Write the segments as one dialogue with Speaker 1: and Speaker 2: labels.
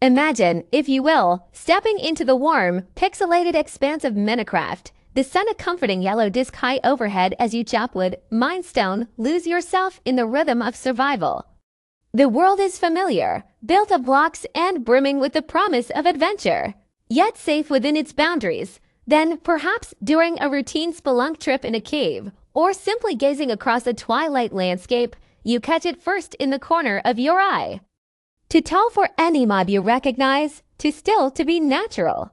Speaker 1: Imagine, if you will, stepping into the warm, pixelated expanse of Minecraft. The sun a comforting yellow disc high overhead as you chop wood, mine stone, lose yourself in the rhythm of survival. The world is familiar, built of blocks and brimming with the promise of adventure, yet safe within its boundaries. Then, perhaps during a routine spelunk trip in a cave, or simply gazing across a twilight landscape, you catch it first in the corner of your eye. Too tall for any mob you recognize, too still to be natural.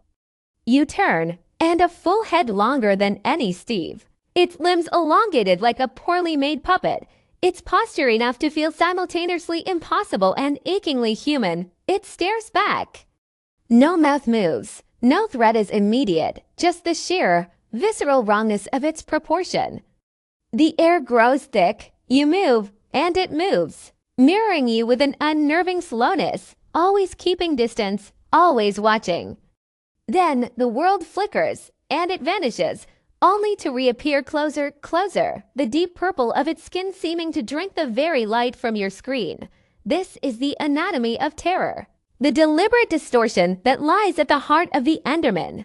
Speaker 1: You turn, and a full head longer than any Steve. Its limbs elongated like a poorly made puppet. Its posture enough to feel simultaneously impossible and achingly human. It stares back. No mouth moves. No threat is immediate, just the sheer, visceral wrongness of its proportion. The air grows thick, you move, and it moves, mirroring you with an unnerving slowness, always keeping distance, always watching. Then the world flickers, and it vanishes, only to reappear closer, the deep purple of its skin seeming to drink the very light from your screen. This is the anatomy of terror. The deliberate distortion that lies at the heart of the Enderman.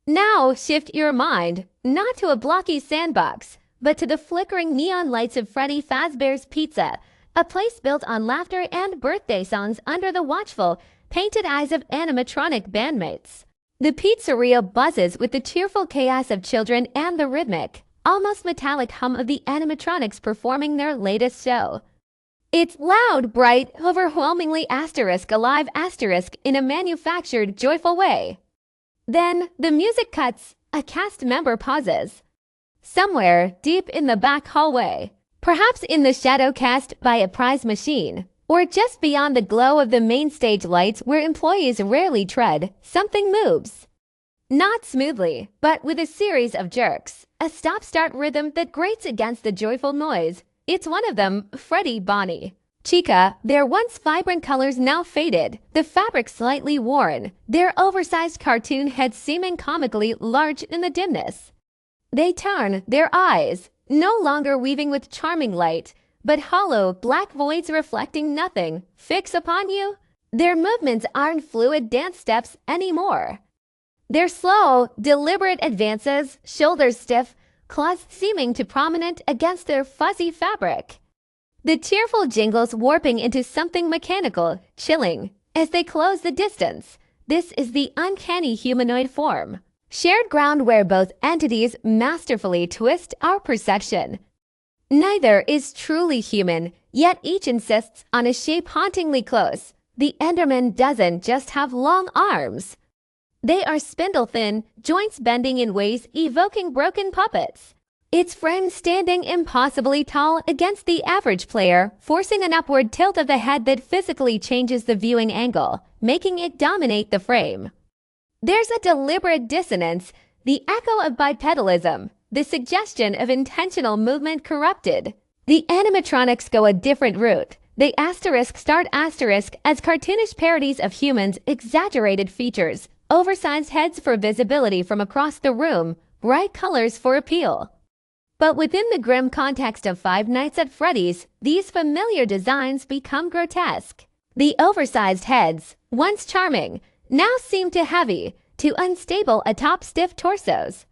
Speaker 1: Now shift your mind, not to a blocky sandbox, but to the flickering neon lights of Freddy Fazbear's Pizza, a place built on laughter and birthday songs under the watchful, painted eyes of animatronic bandmates. The pizzeria buzzes with the cheerful chaos of children and the rhythmic, almost metallic hum of the animatronics performing their latest show. It's loud, bright, overwhelmingly alive in a manufactured, joyful way. Then the music cuts, a cast member pauses. Somewhere deep in the back hallway, perhaps in the shadow cast by a prize machine, or just beyond the glow of the main stage lights where employees rarely tread, something moves. Not smoothly, but with a series of jerks, a stop-start rhythm that grates against the joyful noise. It's one of them, Freddy Bonnie. Chica, their once vibrant colors now faded, the fabric slightly worn, their oversized cartoon heads seeming comically large in the dimness. They turn, their eyes, no longer weaving with charming light, but hollow, black voids reflecting nothing, fix upon you. Their movements aren't fluid dance steps anymore. They're slow, deliberate advances, shoulders stiff, claws seeming to prominent against their fuzzy fabric. The cheerful jingles warping into something mechanical, chilling, as they close the distance. This is the uncanny humanoid form. Shared ground where both entities masterfully twist our perception. Neither is truly human, yet each insists on a shape hauntingly close. The Enderman doesn't just have long arms. They are spindle-thin, joints bending in ways evoking broken puppets. Its frame standing impossibly tall against the average player, forcing an upward tilt of the head that physically changes the viewing angle, making it dominate the frame. There's a deliberate dissonance, the echo of bipedalism, the suggestion of intentional movement corrupted. The animatronics go a different route. They start as cartoonish parodies of humans' exaggerated features, oversized heads for visibility from across the room, bright colors for appeal. But within the grim context of Five Nights at Freddy's, these familiar designs become grotesque. The oversized heads, once charming, now seem too heavy, too unstable atop stiff torsos.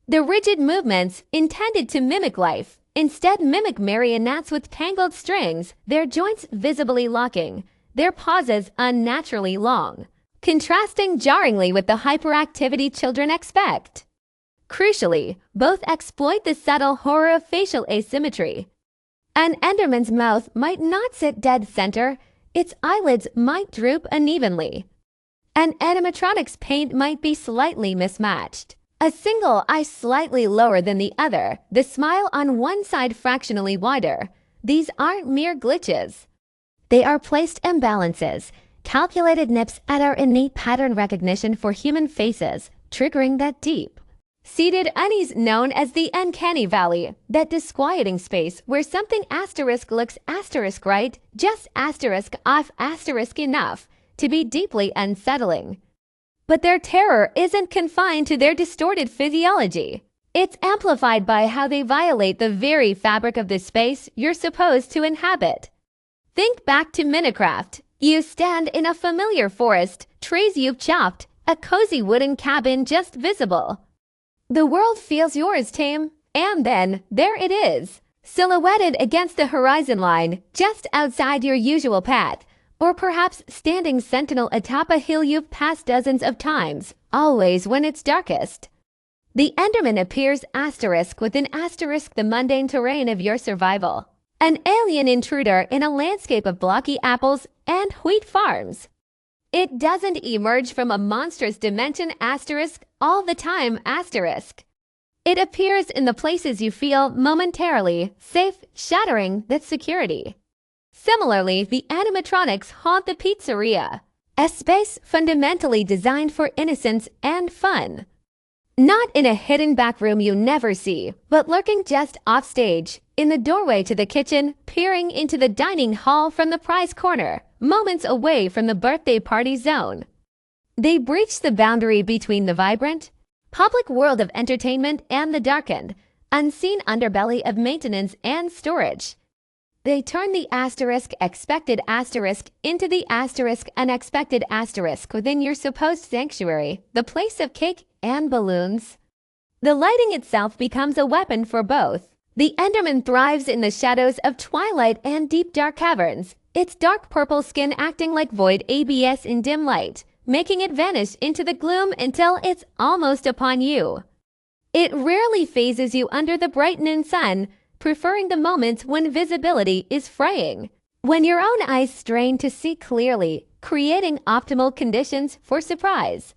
Speaker 1: The rigid movements, intended to mimic life, instead mimic marionettes with tangled strings, their joints visibly locking, their pauses unnaturally long, contrasting jarringly with the hyperactivity children expect. Crucially, both exploit the subtle horror of facial asymmetry. An Enderman's mouth might not sit dead center, its eyelids might droop unevenly. An animatronic's paint might be slightly mismatched. A single eye slightly lower than the other, the smile on one side fractionally wider. These aren't mere glitches. They are placed imbalances, calculated nips at our innate pattern recognition for human faces, triggering that deep seated unease known as the uncanny valley, that disquieting space where something asterisk looks asterisk right, just asterisk off asterisk enough to be deeply unsettling. But their terror isn't confined to their distorted physiology. It's amplified by how they violate the very fabric of the space you're supposed to inhabit. Think back to Minecraft. You stand in a familiar forest, trees you've chopped, a cozy wooden cabin just visible. The world feels yours, tame. And then, there it is, silhouetted against the horizon line, just outside your usual path, or perhaps standing sentinel atop a hill you've passed dozens of times, always when it's darkest. The Enderman appears within the mundane terrain of your survival. An alien intruder in a landscape of blocky apples and wheat farms. It doesn't emerge from a monstrous dimension all the time . It appears in the places you feel momentarily safe, shattering that security. Similarly, the animatronics haunt the pizzeria, a space fundamentally designed for innocence and fun. Not in a hidden back room you never see, but lurking just offstage, in the doorway to the kitchen, peering into the dining hall from the prize corner, moments away from the birthday party zone. They breach the boundary between the vibrant, public world of entertainment and the darkened, unseen underbelly of maintenance and storage. They turn the expected into the unexpected within your supposed sanctuary, the place of cake and balloons. The lighting itself becomes a weapon for both. The Enderman thrives in the shadows of twilight and deep dark caverns, its dark purple skin acting like void ABS in dim light, making it vanish into the gloom until it's almost upon you. It rarely phases you under the brightening sun, preferring the moments when visibility is fraying, when your own eyes strain to see clearly, creating optimal conditions for surprise.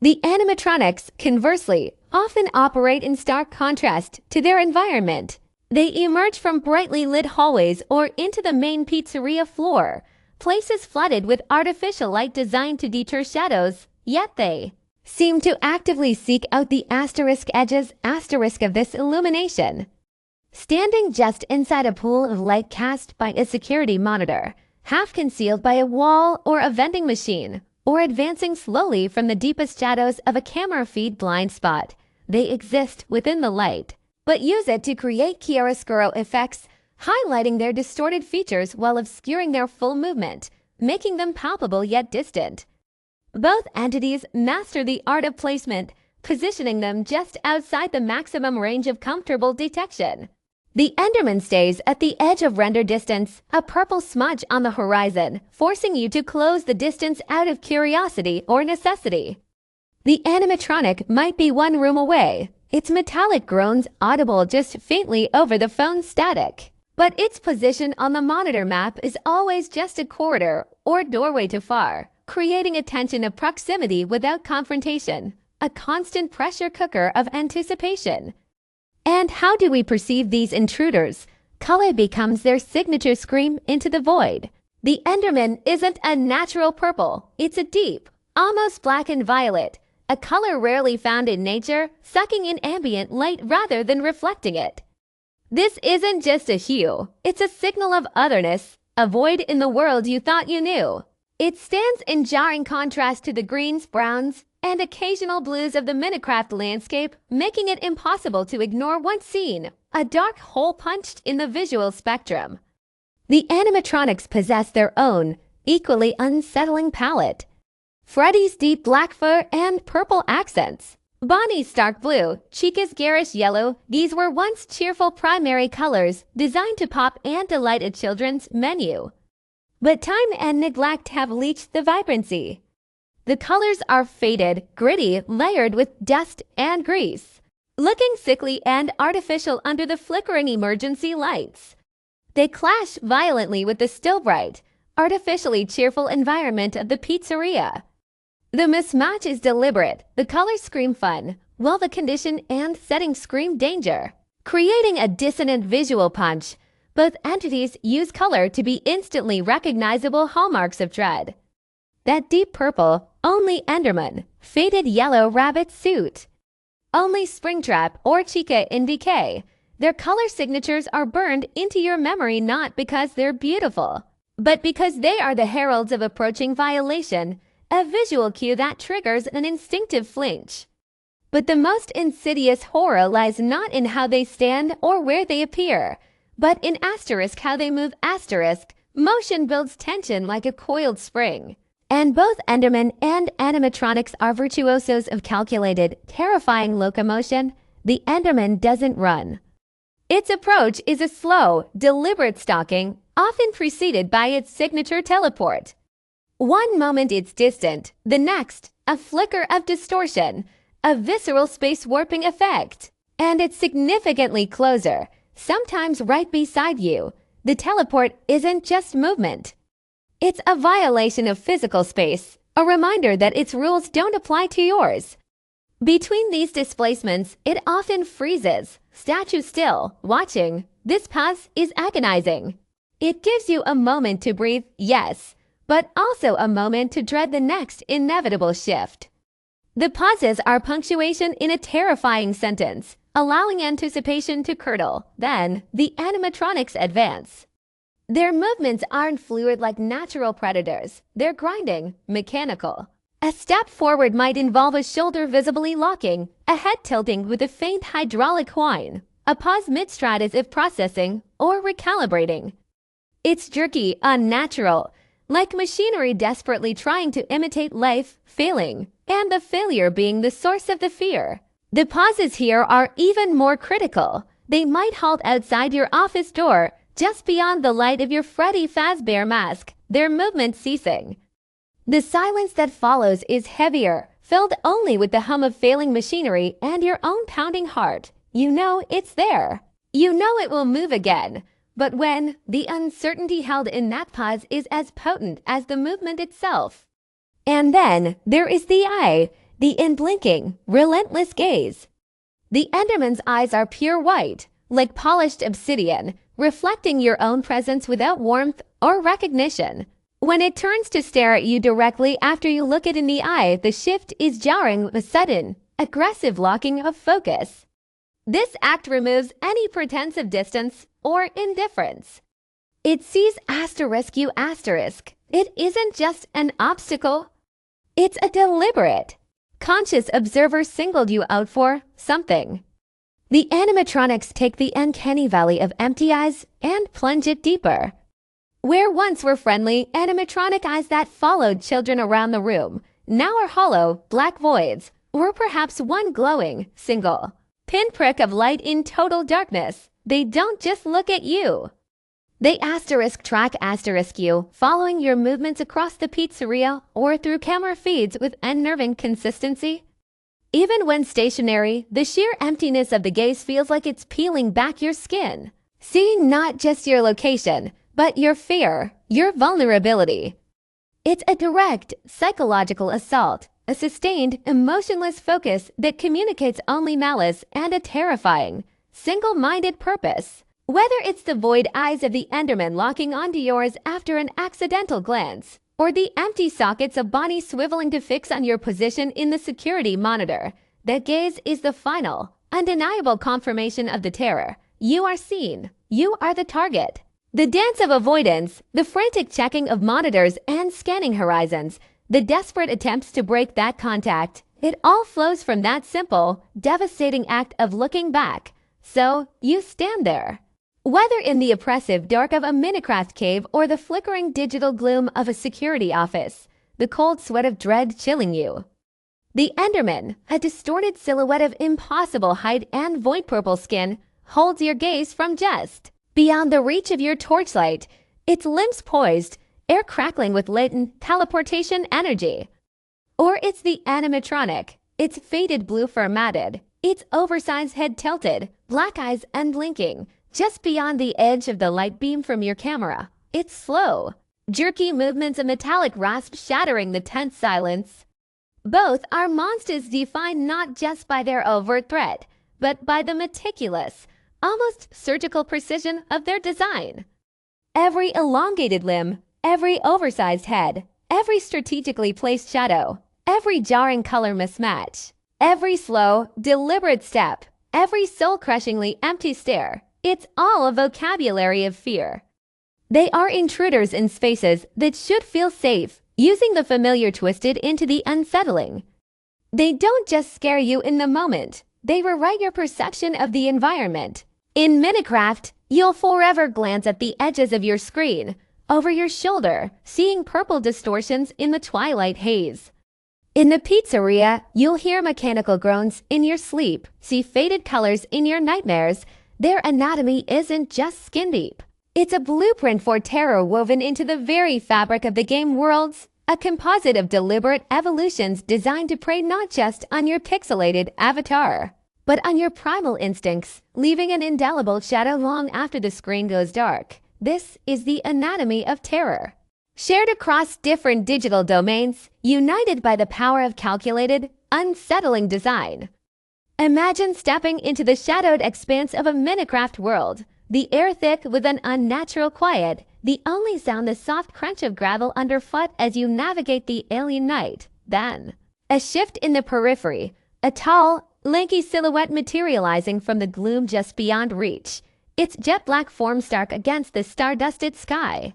Speaker 1: The animatronics, conversely, often operate in stark contrast to their environment. They emerge from brightly lit hallways or into the main pizzeria floor, places flooded with artificial light designed to deter shadows, yet they seem to actively seek out the edges of this illumination. Standing just inside a pool of light cast by a security monitor, half concealed by a wall or a vending machine, or advancing slowly from the deepest shadows of a camera feed blind spot, they exist within the light, but use it to create chiaroscuro effects, highlighting their distorted features while obscuring their full movement, making them palpable yet distant. Both entities master the art of placement, positioning them just outside the maximum range of comfortable detection. The Enderman stays at the edge of render distance, a purple smudge on the horizon, forcing you to close the distance out of curiosity or necessity. The animatronic might be one room away, its metallic groans audible just faintly over the phone's static. But its position on the monitor map is always just a corridor or doorway too far, creating a tension of proximity without confrontation, a constant pressure cooker of anticipation. And how do we perceive these intruders? Color becomes their signature scream into the void. The Enderman isn't a natural purple, it's a deep, almost blackened violet, a color rarely found in nature, sucking in ambient light rather than reflecting it. This isn't just a hue, it's a signal of otherness, a void in the world you thought you knew. It stands in jarring contrast to the greens, browns, and occasional blues of the Minecraft landscape, making it impossible to ignore once seen, a dark hole punched in the visual spectrum. The animatronics possess their own, equally unsettling palette. Freddy's deep black fur and purple accents. Bonnie's stark blue, Chica's garish yellow, these were once cheerful primary colors designed to pop and delight a children's menu. But time and neglect have leached the vibrancy. The colors are faded, gritty, layered with dust and grease, looking sickly and artificial under the flickering emergency lights. They clash violently with the still bright, artificially cheerful environment of the pizzeria. The mismatch is deliberate, the colors scream fun, while the condition and setting scream danger, creating a dissonant visual punch. Both entities use color to be instantly recognizable hallmarks of dread. That deep purple, only Enderman, faded yellow rabbit suit. Only Springtrap or Chica in decay. Their color signatures are burned into your memory not because they're beautiful, but because they are the heralds of approaching violation, a visual cue that triggers an instinctive flinch. But the most insidious horror lies not in how they stand or where they appear, but in how they move Motion builds tension like a coiled spring. And both Endermen and animatronics are virtuosos of calculated, terrifying locomotion. The Enderman doesn't run. Its approach is a slow, deliberate stalking, often preceded by its signature teleport. One moment it's distant, the next, a flicker of distortion, a visceral space warping effect. And it's significantly closer, sometimes right beside you. The teleport isn't just movement. It's a violation of physical space, a reminder that its rules don't apply to yours. Between these displacements, it often freezes, statue still, watching. This pause is agonizing. It gives you a moment to breathe, yes, but also a moment to dread the next inevitable shift. The pauses are punctuation in a terrifying sentence, allowing anticipation to curdle. Then, the animatronics advance. Their movements aren't fluid like natural predators. They're grinding, mechanical. A step forward might involve a shoulder visibly locking, a head tilting with a faint hydraulic whine, a pause mid-stride as if processing or recalibrating. It's jerky, unnatural, like machinery desperately trying to imitate life, failing, and the failure being the source of the fear. The pauses here are even more critical. They might halt outside your office door, just beyond the light of your Freddy Fazbear mask, their movement ceasing. The silence that follows is heavier, filled only with the hum of failing machinery and your own pounding heart. You know it's there. You know it will move again. But when, the uncertainty held in that pause is as potent as the movement itself. And then, there is the eye, the unblinking, relentless gaze. The Enderman's eyes are pure white, like polished obsidian, reflecting your own presence without warmth or recognition. When it turns to stare at you directly after you look it in the eye, the shift is jarring with a sudden, aggressive locking of focus. This act removes any pretense of distance or indifference. It sees ***. It isn't just an obstacle. It's a deliberate, conscious observer singled you out for something. The animatronics take the uncanny valley of empty eyes and plunge it deeper. Where once were friendly, animatronic eyes that followed children around the room, now are hollow, black voids, or perhaps one glowing, single pinprick of light in total darkness. They don't just look at you. They ***track you, following your movements across the pizzeria or through camera feeds with unnerving consistency. Even when stationary, the sheer emptiness of the gaze feels like it's peeling back your skin, seeing not just your location, but your fear, your vulnerability. It's a direct, psychological assault, a sustained, emotionless focus that communicates only malice and a terrifying, single-minded purpose. Whether it's the void eyes of the Enderman locking onto yours after an accidental glance, or the empty sockets of Bonnie swiveling to fix on your position in the security monitor, that gaze is the final, undeniable confirmation of the terror. You are seen. You are the target. The dance of avoidance, the frantic checking of monitors and scanning horizons, the desperate attempts to break that contact, it all flows from that simple, devastating act of looking back. So, you stand there. Whether in the oppressive dark of a Minecraft cave or the flickering digital gloom of a security office, the cold sweat of dread chilling you. The Enderman, a distorted silhouette of impossible height and void purple skin, holds your gaze from just beyond the reach of your torchlight, its limbs poised, air crackling with latent teleportation energy. Or it's the animatronic, its faded blue fur matted, its oversized head tilted, black eyes unblinking, just beyond the edge of the light beam from your camera. It's slow, jerky movements of metallic rasp shattering the tense silence. Both are monsters defined not just by their overt threat, but by the meticulous, almost surgical precision of their design. Every elongated limb, every oversized head, every strategically placed shadow, every jarring color mismatch, every slow, deliberate step, every soul-crushingly empty stare, it's all a vocabulary of fear. They are intruders in spaces that should feel safe, using the familiar twisted into the unsettling. They don't just scare you in the moment, they rewrite your perception of the environment. In Minecraft, you'll forever glance at the edges of your screen, over your shoulder, seeing purple distortions in the twilight haze. In the pizzeria, you'll hear mechanical groans in your sleep, see faded colors in your nightmares. Their anatomy isn't just skin deep. It's a blueprint for terror woven into the very fabric of the game worlds, a composite of deliberate evolutions designed to prey not just on your pixelated avatar, but on your primal instincts, leaving an indelible shadow long after the screen goes dark. This is the anatomy of terror. Shared across different digital domains, united by the power of calculated, unsettling design. Imagine stepping into the shadowed expanse of a Minecraft world, the air thick with an unnatural quiet, the only sound the soft crunch of gravel underfoot as you navigate the alien night. Then, a shift in the periphery, a tall, lanky silhouette materializing from the gloom just beyond reach, its jet black form stark against the star-dusted sky.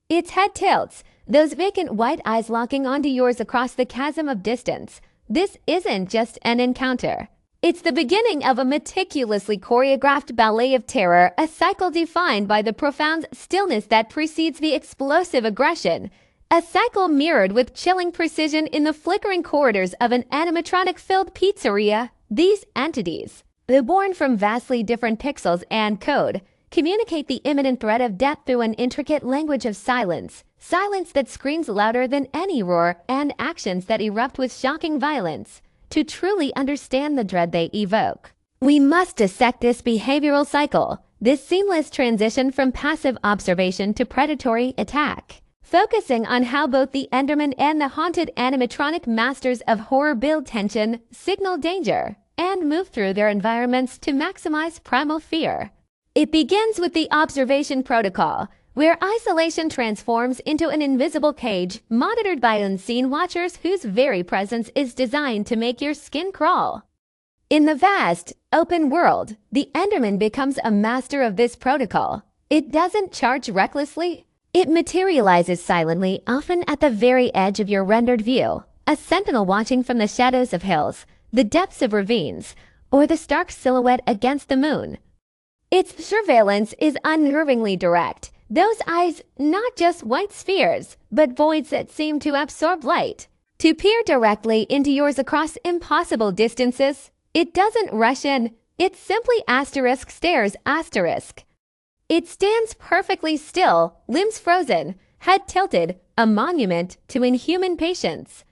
Speaker 1: Its head tilts, those vacant white eyes locking onto yours across the chasm of distance. This isn't just an encounter. It's the beginning of a meticulously choreographed ballet of terror, a cycle defined by the profound stillness that precedes the explosive aggression, a cycle mirrored with chilling precision in the flickering corridors of an animatronic-filled pizzeria. These entities, though born from vastly different pixels and code, communicate the imminent threat of death through an intricate language of silence, silence that screams louder than any roar, and actions that erupt with shocking violence. To truly understand the dread they evoke, we must dissect this behavioral cycle, this seamless transition from passive observation to predatory attack, focusing on how both the Enderman and the haunted animatronic masters of horror build tension, signal danger, and move through their environments to maximize primal fear. It begins with the observation protocol, where isolation transforms into an invisible cage monitored by unseen watchers whose very presence is designed to make your skin crawl. In the vast, open world, the Enderman becomes a master of this protocol. It doesn't charge recklessly. It materializes silently, often at the very edge of your rendered view, a sentinel watching from the shadows of hills, the depths of ravines, or the stark silhouette against the moon. Its surveillance is unnervingly direct. Those eyes, not just white spheres, but voids that seem to absorb light, to peer directly into yours across impossible distances. It doesn't rush in, it simply stares. It stands perfectly still, limbs frozen, head tilted, a monument to inhuman patience.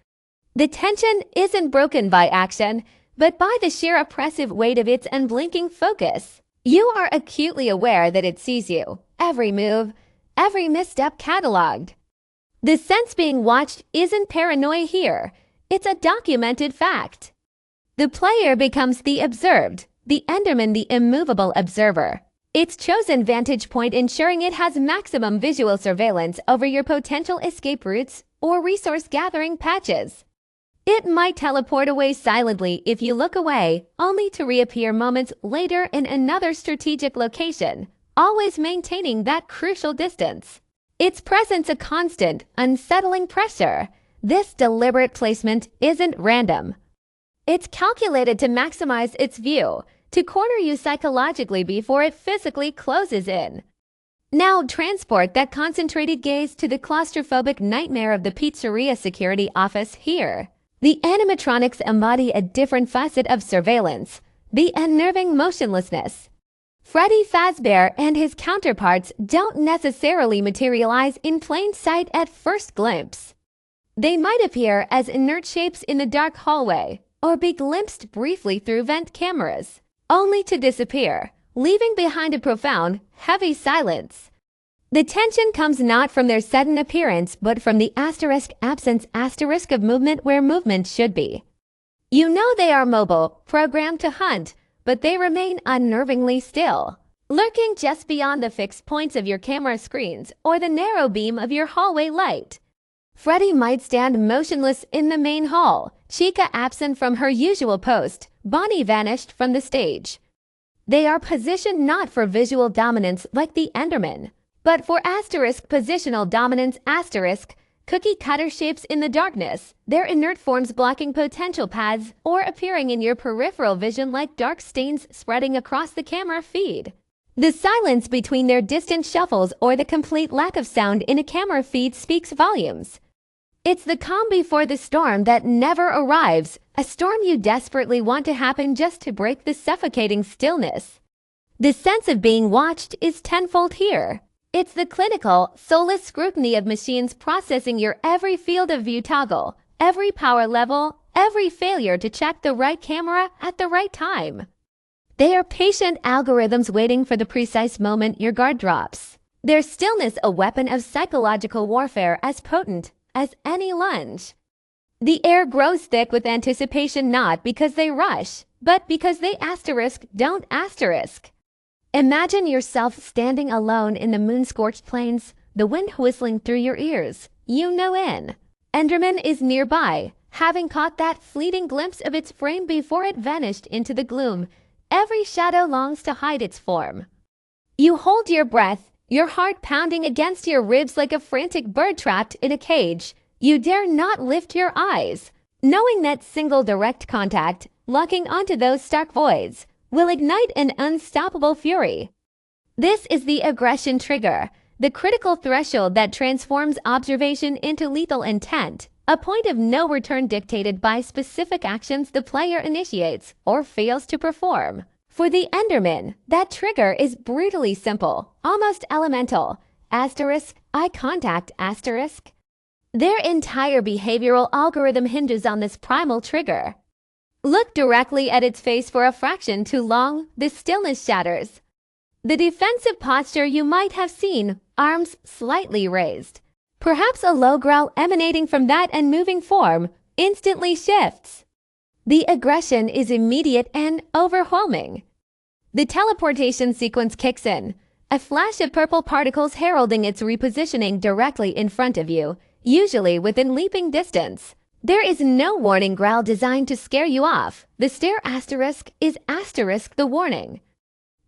Speaker 1: The tension isn't broken by action, but by the sheer oppressive weight of its unblinking focus. You are acutely aware that it sees you, every move, every misstep cataloged. The sense being watched isn't paranoia here, it's a documented fact. The player becomes the observed, the Enderman the immovable observer, its chosen vantage point ensuring it has maximum visual surveillance over your potential escape routes or resource gathering patches. It might teleport away silently if you look away, only to reappear moments later in another strategic location, always maintaining that crucial distance. Its presence a constant, unsettling pressure. This deliberate placement isn't random. It's calculated to maximize its view, to corner you psychologically before it physically closes in. Now transport that concentrated gaze to the claustrophobic nightmare of the pizzeria security office here. The animatronics embody a different facet of surveillance, the unnerving motionlessness. Freddy Fazbear and his counterparts don't necessarily materialize in plain sight at first glimpse. They might appear as inert shapes in the dark hallway, or be glimpsed briefly through vent cameras, only to disappear, leaving behind a profound, heavy silence. The tension comes not from their sudden appearance, but from the absence of movement where movement should be. You know they are mobile, programmed to hunt, but they remain unnervingly still, lurking just beyond the fixed points of your camera screens or the narrow beam of your hallway light. Freddy might stand motionless in the main hall, Chica absent from her usual post, Bonnie vanished from the stage. They are positioned not for visual dominance like the Enderman, but for positional dominance cookie cutter shapes in the darkness, their inert forms blocking potential paths or appearing in your peripheral vision like dark stains spreading across the camera feed. The silence between their distant shuffles or the complete lack of sound in a camera feed speaks volumes. It's the calm before the storm that never arrives, a storm you desperately want to happen just to break the suffocating stillness. The sense of being watched is tenfold here. It's the clinical, soulless scrutiny of machines processing your every field of view toggle, every power level, every failure to check the right camera at the right time. They are patient algorithms waiting for the precise moment your guard drops. Their stillness a weapon of psychological warfare as potent as any lunge. The air grows thick with anticipation not because they rush, but because they don't asterisk. Imagine yourself standing alone in the moon-scorched plains, the wind whistling through your ears. You know Enderman is nearby, having caught that fleeting glimpse of its frame before it vanished into the gloom. Every shadow longs to hide its form. You hold your breath, your heart pounding against your ribs like a frantic bird trapped in a cage. You dare not lift your eyes, knowing that single direct contact, locking onto those stark voids, will ignite an unstoppable fury. This is the aggression trigger, the critical threshold that transforms observation into lethal intent, a point of no return dictated by specific actions the player initiates or fails to perform. For the Enderman, that trigger is brutally simple, almost elemental. Eye contact, Their entire behavioral algorithm hinges on this primal trigger. Look directly at its face for a fraction too long, the stillness shatters. The defensive posture you might have seen, arms slightly raised. Perhaps a low growl emanating from that unmoving form instantly shifts. The aggression is immediate and overwhelming. The teleportation sequence kicks in, a flash of purple particles heralding its repositioning directly in front of you, usually within leaping distance. There is no warning growl designed to scare you off. The stare is the warning.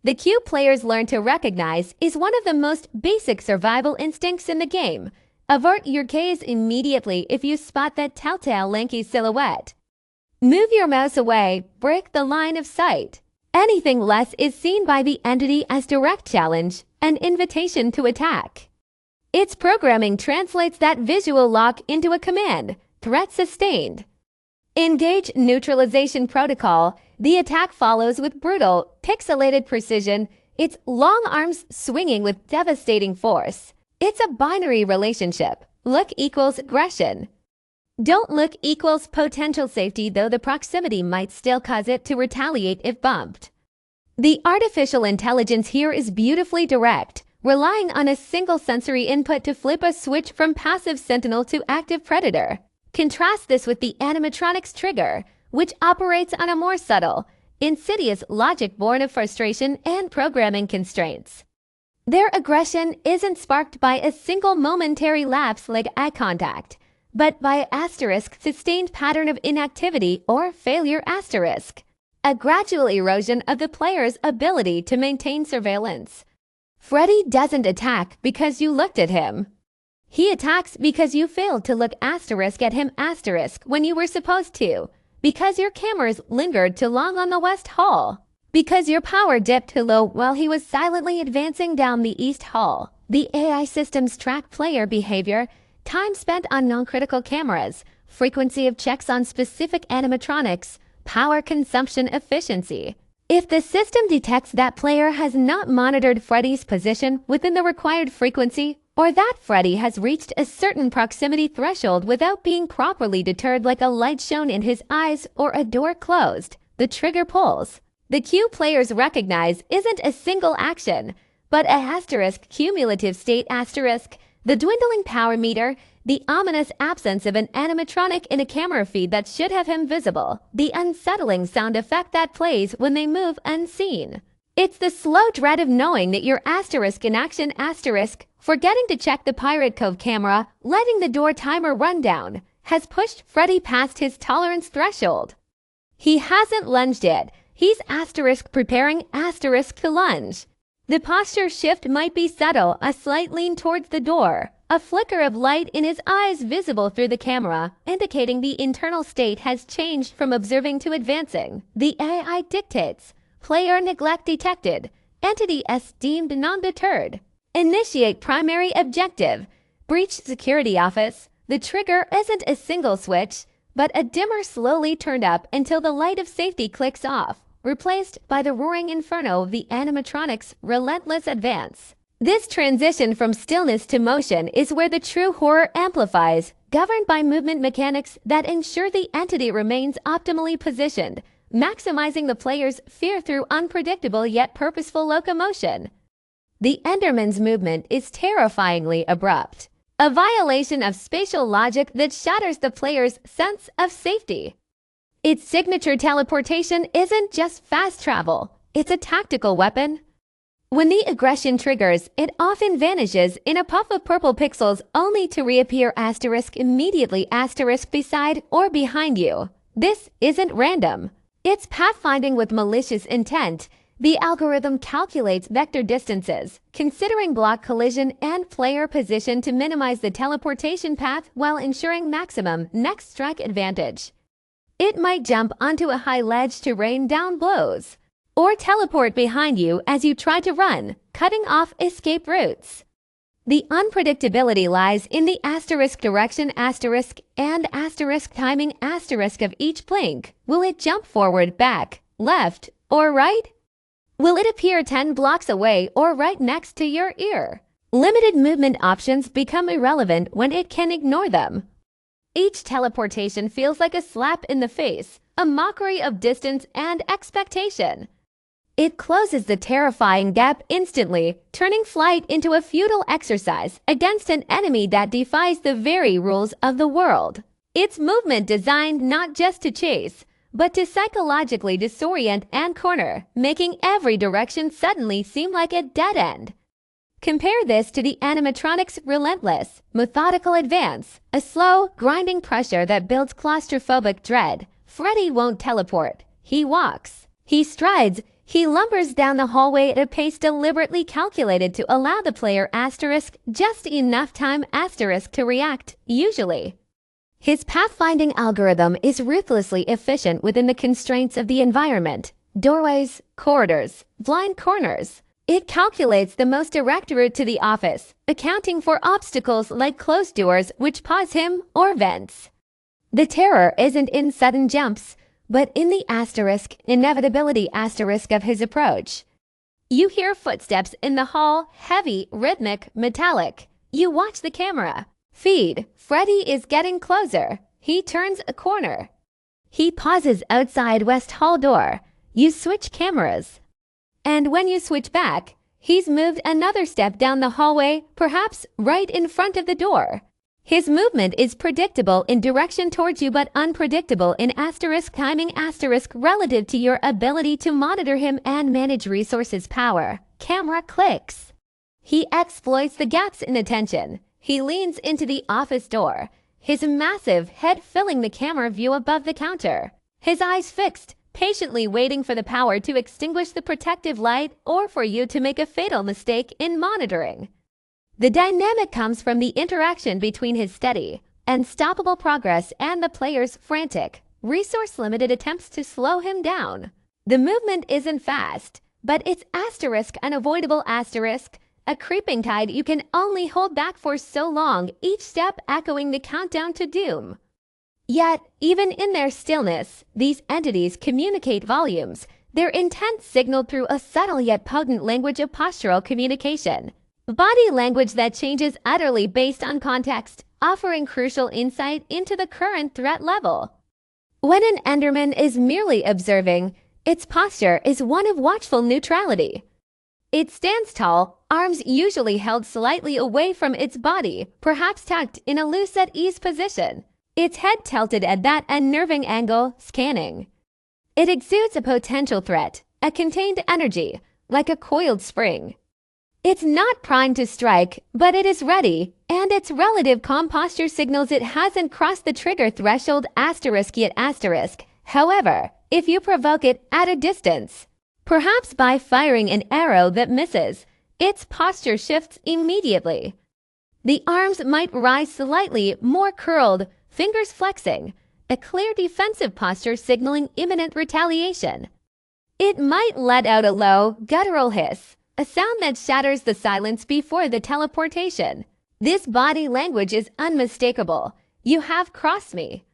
Speaker 1: The cue players learn to recognize is one of the most basic survival instincts in the game. Avert your gaze immediately if you spot that telltale lanky silhouette. Move your mouse away, break the line of sight. Anything less is seen by the entity as direct challenge, an invitation to attack. Its programming translates that visual lock into a command, threat sustained. Engage neutralization protocol. The attack follows with brutal, pixelated precision, its long arms swinging with devastating force. It's a binary relationship. Look equals aggression. Don't look equals potential safety, though the proximity might still cause it to retaliate if bumped. The artificial intelligence here is beautifully direct, relying on a single sensory input to flip a switch from passive sentinel to active predator. Contrast this with the animatronics trigger, which operates on a more subtle, insidious logic born of frustration and programming constraints. Their aggression isn't sparked by a single momentary lapse like eye contact, but by sustained pattern of inactivity or failure a gradual erosion of the player's ability to maintain surveillance. Freddy doesn't attack because you looked at him. He attacks because you failed to look at him when you were supposed to, because your cameras lingered too long on the West Hall, because your power dipped too low while he was silently advancing down the East Hall. The AI systems track player behavior, time spent on non-critical cameras, frequency of checks on specific animatronics, power consumption efficiency. If the system detects that player has not monitored Freddy's position within the required frequency, or that Freddy has reached a certain proximity threshold without being properly deterred, like a light shown in his eyes or a door closed, the trigger pulls. The cue players recognize isn't a single action, but a cumulative state the dwindling power meter, the ominous absence of an animatronic in a camera feed that should have him visible, the unsettling sound effect that plays when they move unseen. It's the slow dread of knowing that your in action forgetting to check the Pirate Cove camera, letting the door timer run down, has pushed Freddy past his tolerance threshold. He hasn't lunged yet. He's preparing to lunge. The posture shift might be subtle, a slight lean towards the door, a flicker of light in his eyes visible through the camera, indicating the internal state has changed from observing to advancing. The AI dictates. Player neglect detected. Entity S deemed non-deterred. Initiate primary objective. Breach security office. The trigger isn't a single switch, but a dimmer slowly turned up until the light of safety clicks off, replaced by the roaring inferno of the animatronics' relentless advance. This transition from stillness to motion is where the true horror amplifies, governed by movement mechanics that ensure the entity remains optimally positioned, maximizing the player's fear through unpredictable yet purposeful locomotion. The Enderman's movement is terrifyingly abrupt, a violation of spatial logic that shatters the player's sense of safety. Its signature teleportation isn't just fast travel, it's a tactical weapon. When the aggression triggers, it often vanishes in a puff of purple pixels only to reappear immediately beside or behind you. This isn't random. It's pathfinding with malicious intent. The algorithm calculates vector distances, considering block collision and player position to minimize the teleportation path while ensuring maximum next strike advantage. It might jump onto a high ledge to rain down blows, or teleport behind you as you try to run, cutting off escape routes. The unpredictability lies in the direction and timing of each blink. Will it jump forward, back, left, or right? Will it appear 10 blocks away or right next to your ear? Limited movement options become irrelevant when it can ignore them. Each teleportation feels like a slap in the face, a mockery of distance and expectation. It closes the terrifying gap instantly, turning flight into a futile exercise against an enemy that defies the very rules of the world. Its movement designed not just to chase, but to psychologically disorient and corner, making every direction suddenly seem like a dead end. Compare this to the animatronics' relentless, methodical advance, a slow, grinding pressure that builds claustrophobic dread. Freddy won't teleport. He walks. He strides. He lumbers down the hallway at a pace deliberately calculated to allow the player just enough time to react, usually. His pathfinding algorithm is ruthlessly efficient within the constraints of the environment. Doorways, corridors, blind corners. It calculates the most direct route to the office, accounting for obstacles like closed doors which pause him or vents. The terror isn't in sudden jumps, but in the inevitability of his approach. You hear footsteps in the hall, heavy, rhythmic, metallic. You watch the camera feed. Freddy is getting closer. He turns a corner. He pauses outside West Hall door. You switch cameras. And when you switch back, he's moved another step down the hallway, perhaps right in front of the door. His movement is predictable in direction towards you but unpredictable in timing relative to your ability to monitor him and manage resources power. Camera clicks. He exploits the gaps in attention. He leans into the office door, his massive head filling the camera view above the counter. His eyes fixed, patiently waiting for the power to extinguish the protective light or for you to make a fatal mistake in monitoring. The dynamic comes from the interaction between his steady, unstoppable progress and the player's frantic, resource-limited attempts to slow him down. The movement isn't fast, but it's unavoidable a creeping tide you can only hold back for so long, each step echoing the countdown to doom. Yet, even in their stillness, these entities communicate volumes, their intent signaled through a subtle yet potent language of postural communication. Body language that changes utterly based on context, offering crucial insight into the current threat level. When an Enderman is merely observing, its posture is one of watchful neutrality. It stands tall, arms usually held slightly away from its body, perhaps tucked in a loose at ease position, its head tilted at that unnerving angle, scanning. It exudes a potential threat, a contained energy, like a coiled spring. It's not primed to strike, but it is ready, and its relative calm posture signals it hasn't crossed the trigger threshold yet. However, if you provoke it at a distance, perhaps by firing an arrow that misses, its posture shifts immediately. The arms might rise slightly more curled, fingers flexing, a clear defensive posture signaling imminent retaliation. It might let out a low, guttural hiss, a sound that shatters the silence before the teleportation. This body language is unmistakable. You have crossed me.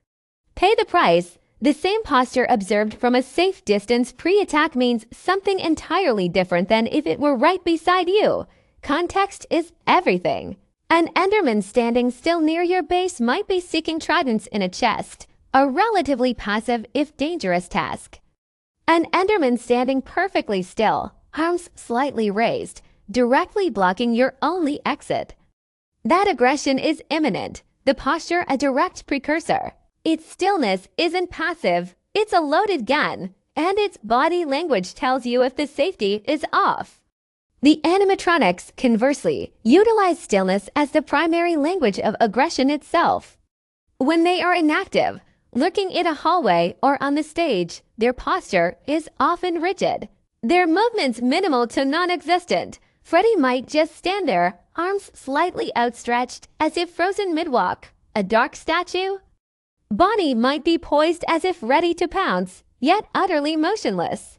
Speaker 1: Pay the price. The same posture observed from a safe distance pre-attack means something entirely different than if it were right beside you. Context is everything. An Enderman standing still near your base might be seeking tridents in a chest, a relatively passive if dangerous task. An Enderman standing perfectly still, arms slightly raised, directly blocking your only exit. That aggression is imminent, the posture a direct precursor. Its stillness isn't passive, it's a loaded gun, and its body language tells you if the safety is off. The animatronics, conversely, utilize stillness as the primary language of aggression itself. When they are inactive, lurking in a hallway or on the stage, their posture is often rigid. Their movements minimal to non-existent. Freddy might just stand there, arms slightly outstretched as if frozen mid-walk. A dark statue? Bonnie might be poised as if ready to pounce, yet utterly motionless.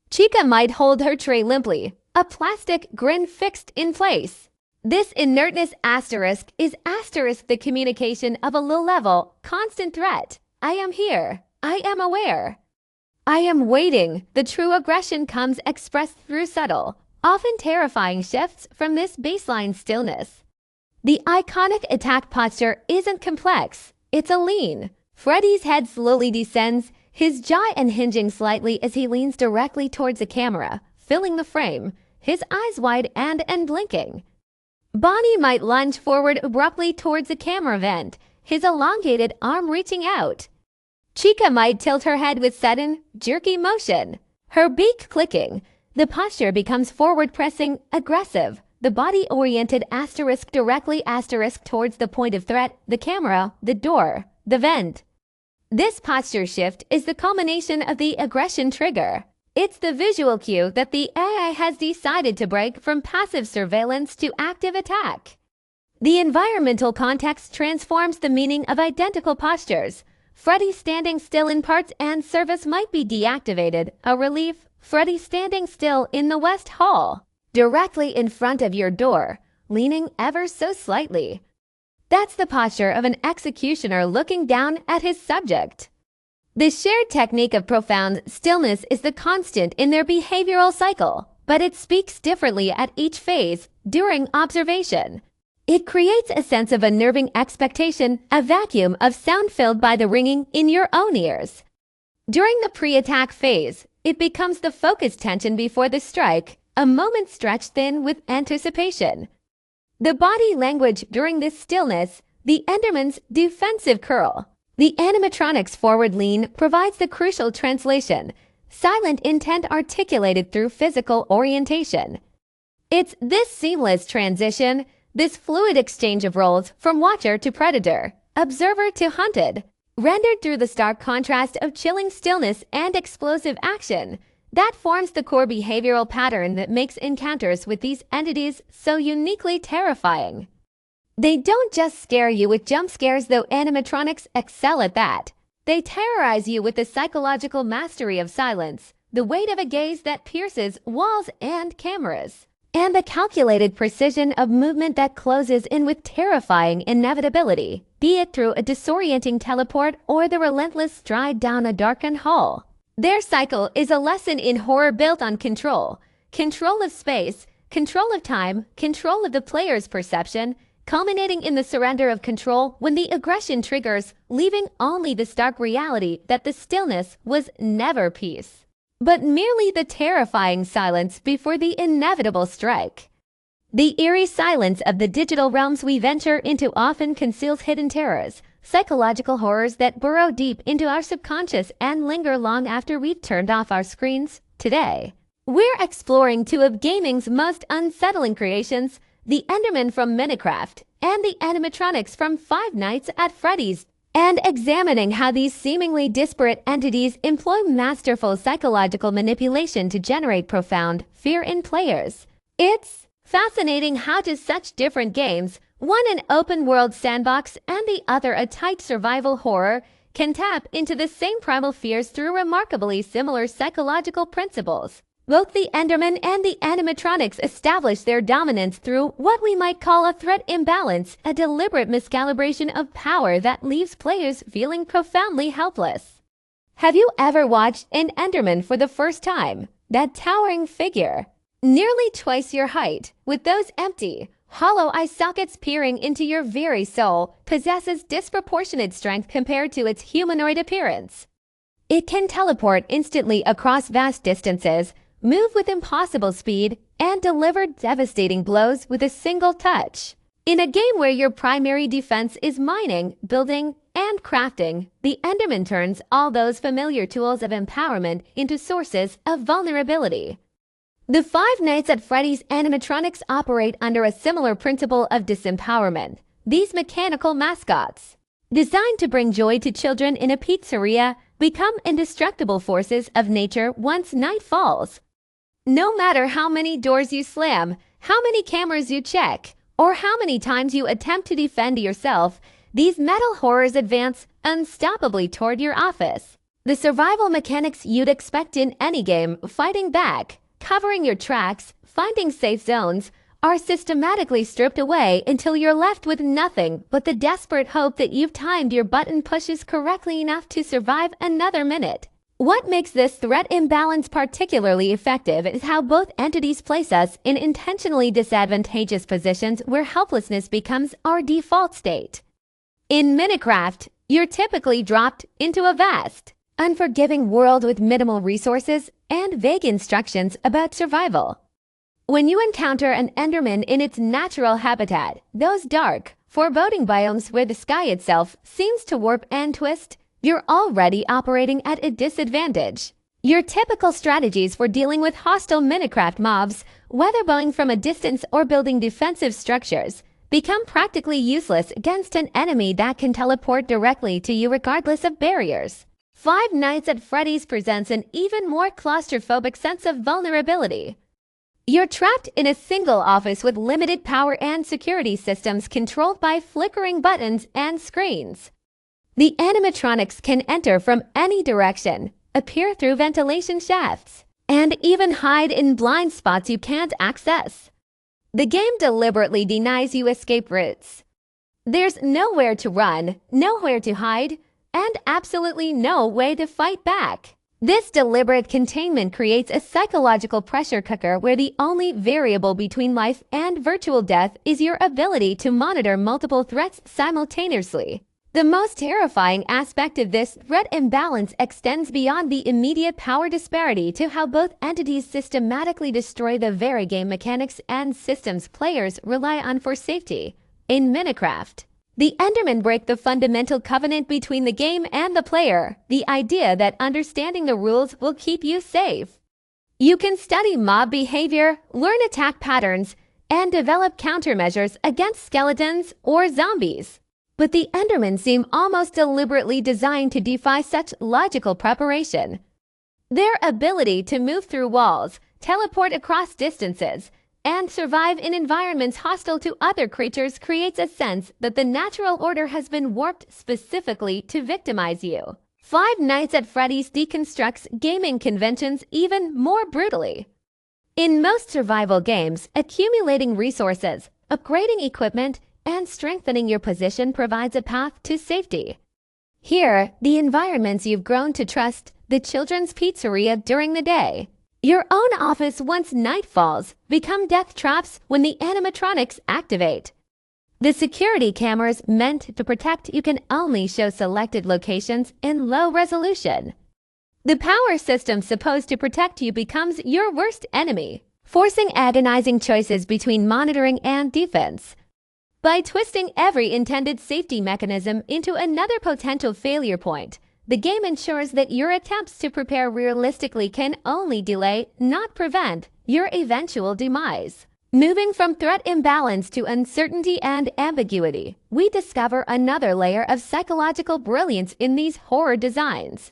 Speaker 1: Chica might hold her tray limply, a plastic grin fixed in place. This inertness asterisk is asterisk the communication of a low-level, constant threat. I am here. I am aware. I am waiting. The true aggression comes expressed through subtle, often terrifying shifts from this baseline stillness. The iconic attack posture isn't complex. It's a lean. Freddy's head slowly descends, his jaw unhinging slightly as he leans directly towards the camera, filling the frame, his eyes wide and unblinking. Bonnie might lunge forward abruptly towards the camera vent, his elongated arm reaching out. Chica might tilt her head with sudden, jerky motion, her beak clicking. The posture becomes forward-pressing, aggressive, the body-oriented asterisk directly asterisk towards the point of threat, the camera, the door, the vent. This posture shift is the culmination of the aggression trigger. It's the visual cue that the AI has decided to break from passive surveillance to active attack. The environmental context transforms the meaning of identical postures. Freddy standing still in parts and service might be deactivated, a relief. Freddy standing still in the West Hall, directly in front of your door, leaning ever so slightly. That's the posture of an executioner looking down at his subject. The shared technique of profound stillness is the constant in their behavioral cycle, but it speaks differently at each phase during observation. It creates a sense of unnerving expectation, a vacuum of sound filled by the ringing in your own ears. During the pre-attack phase, it becomes the focused tension before the strike, a moment stretched thin with anticipation. The body language during this stillness, the Enderman's defensive curl. The animatronics forward lean provides the crucial translation, silent intent articulated through physical orientation. It's this seamless transition, this fluid exchange of roles from watcher to predator, observer to hunted, rendered through the stark contrast of chilling stillness and explosive action, that forms the core behavioral pattern that makes encounters with these entities so uniquely terrifying. They don't just scare you with jump scares, though animatronics excel at that. They terrorize you with the psychological mastery of silence, the weight of a gaze that pierces walls and cameras, and the calculated precision of movement that closes in with terrifying inevitability, be it through a disorienting teleport or the relentless stride down a darkened hall. Their cycle is a lesson in horror built on control. Control of space, control of time, control of the player's perception, culminating in the surrender of control when the aggression triggers, leaving only the stark reality that the stillness was never peace, but merely the terrifying silence before the inevitable strike. The eerie silence of the digital realms we venture into often conceals hidden terrors, psychological horrors that burrow deep into our subconscious and linger long after we've turned off our screens. Today, we're exploring two of gaming's most unsettling creations, the Endermen from Minecraft and the animatronics from Five Nights at Freddy's, and examining how these seemingly disparate entities employ masterful psychological manipulation to generate profound fear in players. It's fascinating how to such different games, one an open-world sandbox and the other a tight survival horror, can tap into the same primal fears through remarkably similar psychological principles. Both the Endermen and the animatronics establish their dominance through what we might call a threat imbalance, a deliberate miscalibration of power that leaves players feeling profoundly helpless. Have you ever watched an Enderman for the first time? That towering figure, nearly twice your height, with those empty, hollow eye sockets peering into your very soul, possesses disproportionate strength compared to its humanoid appearance. It can teleport instantly across vast distances, move with impossible speed, and deliver devastating blows with a single touch. In a game where your primary defense is mining, building, and crafting, the Enderman turns all those familiar tools of empowerment into sources of vulnerability. The Five Nights at Freddy's animatronics operate under a similar principle of disempowerment. These mechanical mascots, designed to bring joy to children in a pizzeria, become indestructible forces of nature once night falls. No matter how many doors you slam, how many cameras you check, or how many times you attempt to defend yourself, these metal horrors advance unstoppably toward your office. The survival mechanics you'd expect in any game, fighting back, covering your tracks, finding safe zones, are systematically stripped away until you're left with nothing but the desperate hope that you've timed your button pushes correctly enough to survive another minute. What makes this threat imbalance particularly effective is how both entities place us in intentionally disadvantageous positions where helplessness becomes our default state. In Minecraft, you're typically dropped into a vast, unforgiving world with minimal resources and vague instructions about survival. When you encounter an Enderman in its natural habitat, those dark, foreboding biomes where the sky itself seems to warp and twist, you're already operating at a disadvantage. Your typical strategies for dealing with hostile Minecraft mobs, whether bowing from a distance or building defensive structures, become practically useless against an enemy that can teleport directly to you regardless of barriers. Five Nights at Freddy's presents an even more claustrophobic sense of vulnerability. You're trapped in a single office with limited power and security systems controlled by flickering buttons and screens. The animatronics can enter from any direction, appear through ventilation shafts, and even hide in blind spots you can't access. The game deliberately denies you escape routes. There's nowhere to run, nowhere to hide, and absolutely no way to fight back. This deliberate containment creates a psychological pressure cooker where the only variable between life and virtual death is your ability to monitor multiple threats simultaneously. The most terrifying aspect of this threat imbalance extends beyond the immediate power disparity to how both entities systematically destroy the very game mechanics and systems players rely on for safety. In Minecraft, the Endermen break the fundamental covenant between the game and the player, the idea that understanding the rules will keep you safe. You can study mob behavior, learn attack patterns, and develop countermeasures against skeletons or zombies. But the Endermen seem almost deliberately designed to defy such logical preparation. Their ability to move through walls, teleport across distances, and survive in environments hostile to other creatures creates a sense that the natural order has been warped specifically to victimize you. Five Nights at Freddy's deconstructs gaming conventions even more brutally. In most survival games, accumulating resources, upgrading equipment, and strengthening your position provides a path to safety. Here, the environments you've grown to trust, the children's pizzeria during the day, your own office once night falls, become death traps when the animatronics activate. The security cameras meant to protect you can only show selected locations in low resolution. The power system supposed to protect you becomes your worst enemy, forcing agonizing choices between monitoring and defense. By twisting every intended safety mechanism into another potential failure point, the game ensures that your attempts to prepare realistically can only delay, not prevent, your eventual demise. Moving from threat imbalance to uncertainty and ambiguity, we discover another layer of psychological brilliance in these horror designs.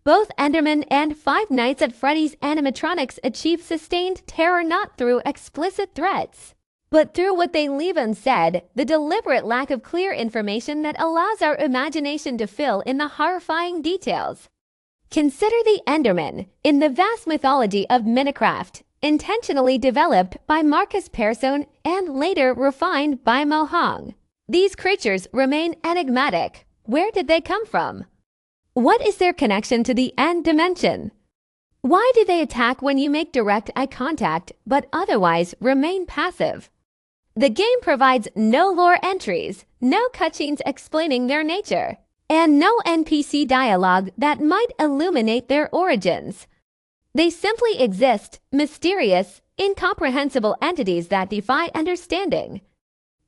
Speaker 1: Both Endermen and Five Nights at Freddy's animatronics achieve sustained terror not through explicit threats, but through what they leave unsaid, the deliberate lack of clear information that allows our imagination to fill in the horrifying details. Consider the Endermen in the vast mythology of Minecraft, intentionally developed by Marcus Persson and later refined by Mohang. These creatures remain enigmatic. Where did they come from? What is their connection to the end dimension? Why do they attack when you make direct eye contact but otherwise remain passive? The game provides no lore entries, no cutscenes explaining their nature, and no NPC dialogue that might illuminate their origins. They simply exist, mysterious, incomprehensible entities that defy understanding.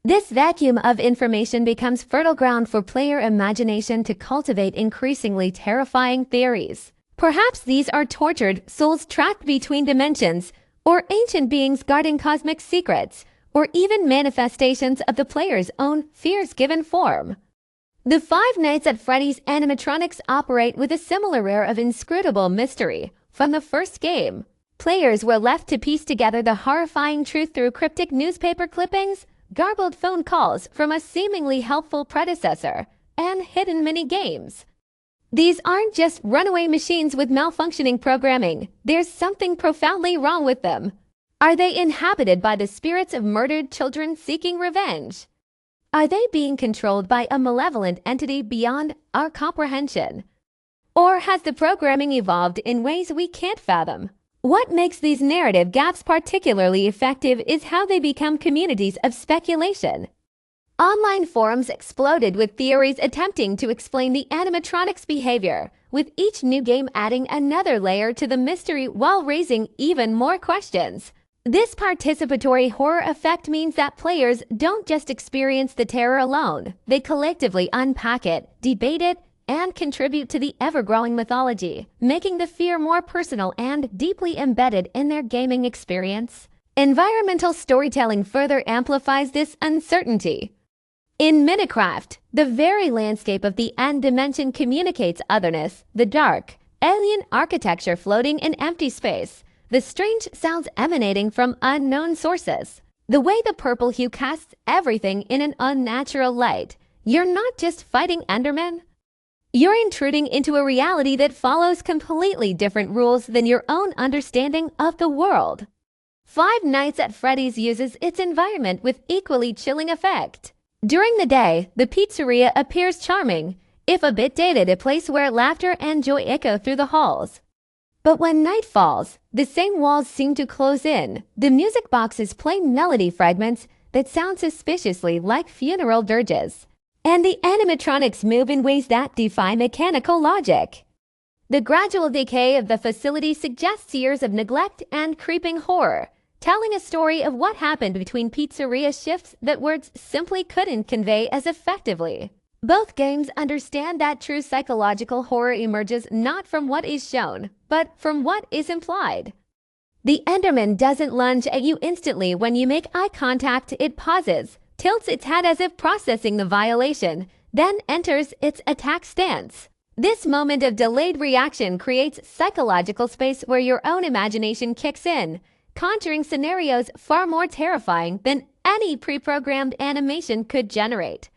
Speaker 1: This vacuum of information becomes fertile ground for player imagination to cultivate increasingly terrifying theories. Perhaps these are tortured souls trapped between dimensions, or ancient beings guarding cosmic secrets, or even manifestations of the player's own fears given form. The Five Nights at Freddy's animatronics operate with a similar air of inscrutable mystery. From the first game, players were left to piece together the horrifying truth through cryptic newspaper clippings, garbled phone calls from a seemingly helpful predecessor, and hidden mini-games. These aren't just runaway machines with malfunctioning programming. There's something profoundly wrong with them. Are they inhabited by the spirits of murdered children seeking revenge? Are they being controlled by a malevolent entity beyond our comprehension? Or has the programming evolved in ways we can't fathom? What makes these narrative gaps particularly effective is how they become communities of speculation. Online forums exploded with theories attempting to explain the animatronics' behavior, with each new game adding another layer to the mystery while raising even more questions. This participatory horror effect means that players don't just experience the terror alone. They collectively unpack it, debate it, and contribute to the ever-growing mythology, making the fear more personal and deeply embedded in their gaming experience. Environmental storytelling further amplifies this uncertainty. In Minecraft, the very landscape of the end dimension communicates otherness, the dark, alien architecture floating in empty space, the strange sounds emanating from unknown sources. The way the purple hue casts everything in an unnatural light. You're not just fighting Endermen. You're intruding into a reality that follows completely different rules than your own understanding of the world. Five Nights at Freddy's uses its environment with equally chilling effect. During the day, the pizzeria appears charming, if a bit dated, a place where laughter and joy echo through the halls. But when night falls, the same walls seem to close in. The music boxes play melody fragments that sound suspiciously like funeral dirges. And the animatronics move in ways that defy mechanical logic. The gradual decay of the facility suggests years of neglect and creeping horror, telling a story of what happened between pizzeria shifts that words simply couldn't convey as effectively. Both games understand that true psychological horror emerges not from what is shown, but from what is implied. The Enderman doesn't lunge at you instantly when you make eye contact. It pauses, tilts its head as if processing the violation, then enters its attack stance. This moment of delayed reaction creates psychological space where your own imagination kicks in, conjuring scenarios far more terrifying than any pre-programmed animation could generate.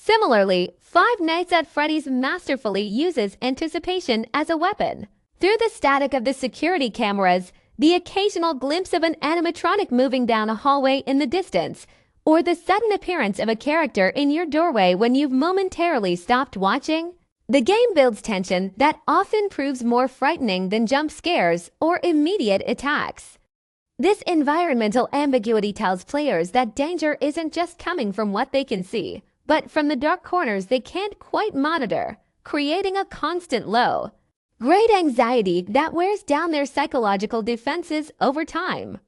Speaker 1: Similarly, Five Nights at Freddy's masterfully uses anticipation as a weapon. Through the static of the security cameras, the occasional glimpse of an animatronic moving down a hallway in the distance, or the sudden appearance of a character in your doorway when you've momentarily stopped watching, the game builds tension that often proves more frightening than jump scares or immediate attacks. This environmental ambiguity tells players that danger isn't just coming from what they can see, but from the dark corners they can't quite monitor, creating a constant low-grade anxiety that wears down their psychological defenses over time.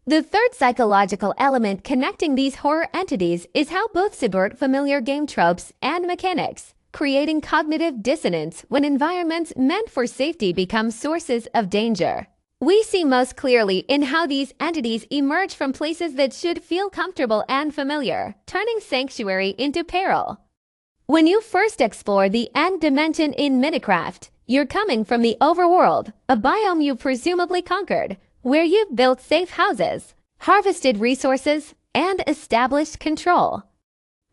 Speaker 1: The third psychological element connecting these horror entities is how both subvert familiar game tropes and mechanics, creating cognitive dissonance when environments meant for safety become sources of danger. We see most clearly in how these entities emerge from places that should feel comfortable and familiar, turning sanctuary into peril. When you first explore the end dimension in Minecraft, you're coming from the Overworld, a biome you presumably conquered, where you've built safe houses, harvested resources, and established control.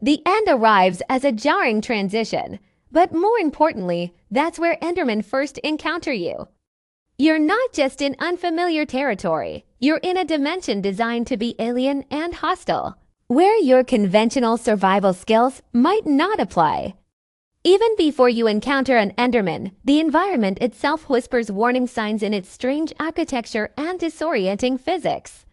Speaker 1: The end arrives as a jarring transition, but more importantly, that's where Endermen first encounter you. You're not just in unfamiliar territory, you're in a dimension designed to be alien and hostile, where your conventional survival skills might not apply. Even before you encounter an Enderman, the environment itself whispers warning signs in its strange architecture and disorienting physics.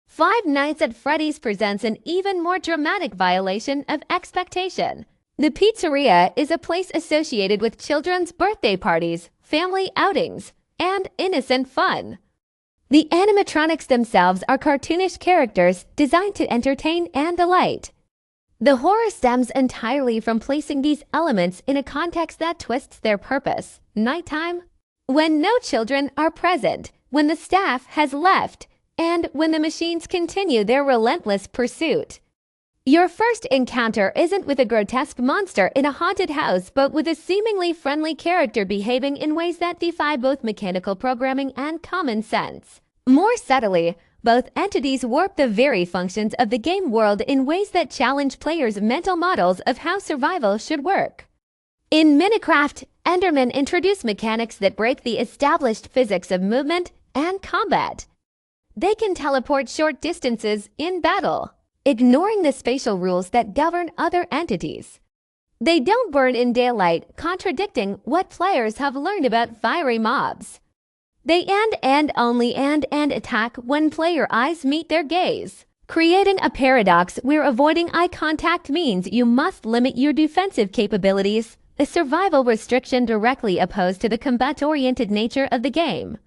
Speaker 1: Five Nights at Freddy's presents an even more dramatic violation of expectation. The pizzeria is a place associated with children's birthday parties, family outings, and innocent fun. The animatronics themselves are cartoonish characters designed to entertain and delight. The horror stems entirely from placing these elements in a context that twists their purpose. Nighttime, when no children are present, when the staff has left, and when the machines continue their relentless pursuit. Your first encounter isn't with a grotesque monster in a haunted house, but with a seemingly friendly character behaving in ways that defy both mechanical programming and common sense. More subtly, both entities warp the very functions of the game world in ways that challenge players' mental models of how survival should work. In Minecraft, Endermen introduce mechanics that break the established physics of movement and combat. They can teleport short distances in battle, ignoring the spatial rules that govern other entities. They don't burn in daylight, contradicting what players have learned about fiery mobs. They only attack when player eyes meet their gaze, creating a paradox where avoiding eye contact means you must limit your defensive capabilities, a survival restriction directly opposed to the combat-oriented nature of the game.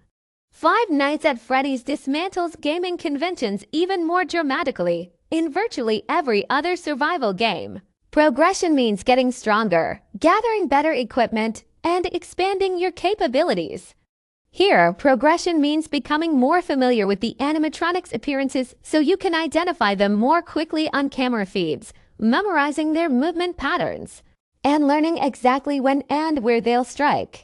Speaker 1: Five Nights at Freddy's dismantles gaming conventions even more dramatically. In virtually every other survival game, progression means getting stronger, gathering better equipment, and expanding your capabilities. Here, progression means becoming more familiar with the animatronics' appearances so you can identify them more quickly on camera feeds, memorizing their movement patterns, and learning exactly when and where they'll strike.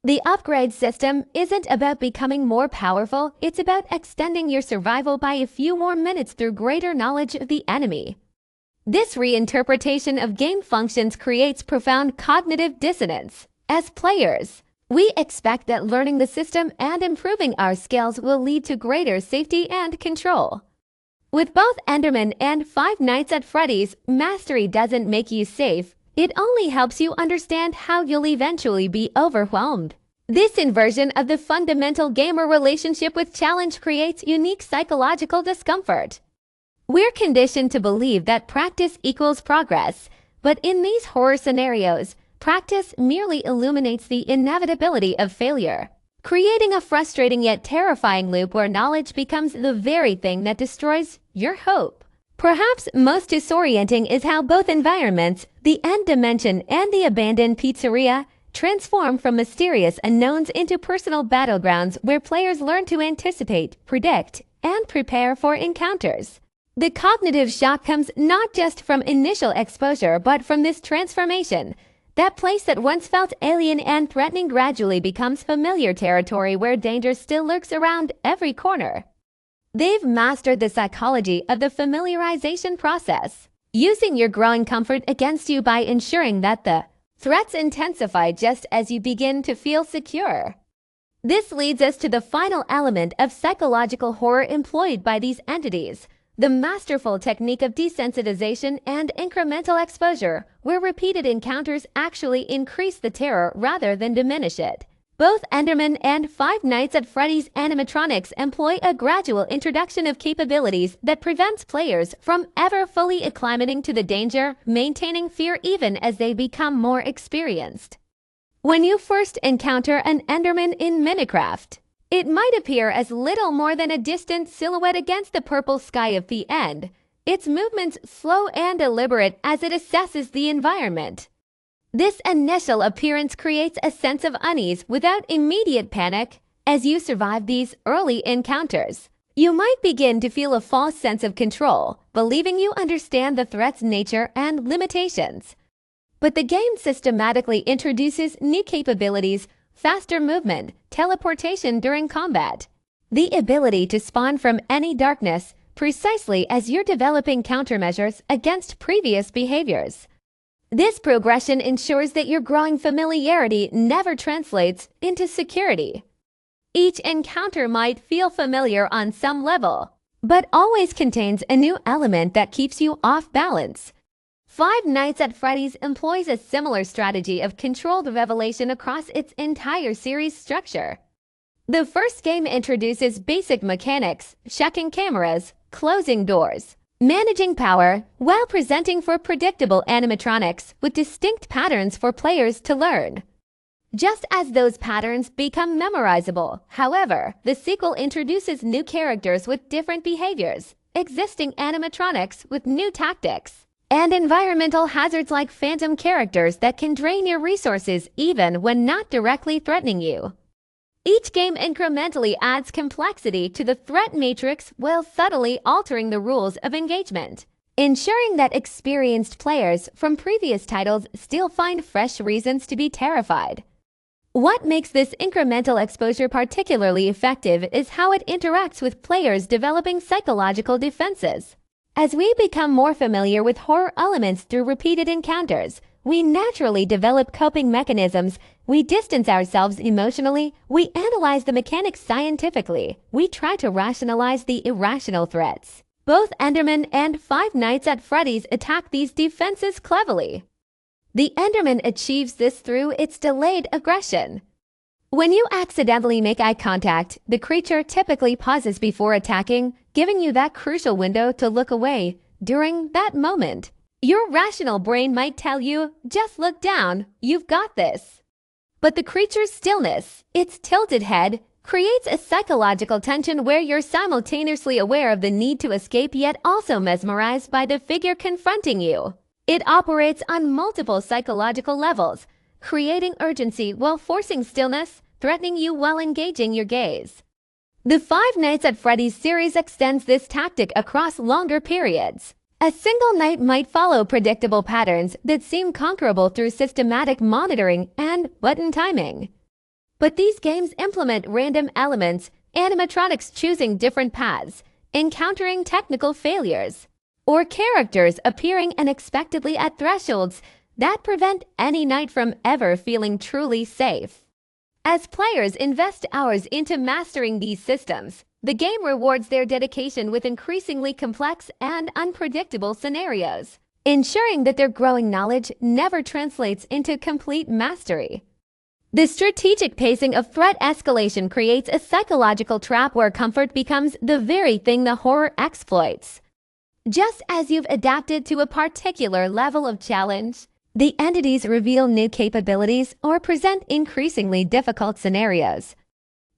Speaker 1: The upgrade system isn't about becoming more powerful, it's about extending your survival by a few more minutes through greater knowledge of the enemy. This reinterpretation of game functions creates profound cognitive dissonance. As players, we expect that learning the system and improving our skills will lead to greater safety and control. With both Endermen and Five Nights at Freddy's, mastery doesn't make you safe, it only helps you understand how you'll eventually be overwhelmed. This inversion of the fundamental gamer relationship with challenge creates unique psychological discomfort. We're conditioned to believe that practice equals progress, but in these horror scenarios, practice merely illuminates the inevitability of failure, creating a frustrating yet terrifying loop where knowledge becomes the very thing that destroys your hope. Perhaps most disorienting is how both environments, the end dimension and the abandoned pizzeria, transform from mysterious unknowns into personal battlegrounds where players learn to anticipate, predict, and prepare for encounters. The cognitive shock comes not just from initial exposure but from this transformation. That place that once felt alien and threatening gradually becomes familiar territory where danger still lurks around every corner. They've mastered the psychology of the familiarization process, using your growing comfort against you by ensuring that the threats intensify just as you begin to feel secure. This leads us to the final element of psychological horror employed by these entities, the masterful technique of desensitization and incremental exposure, where repeated encounters actually increase the terror rather than diminish it. Both Endermen and Five Nights at Freddy's animatronics employ a gradual introduction of capabilities that prevents players from ever fully acclimating to the danger, maintaining fear even as they become more experienced. When you first encounter an Enderman in Minecraft, it might appear as little more than a distant silhouette against the purple sky of the end, its movements slow and deliberate as it assesses the environment. This initial appearance creates a sense of unease without immediate panic. As you survive these early encounters, you might begin to feel a false sense of control, believing you understand the threat's nature and limitations. But the game systematically introduces new capabilities: faster movement, teleportation during combat, the ability to spawn from any darkness, precisely as you're developing countermeasures against previous behaviors. This progression ensures that your growing familiarity never translates into security. Each encounter might feel familiar on some level, but always contains a new element that keeps you off balance. Five Nights at Freddy's employs a similar strategy of controlled revelation across its entire series structure. The first game introduces basic mechanics, checking cameras, closing doors, managing power, while presenting for predictable animatronics with distinct patterns for players to learn. Just as those patterns become memorizable, however, the sequel introduces new characters with different behaviors, existing animatronics with new tactics, and environmental hazards like phantom characters that can drain your resources even when not directly threatening you. Each game incrementally adds complexity to the threat matrix while subtly altering the rules of engagement, ensuring that experienced players from previous titles still find fresh reasons to be terrified. What makes this incremental exposure particularly effective is how it interacts with players developing psychological defenses. As we become more familiar with horror elements through repeated encounters, we naturally develop coping mechanisms. We distance ourselves emotionally, we analyze the mechanics scientifically, we try to rationalize the irrational threats. Both Endermen and Five Nights at Freddy's attack these defenses cleverly. The Enderman achieves this through its delayed aggression. When you accidentally make eye contact, the creature typically pauses before attacking, giving you that crucial window to look away. During that moment, your rational brain might tell you, just look down, you've got this. But the creature's stillness, its tilted head, creates a psychological tension where you're simultaneously aware of the need to escape yet also mesmerized by the figure confronting you. It operates on multiple psychological levels, creating urgency while forcing stillness, threatening you while engaging your gaze. The Five Nights at Freddy's series extends this tactic across longer periods. A single night might follow predictable patterns that seem conquerable through systematic monitoring and button timing. But these games implement random elements, animatronics choosing different paths, encountering technical failures, or characters appearing unexpectedly at thresholds that prevent any night from ever feeling truly safe. As players invest hours into mastering these systems, the game rewards their dedication with increasingly complex and unpredictable scenarios, ensuring that their growing knowledge never translates into complete mastery. The strategic pacing of threat escalation creates a psychological trap where comfort becomes the very thing the horror exploits. Just as you've adapted to a particular level of challenge, the entities reveal new capabilities or present increasingly difficult scenarios.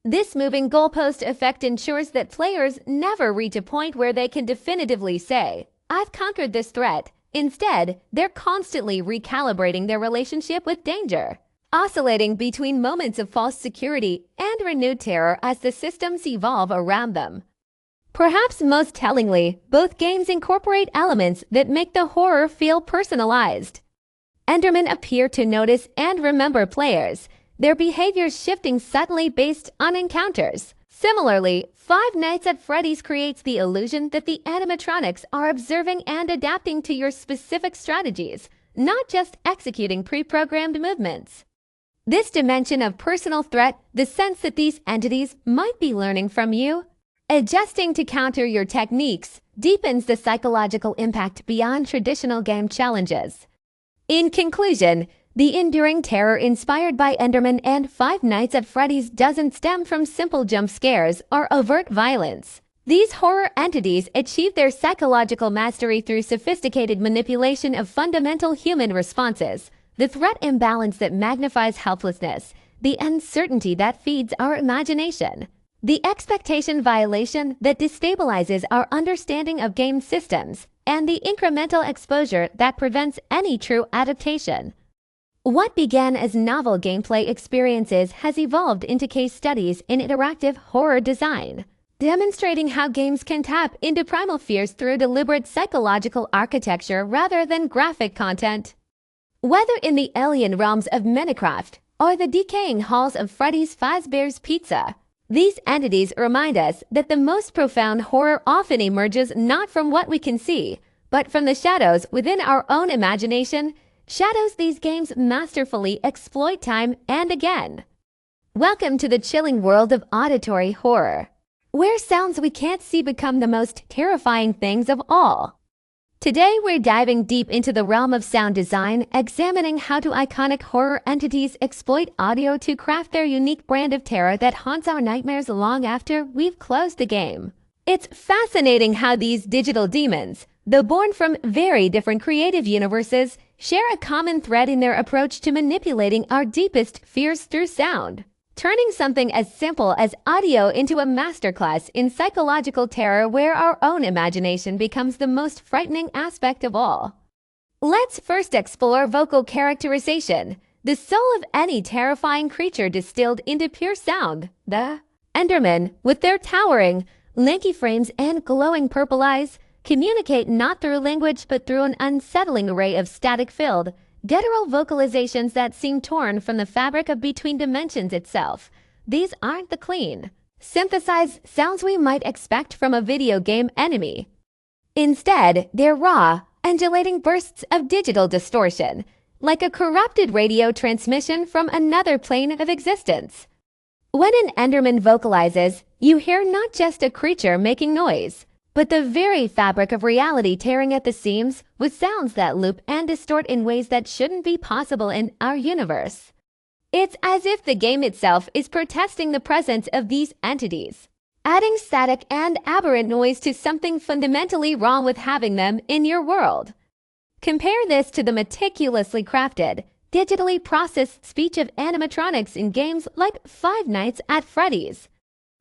Speaker 1: This moving goalpost effect ensures that players never reach a point where they can definitively say, "I've conquered this threat." Instead, they're constantly recalibrating their relationship with danger, oscillating between moments of false security and renewed terror as the systems evolve around them. Perhaps most tellingly, both games incorporate elements that make the horror feel personalized. Endermen appear to notice and remember players, their behaviors shifting subtly based on encounters. Similarly, Five Nights at Freddy's creates the illusion that the animatronics are observing and adapting to your specific strategies, not just executing pre-programmed movements. This dimension of personal threat, the sense that these entities might be learning from you, adjusting to counter your techniques, deepens the psychological impact beyond traditional game challenges. In conclusion, the enduring terror inspired by Endermen and Five Nights at Freddy's doesn't stem from simple jump scares or overt violence. These horror entities achieve their psychological mastery through sophisticated manipulation of fundamental human responses, the threat imbalance that magnifies helplessness, the uncertainty that feeds our imagination, the expectation violation that destabilizes our understanding of game systems, and the incremental exposure that prevents any true adaptation. What began as novel gameplay experiences has evolved into case studies in interactive horror design, demonstrating how games can tap into primal fears through deliberate psychological architecture rather than graphic content. Whether in the alien realms of Minecraft or the decaying halls of Freddy Fazbear's Pizza, These entities remind us that the most profound horror often emerges not from what we can see, but from the shadows within our own imagination, shadows these games masterfully exploit time and again. Welcome to the chilling world of auditory horror, where sounds we can't see become the most terrifying things of all. Today we're diving deep into the realm of sound design, examining how do iconic horror entities exploit audio to craft their unique brand of terror that haunts our nightmares long after we've closed the game. It's fascinating how these digital demons, though born from very different creative universes, share a common thread in their approach to manipulating our deepest fears through sound, turning something as simple as audio into a masterclass in psychological terror where our own imagination becomes the most frightening aspect of all. Let's first explore vocal characterization, the soul of any terrifying creature distilled into pure sound. The Endermen, with their towering, lanky frames and glowing purple eyes, communicate not through language but through an unsettling array of static-filled, guttural vocalizations that seem torn from the fabric of between dimensions itself. These aren't the clean, synthesized sounds we might expect from a video game enemy. Instead, they're raw, undulating bursts of digital distortion, like a corrupted radio transmission from another plane of existence. When an Enderman vocalizes, you hear not just a creature making noise, but the very fabric of reality tearing at the seams with sounds that loop and distort in ways that shouldn't be possible in our universe. It's as if the game itself is protesting the presence of these entities, adding static and aberrant noise to something fundamentally wrong with having them in your world. Compare this to the meticulously crafted, digitally processed speech of animatronics in games like Five Nights at Freddy's,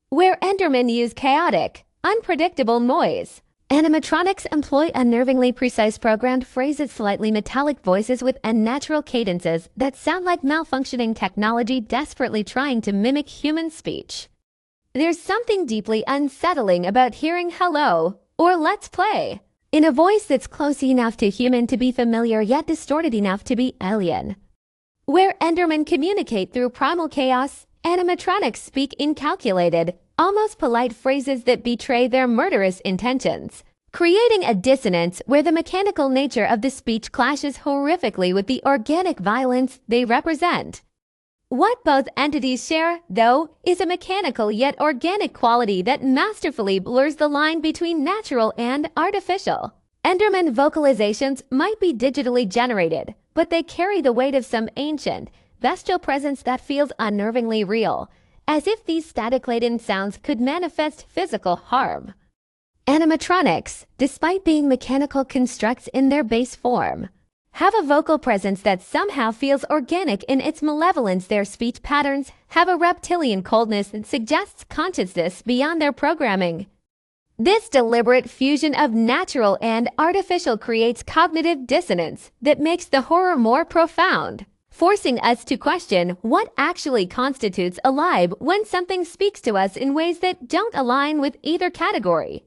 Speaker 1: where Endermen use chaotic, unpredictable noise. Animatronics employ unnervingly precise programmed phrases, slightly metallic voices with unnatural cadences that sound like malfunctioning technology desperately trying to mimic human speech. There's something deeply unsettling about hearing hello or let's play in a voice that's close enough to human to be familiar yet distorted enough to be alien. Where Endermen communicate through primal chaos, animatronics speak in calculated, almost polite phrases that betray their murderous intentions, creating a dissonance where the mechanical nature of the speech clashes horrifically with the organic violence they represent. What both entities share, though, is a mechanical yet organic quality that masterfully blurs the line between natural and artificial. Enderman vocalizations might be digitally generated, but they carry the weight of some ancient, bestial presence that feels unnervingly real, as if these static-laden sounds could manifest physical harm. Animatronics, despite being mechanical constructs in their base form, have a vocal presence that somehow feels organic in its malevolence. Their speech patterns have a reptilian coldness that suggests consciousness beyond their programming. This deliberate fusion of natural and artificial creates cognitive dissonance that makes the horror more profound, forcing us to question what actually constitutes alive when something speaks to us in ways that don't align with either category.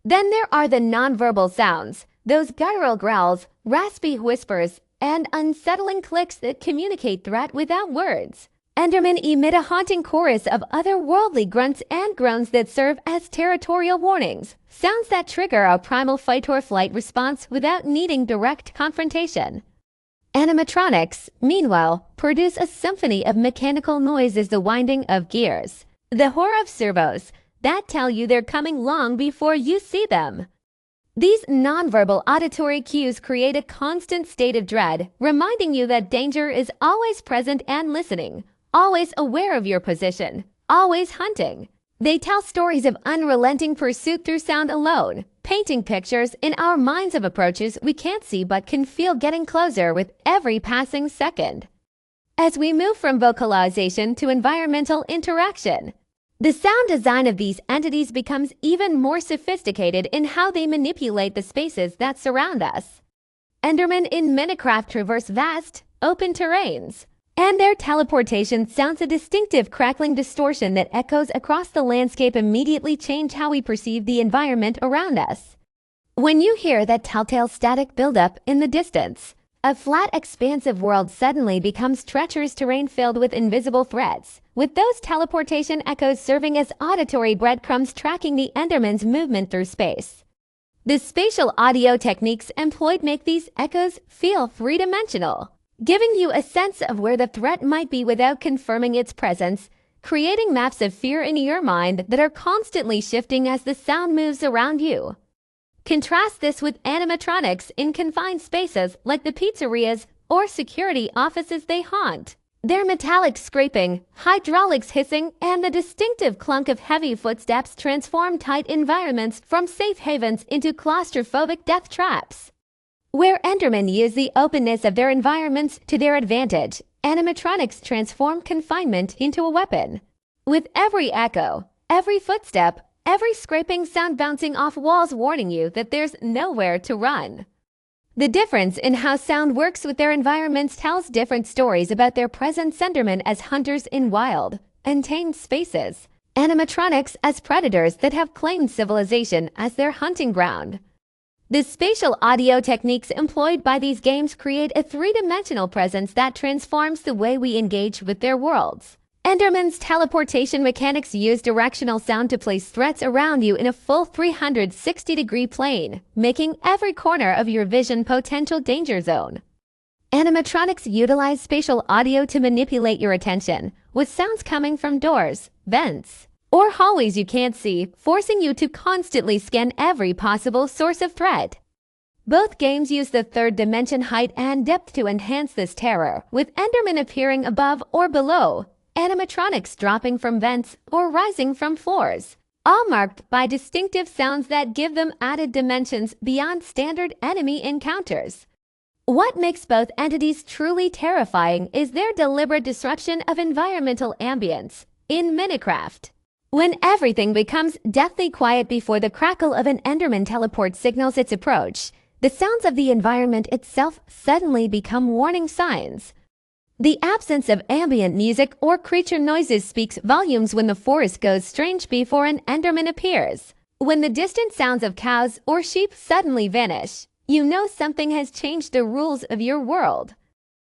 Speaker 1: Then there are the nonverbal sounds, those guttural growls, raspy whispers, and unsettling clicks that communicate threat without words. Endermen emit a haunting chorus of otherworldly grunts and groans that serve as territorial warnings, sounds that trigger a primal fight or flight response without needing direct confrontation. Animatronics, meanwhile, produce a symphony of mechanical noise as the winding of gears, the whir of servos, that tell you they're coming long before you see them. These nonverbal auditory cues create a constant state of dread, reminding you that danger is always present and listening, always aware of your position, always hunting. They tell stories of unrelenting pursuit through sound alone, painting pictures in our minds of approaches we can't see but can feel getting closer with every passing second. As we move from vocalization to environmental interaction, the sound design of these entities becomes even more sophisticated in how they manipulate the spaces that surround us. Endermen in Minecraft traverse vast, open terrains, and their teleportation sounds a distinctive crackling distortion that echoes across the landscape immediately change how we perceive the environment around us. When you hear that telltale static buildup in the distance, A flat, expansive world suddenly becomes treacherous terrain filled with invisible threats, with those teleportation echoes serving as auditory breadcrumbs tracking the Enderman's movement through space. The spatial audio techniques employed make these echoes feel three-dimensional, giving you a sense of where the threat might be without confirming its presence, creating maps of fear in your mind that are constantly shifting as the sound moves around you. Contrast this with animatronics in confined spaces like the pizzerias or security offices they haunt. Their metallic scraping, hydraulics hissing, and the distinctive clunk of heavy footsteps transform tight environments from safe havens into claustrophobic death traps. Where Endermen use the openness of their environments to their advantage, animatronics transform confinement into a weapon. With every echo, every footstep, every scraping sound bouncing off walls warning you that there's nowhere to run. The difference in how sound works with their environments tells different stories about their present Endermen as hunters in wild, untamed spaces, animatronics as predators that have claimed civilization as their hunting ground. The spatial audio techniques employed by these games create a three-dimensional presence that transforms the way we engage with their worlds. Enderman's teleportation mechanics use directional sound to place threats around you in a full 360-degree plane, making every corner of your vision potential danger zone. Animatronics utilize spatial audio to manipulate your attention, with sounds coming from doors, vents, or hallways you can't see, forcing you to constantly scan every possible source of threat. Both games use the third dimension height and depth to enhance this terror, with Endermen appearing above or below, animatronics dropping from vents or rising from floors, all marked by distinctive sounds that give them added dimensions beyond standard enemy encounters. What makes both entities truly terrifying is their deliberate disruption of environmental ambience. In Minecraft, when everything becomes deathly quiet before the crackle of an Enderman teleport signals its approach, the sounds of the environment itself suddenly become warning signs. The absence of ambient music or creature noises speaks volumes when the forest goes strange before an Enderman appears. When the distant sounds of cows or sheep suddenly vanish, you know something has changed the rules of your world.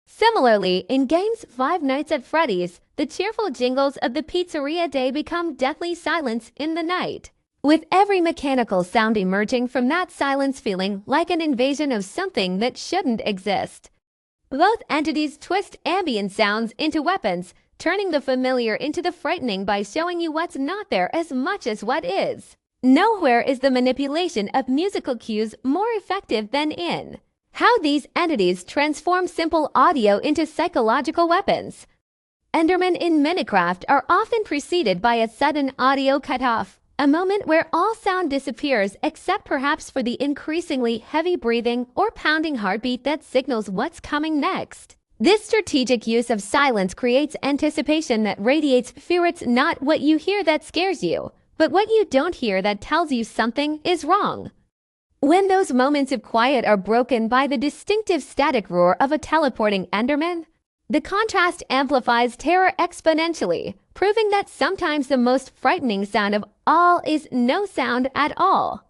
Speaker 1: Similarly, in games Five Nights at Freddy's, the cheerful jingles of the pizzeria day become deathly silence in the night, with every mechanical sound emerging from that silence feeling like an invasion of something that shouldn't exist. Both entities twist ambient sounds into weapons, turning the familiar into the frightening by showing you what's not there as much as what is. Nowhere is the manipulation of musical cues more effective than in how these entities transform simple audio into psychological weapons. Endermen in Minecraft are often preceded by a sudden audio cutoff, a moment where all sound disappears except perhaps for the increasingly heavy breathing or pounding heartbeat that signals what's coming next. This strategic use of silence creates anticipation that radiates fear. It's not what you hear that scares you, but what you don't hear that tells you something is wrong. When those moments of quiet are broken by the distinctive static roar of a teleporting Enderman, the contrast amplifies terror exponentially, proving that sometimes the most frightening sound of all is no sound at all.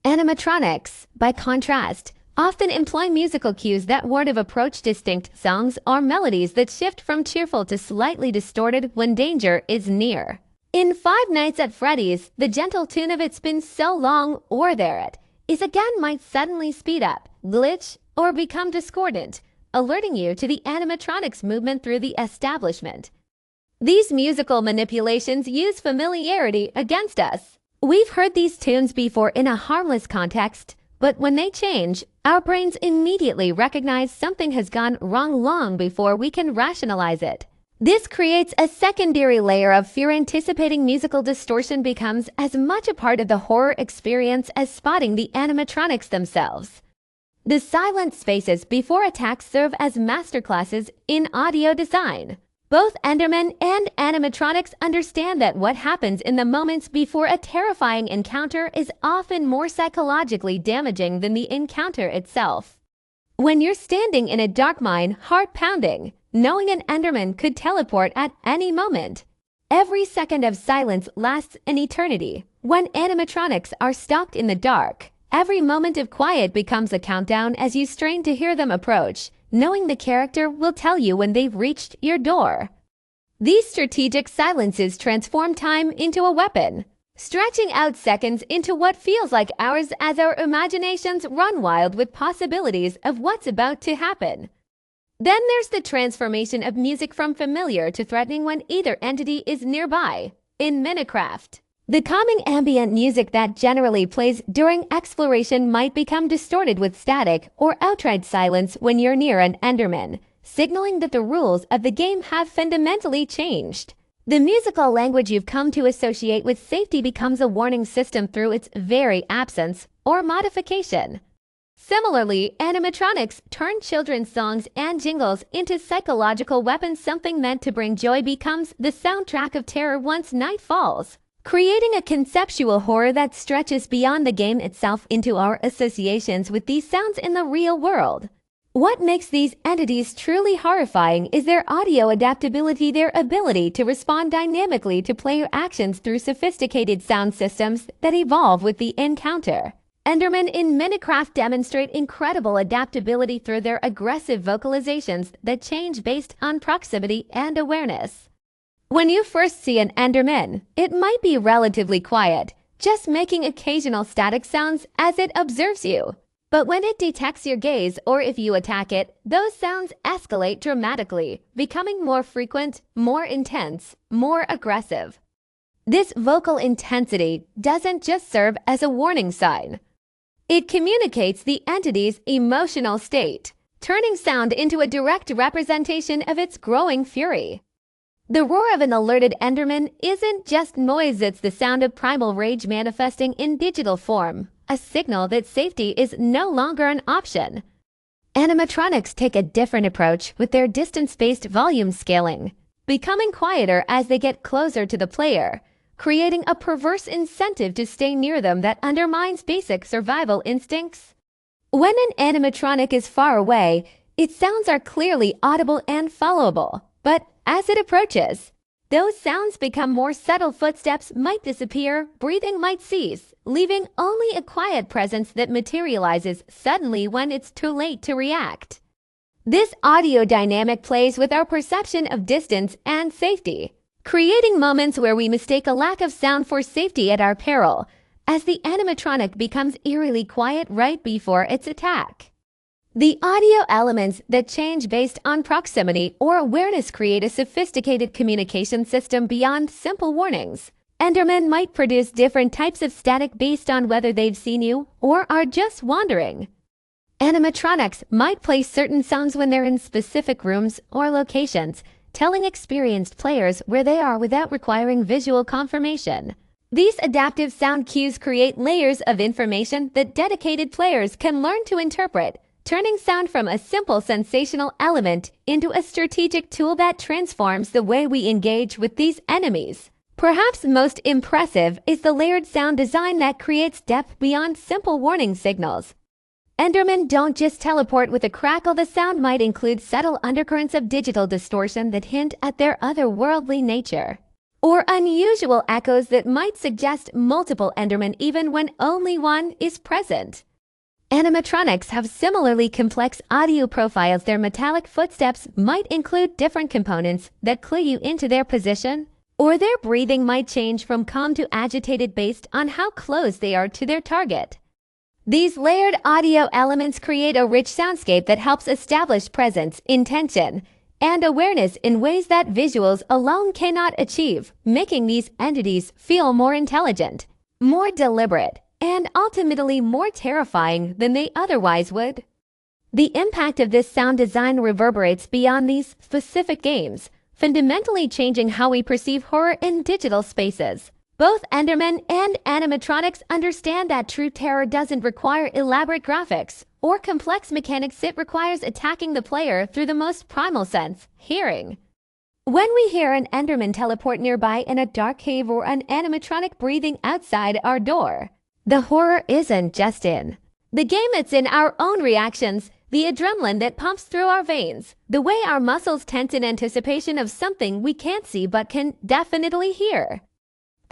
Speaker 1: Animatronics, by contrast, often employ musical cues that warn of approach, distinct songs or melodies that shift from cheerful to slightly distorted when danger is near. In Five Nights at Freddy's, the gentle tune of "It's Been So Long" or "There It Is Again" might suddenly speed up, glitch, or become discordant, alerting you to the animatronics movement through the establishment. These musical manipulations use familiarity against us. We've heard these tunes before in a harmless context, but when they change, our brains immediately recognize something has gone wrong long before we can rationalize it. This creates a secondary layer of fear. Anticipating musical distortion becomes as much a part of the horror experience as spotting the animatronics themselves. The silent spaces before attacks serve as masterclasses in audio design. Both Endermen and animatronics understand that what happens in the moments before a terrifying encounter is often more psychologically damaging than the encounter itself. When you're standing in a dark mine, heart pounding, knowing an Enderman could teleport at any moment, every second of silence lasts an eternity. When animatronics are stalked in the dark, Every moment of quiet becomes a countdown as you strain to hear them approach, knowing the character will tell you when they've reached your door. These strategic silences transform time into a weapon, stretching out seconds into what feels like hours as our imaginations run wild with possibilities of what's about to happen. Then there's the transformation of music from familiar to threatening when either entity is nearby. In Minecraft, the calming ambient music that generally plays during exploration might become distorted with static or outright silence when you're near an Enderman, signaling that the rules of the game have fundamentally changed. The musical language you've come to associate with safety becomes a warning system through its very absence or modification. Similarly, animatronics turn children's songs and jingles into psychological weapons. Something meant to bring joy becomes the soundtrack of terror once night falls, creating a conceptual horror that stretches beyond the game itself into our associations with these sounds in the real world. What makes these entities truly horrifying is their audio adaptability, their ability to respond dynamically to player actions through sophisticated sound systems that evolve with the encounter. Endermen in Minecraft demonstrate incredible adaptability through their aggressive vocalizations that change based on proximity and awareness. When you first see an Enderman, it might be relatively quiet, just making occasional static sounds as it observes you. But when it detects your gaze or if you attack it, those sounds escalate dramatically, becoming more frequent, more intense, more aggressive. This vocal intensity doesn't just serve as a warning sign. It communicates the entity's emotional state, turning sound into a direct representation of its growing fury. The roar of an alerted Enderman isn't just noise, it's the sound of primal rage manifesting in digital form, a signal that safety is no longer an option. Animatronics take a different approach with their distance-based volume scaling, becoming quieter as they get closer to the player, creating a perverse incentive to stay near them that undermines basic survival instincts. When an animatronic is far away, its sounds are clearly audible and followable, but as it approaches, those sounds become more subtle. Footsteps might disappear, breathing might cease, leaving only a quiet presence that materializes suddenly when it's too late to react. This audio dynamic plays with our perception of distance and safety, creating moments where we mistake a lack of sound for safety at our peril, as the animatronic becomes eerily quiet right before its attack. The audio elements that change based on proximity or awareness create a sophisticated communication system beyond simple warnings. Endermen might produce different types of static based on whether they've seen you or are just wandering. Animatronics might play certain sounds when they're in specific rooms or locations, telling experienced players where they are without requiring visual confirmation. These adaptive sound cues create layers of information that dedicated players can learn to interpret, turning sound from a simple sensational element into a strategic tool that transforms the way we engage with these enemies. Perhaps most impressive is the layered sound design that creates depth beyond simple warning signals. Endermen don't just teleport with a crackle. The sound might include subtle undercurrents of digital distortion that hint at their otherworldly nature, or unusual echoes that might suggest multiple Endermen even when only one is present. Animatronics have similarly complex audio profiles. Their metallic footsteps might include different components that clue you into their position, or their breathing might change from calm to agitated based on how close they are to their target. These layered audio elements create a rich soundscape that helps establish presence, intention, and awareness in ways that visuals alone cannot achieve, making these entities feel more intelligent, more deliberate, and ultimately more terrifying than they otherwise would. The impact of this sound design reverberates beyond these specific games, fundamentally changing how we perceive horror in digital spaces. Both Endermen and animatronics understand that true terror doesn't require elaborate graphics or complex mechanics. It requires attacking the player through the most primal sense, hearing. When we hear an Enderman teleport nearby in a dark cave or an animatronic breathing outside our door, the horror isn't just in the game, it's in our own reactions, the adrenaline that pumps through our veins, the way our muscles tense in anticipation of something we can't see but can definitely hear.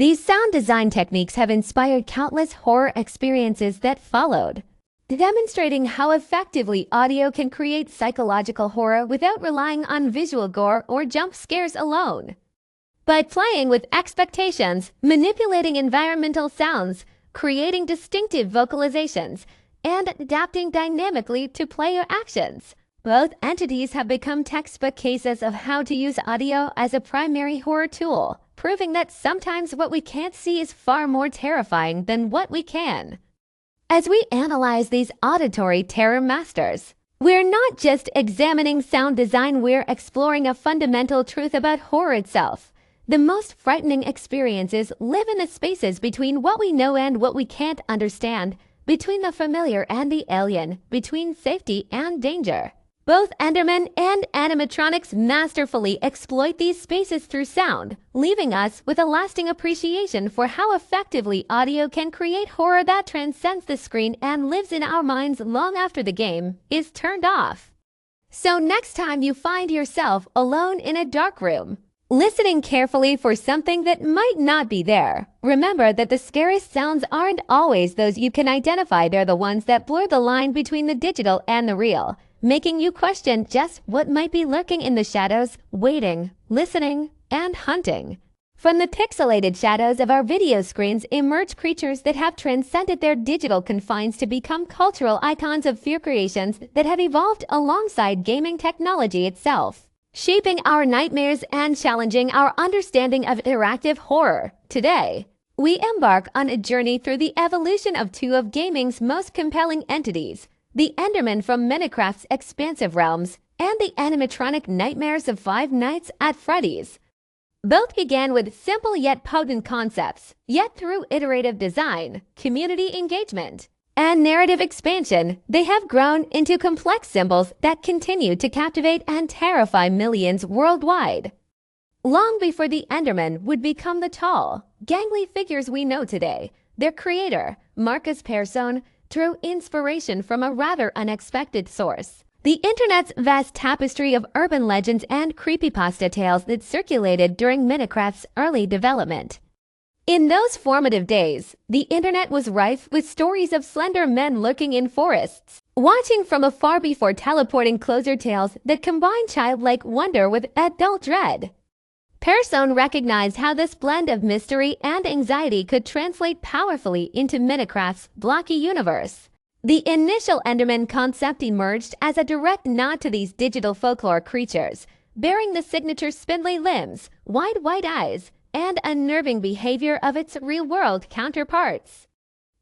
Speaker 1: These sound design techniques have inspired countless horror experiences that followed, demonstrating how effectively audio can create psychological horror without relying on visual gore or jump scares alone. By playing with expectations, manipulating environmental sounds, creating distinctive vocalizations, and adapting dynamically to player actions, both entities have become textbook cases of how to use audio as a primary horror tool, proving that sometimes what we can't see is far more terrifying than what we can. As we analyze these auditory terror masters, we're not just examining sound design, we're exploring a fundamental truth about horror itself. The most frightening experiences live in the spaces between what we know and what we can't understand, between the familiar and the alien, between safety and danger. Both Endermen and Animatronics masterfully exploit these spaces through sound, leaving us with a lasting appreciation for how effectively audio can create horror that transcends the screen and lives in our minds long after the game is turned off. So next time you find yourself alone in a dark room, listening carefully for something that might not be there, remember that the scariest sounds aren't always those you can identify. They're the ones that blur the line between the digital and the real, making you question just what might be lurking in the shadows, waiting, listening, and hunting. From the pixelated shadows of our video screens emerge creatures that have transcended their digital confines to become cultural icons of fear, creations that have evolved alongside gaming technology itself, shaping our nightmares and challenging our understanding of interactive horror. Today, we embark on a journey through the evolution of two of gaming's most compelling entities, the Endermen from Minecraft's expansive realms and the animatronic nightmares of Five Nights at Freddy's. Both began with simple yet potent concepts, yet through iterative design, community engagement, and narrative expansion, they have grown into complex symbols that continue to captivate and terrify millions worldwide. Long before the Endermen would become the tall, gangly figures we know today, their creator, Marcus Persson, drew inspiration from a rather unexpected source: the internet's vast tapestry of urban legends and creepypasta tales that circulated during Minecraft's early development. In those formative days, the internet was rife with stories of slender men lurking in forests, watching from afar before teleporting, closer tales that combine childlike wonder with adult dread. Persson recognized how this blend of mystery and anxiety could translate powerfully into Minecraft's blocky universe. The initial Enderman concept emerged as a direct nod to these digital folklore creatures, bearing the signature spindly limbs, wide white eyes, and unnerving behavior of its real-world counterparts.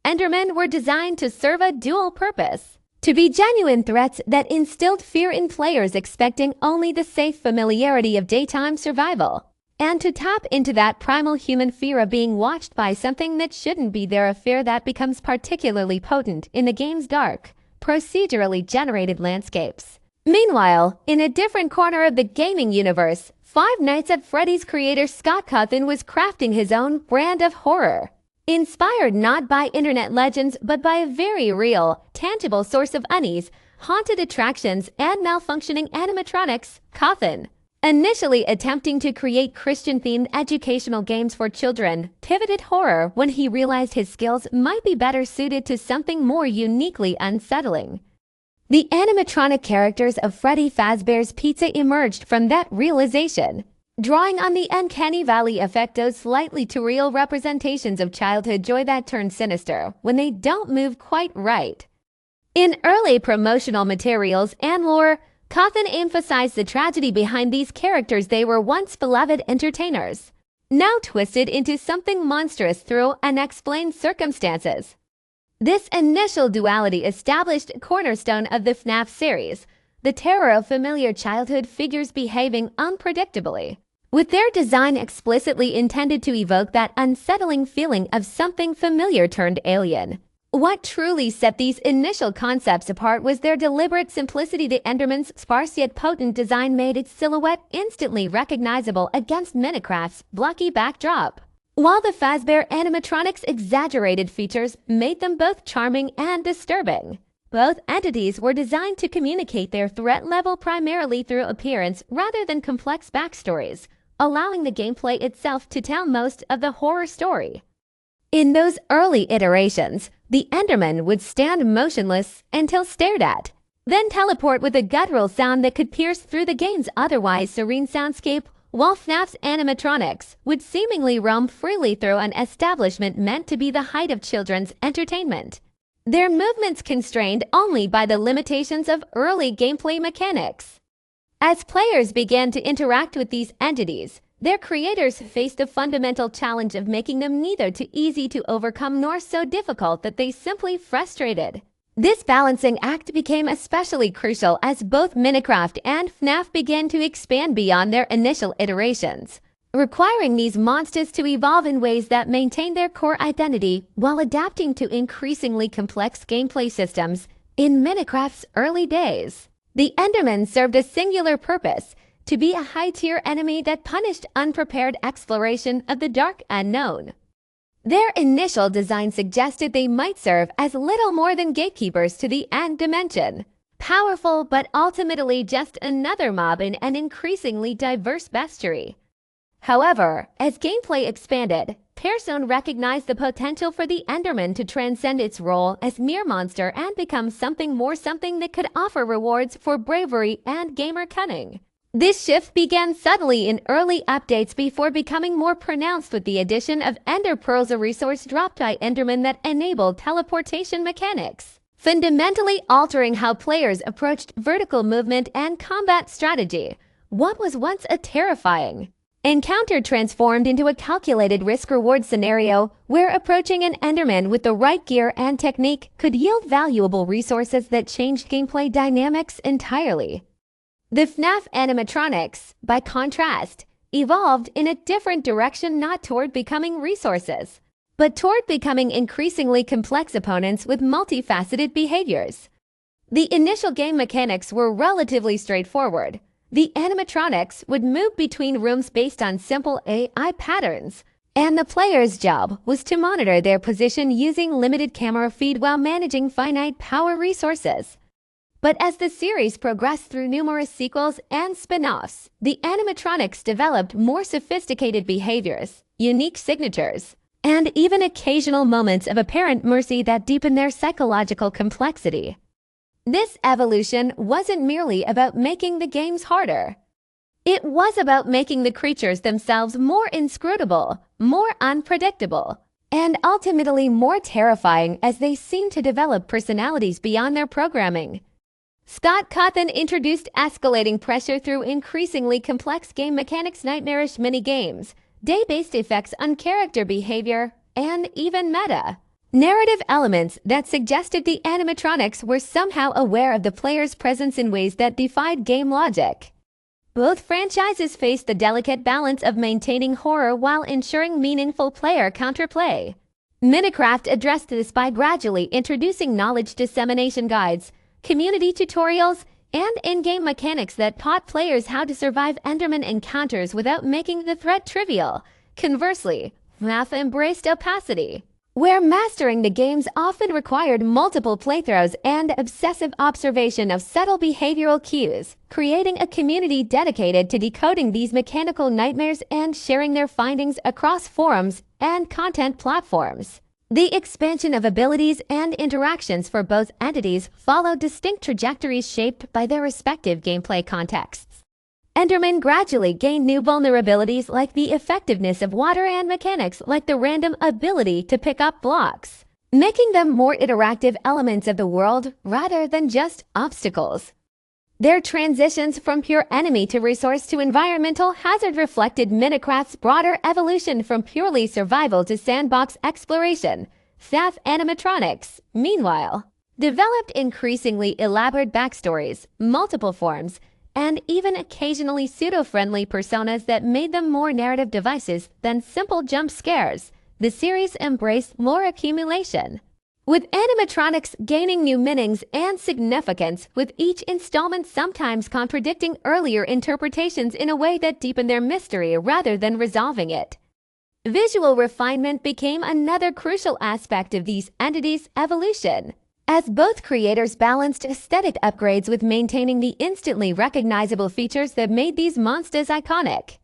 Speaker 1: Endermen were designed to serve a dual purpose: to be genuine threats that instilled fear in players expecting only the safe familiarity of daytime survival, and to tap into that primal human fear of being watched by something that shouldn't be there, a fear that becomes particularly potent in the game's dark, procedurally generated landscapes. Meanwhile, in a different corner of the gaming universe, Five Nights at Freddy's creator Scott Cawthon was crafting his own brand of horror, inspired not by internet legends but by a very real, tangible source of unease, haunted attractions, and malfunctioning animatronics. Cawthon, initially attempting to create Christian-themed educational games for children, pivoted horror when he realized his skills might be better suited to something more uniquely unsettling. The animatronic characters of Freddy Fazbear's Pizza emerged from that realization, drawing on the uncanny valley effect, those slightly too real representations of childhood joy that turn sinister when they don't move quite right. In early promotional materials and lore, Cawthon emphasized the tragedy behind these characters. They were once beloved entertainers, now twisted into something monstrous through unexplained circumstances. This initial duality established a cornerstone of the FNAF series, the terror of familiar childhood figures behaving unpredictably, with their design explicitly intended to evoke that unsettling feeling of something familiar turned alien. What truly set these initial concepts apart was their deliberate simplicity. The Enderman's sparse yet potent design made its silhouette instantly recognizable against Minecraft's blocky backdrop, while the Fazbear animatronics' exaggerated features made them both charming and disturbing. Both entities were designed to communicate their threat level primarily through appearance rather than complex backstories, allowing the gameplay itself to tell most of the horror story. In those early iterations, the Enderman would stand motionless until stared at, then teleport with a guttural sound that could pierce through the game's otherwise serene soundscape, while FNAF's animatronics would seemingly roam freely through an establishment meant to be the height of children's entertainment. Their movements constrained only by the limitations of early gameplay mechanics. As players began to interact with these entities, their creators faced the fundamental challenge of making them neither too easy to overcome nor so difficult that they simply frustrated. This balancing act became especially crucial as both Minecraft and FNAF began to expand beyond their initial iterations, requiring these monsters to evolve in ways that maintain their core identity while adapting to increasingly complex gameplay systems. In Minecraft's early days, the Endermen served a singular purpose: to be a high-tier enemy that punished unprepared exploration of the dark unknown. Their initial design suggested they might serve as little more than gatekeepers to the end dimension, powerful but ultimately just another mob in an increasingly diverse bestiary. However, as gameplay expanded, Pearson recognized the potential for the Enderman to transcend its role as mere monster and become something more, something that could offer rewards for bravery and gamer cunning. This shift began subtly in early updates before becoming more pronounced with the addition of Ender Pearls, a resource dropped by Enderman that enabled teleportation mechanics, fundamentally altering how players approached vertical movement and combat strategy. What was once a terrifying encounter transformed into a calculated risk-reward scenario where approaching an Enderman with the right gear and technique could yield valuable resources that changed gameplay dynamics entirely. The FNAF animatronics, by contrast, evolved in a different direction, not toward becoming resources, but toward becoming increasingly complex opponents with multifaceted behaviors. The initial game mechanics were relatively straightforward. The animatronics would move between rooms based on simple AI patterns, and the player's job was to monitor their position using limited camera feed while managing finite power resources. But as the series progressed through numerous sequels and spin-offs, the animatronics developed more sophisticated behaviors, unique signatures, and even occasional moments of apparent mercy that deepened their psychological complexity. This evolution wasn't merely about making the games harder. It was about making the creatures themselves more inscrutable, more unpredictable, and ultimately more terrifying as they seemed to develop personalities beyond their programming. Scott Cawthon introduced escalating pressure through increasingly complex game mechanics, nightmarish mini-games, day-based effects on character behavior, and even meta narrative elements that suggested the animatronics were somehow aware of the player's presence in ways that defied game logic. Both franchises faced the delicate balance of maintaining horror while ensuring meaningful player counterplay. Minecraft addressed this by gradually introducing knowledge dissemination guides, community tutorials, and in-game mechanics that taught players how to survive Enderman encounters without making the threat trivial. Conversely, FNAF embraced opacity, where mastering the games often required multiple playthroughs and obsessive observation of subtle behavioral cues, creating a community dedicated to decoding these mechanical nightmares and sharing their findings across forums and content platforms. The expansion of abilities and interactions for both entities followed distinct trajectories shaped by their respective gameplay contexts. Enderman gradually gained new vulnerabilities like the effectiveness of water and mechanics like the random ability to pick up blocks, making them more interactive elements of the world rather than just obstacles. Their transitions from pure enemy to resource to environmental hazard reflected Minecraft's broader evolution from purely survival to sandbox exploration. FNAF animatronics, meanwhile, developed increasingly elaborate backstories, multiple forms, and even occasionally pseudo-friendly personas that made them more narrative devices than simple jump scares. The series embraced more accumulation, with animatronics gaining new meanings and significance, with each installment sometimes contradicting earlier interpretations in a way that deepened their mystery rather than resolving it. Visual refinement became another crucial aspect of these entities' evolution, as both creators balanced aesthetic upgrades with maintaining the instantly recognizable features that made these monsters iconic.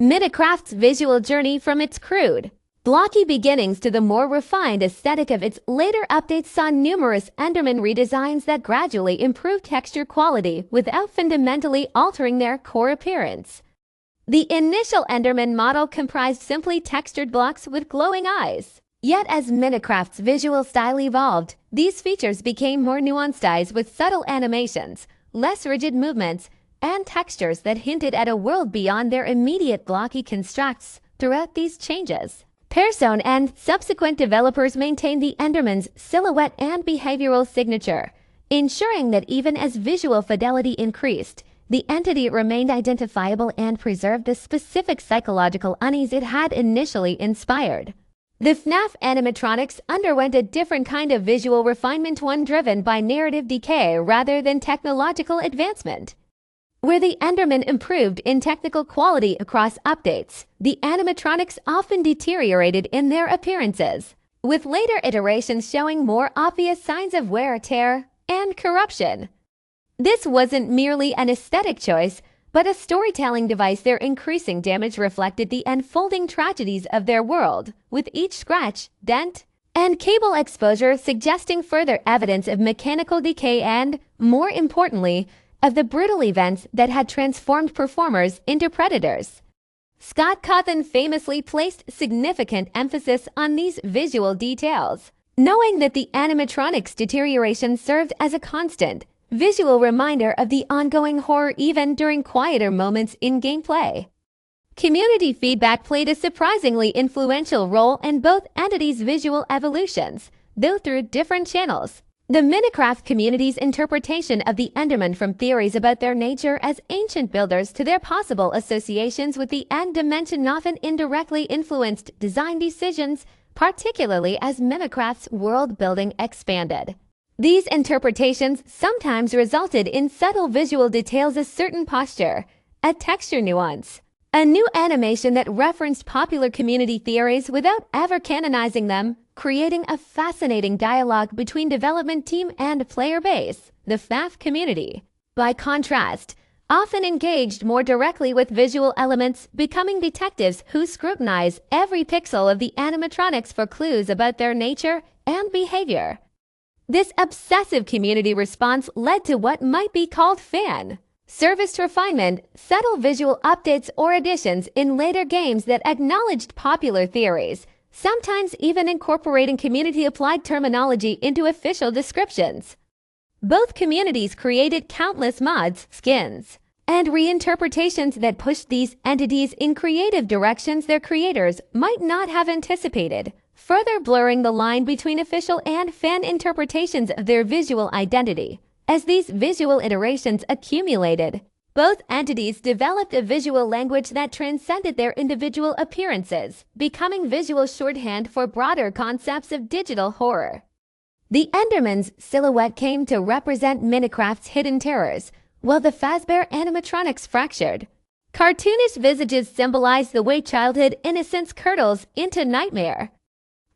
Speaker 1: Minecraft's visual journey from its crude, blocky beginnings to the more refined aesthetic of its later updates saw numerous Enderman redesigns that gradually improved texture quality without fundamentally altering their core appearance. The initial Enderman model comprised simply textured blocks with glowing eyes. Yet as Minecraft's visual style evolved, these features became more nuanced eyes with subtle animations, less rigid movements, and textures that hinted at a world beyond their immediate blocky constructs. Throughout these changes, Pearson and subsequent developers maintained the Enderman's silhouette and behavioral signature, ensuring that even as visual fidelity increased, the entity remained identifiable and preserved the specific psychological unease it had initially inspired. The FNAF animatronics underwent a different kind of visual refinement, one driven by narrative decay rather than technological advancement. Where the Endermen improved in technical quality across updates, the animatronics often deteriorated in their appearances, with later iterations showing more obvious signs of wear, tear, and corruption. This wasn't merely an aesthetic choice, but a storytelling device. Their increasing damage reflected the unfolding tragedies of their world, with each scratch, dent, and cable exposure suggesting further evidence of mechanical decay and, more importantly, of the brutal events that had transformed performers into predators. Scott Cawthon famously placed significant emphasis on these visual details, knowing that the animatronics' deterioration served as a constant visual reminder of the ongoing horror even during quieter moments in gameplay. Community feedback played a surprisingly influential role in both entities' visual evolutions, though through different channels. The Minecraft community's interpretation of the Endermen, from theories about their nature as ancient builders to their possible associations with the end dimension, often indirectly influenced design decisions, particularly as Minecraft's world building expanded. These interpretations sometimes resulted in subtle visual details, a certain posture, a texture nuance, a new animation that referenced popular community theories without ever canonizing them, creating a fascinating dialogue between development team and player base. The FNAF community, by contrast, often engaged more directly with visual elements, becoming detectives who scrutinize every pixel of the animatronics for clues about their nature and behavior. This obsessive community response led to what might be called fan service refinement, subtle visual updates or additions in later games that acknowledged popular theories, sometimes even incorporating community-applied terminology into official descriptions. Both communities created countless mods, skins, and reinterpretations that pushed these entities in creative directions their creators might not have anticipated, further blurring the line between official and fan interpretations of their visual identity. As these visual iterations accumulated, both entities developed a visual language that transcended their individual appearances, becoming visual shorthand for broader concepts of digital horror. The Enderman's silhouette came to represent Minecraft's hidden terrors, while the Fazbear animatronics fractured. Cartoonish visages symbolize the way childhood innocence curdles into nightmare.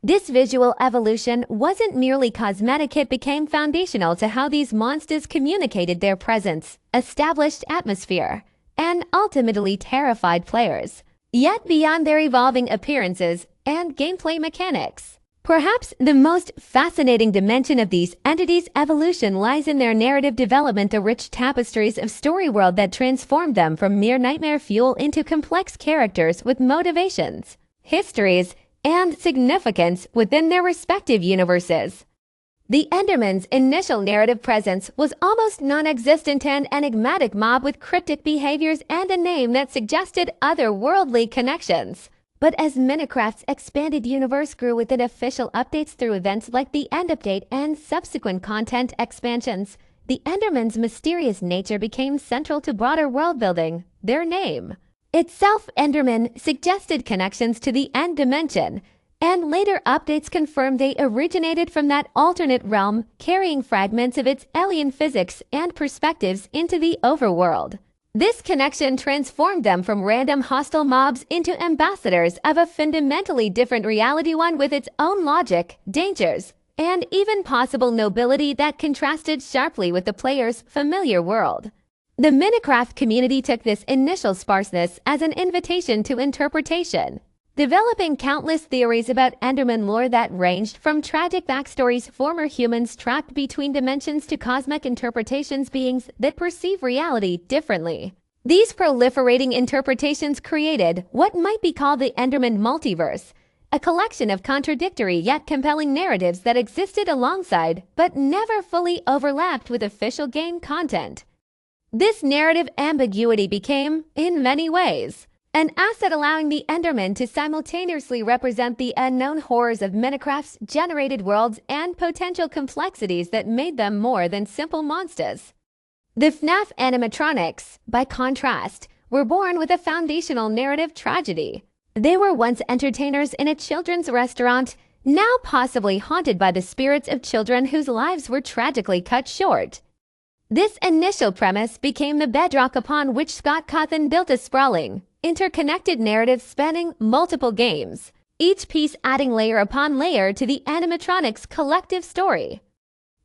Speaker 1: This visual evolution wasn't merely cosmetic, it became foundational to how these monsters communicated their presence, established atmosphere, and ultimately terrified players. Yet beyond their evolving appearances and gameplay mechanics, perhaps the most fascinating dimension of these entities' evolution lies in their narrative development, the rich tapestries of story world that transformed them from mere nightmare fuel into complex characters with motivations, histories, and significance within their respective universes. The Endermen's initial narrative presence was almost non-existent, an enigmatic mob with cryptic behaviors and a name that suggested otherworldly connections. But as Minecraft's expanded universe grew within official updates through events like the End Update and subsequent content expansions, the Endermen's mysterious nature became central to broader world building. Their name itself, Enderman, suggested connections to the end dimension, and later updates confirmed they originated from that alternate realm, carrying fragments of its alien physics and perspectives into the overworld. This connection transformed them from random hostile mobs into ambassadors of a fundamentally different reality, one with its own logic, dangers, and even possible nobility that contrasted sharply with the player's familiar world. The Minecraft community took this initial sparseness as an invitation to interpretation, developing countless theories about Enderman lore that ranged from tragic backstories, former humans trapped between dimensions, to cosmic interpretations, beings that perceive reality differently. These proliferating interpretations created what might be called the Enderman multiverse, a collection of contradictory yet compelling narratives that existed alongside but never fully overlapped with official game content. This narrative ambiguity became, in many ways, an asset, allowing the Endermen to simultaneously represent the unknown horrors of Minecraft's generated worlds and potential complexities that made them more than simple monsters. The FNAF animatronics, by contrast, were born with a foundational narrative tragedy. They were once entertainers in a children's restaurant, now possibly haunted by the spirits of children whose lives were tragically cut short. This initial premise became the bedrock upon which Scott Cawthon built a sprawling, interconnected narrative spanning multiple games, each piece adding layer upon layer to the animatronics' collective story.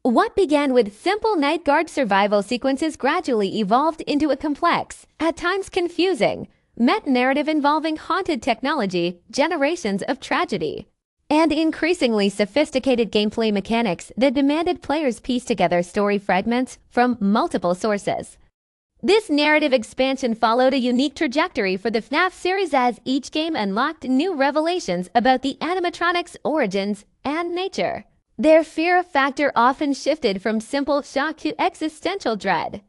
Speaker 1: What began with simple night guard survival sequences gradually evolved into a complex, at times confusing, meta-narrative involving haunted technology, generations of tragedy, and increasingly sophisticated gameplay mechanics that demanded players piece together story fragments from multiple sources. This narrative expansion followed a unique trajectory for the FNAF series as each game unlocked new revelations about the animatronics' origins and nature. Their fear factor often shifted from simple shock to existential dread.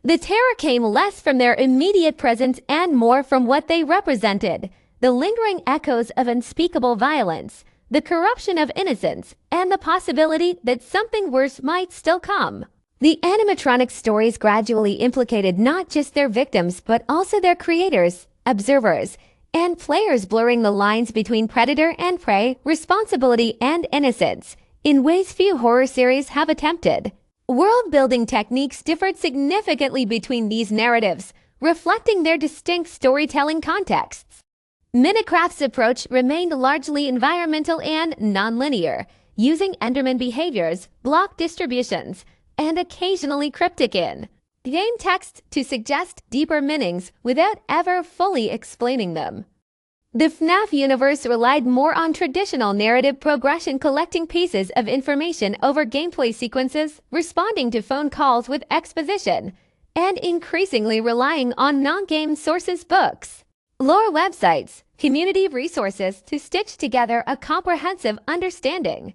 Speaker 1: The terror came less from their immediate presence and more from what they represented: the lingering echoes of unspeakable violence, the corruption of innocence, and the possibility that something worse might still come. The animatronic stories gradually implicated not just their victims but also their creators, observers, and players, blurring the lines between predator and prey, responsibility and innocence, in ways few horror series have attempted. World-building techniques differed significantly between these narratives, reflecting their distinct storytelling contexts. Minecraft's approach remained largely environmental and non-linear, using Enderman behaviors, block distributions, and occasionally cryptic in-game text to suggest deeper meanings without ever fully explaining them. The FNAF universe relied more on traditional narrative progression, collecting pieces of information over gameplay sequences, responding to phone calls with exposition, and increasingly relying on non-game sources, books, lore websites, community resources to stitch together a comprehensive understanding.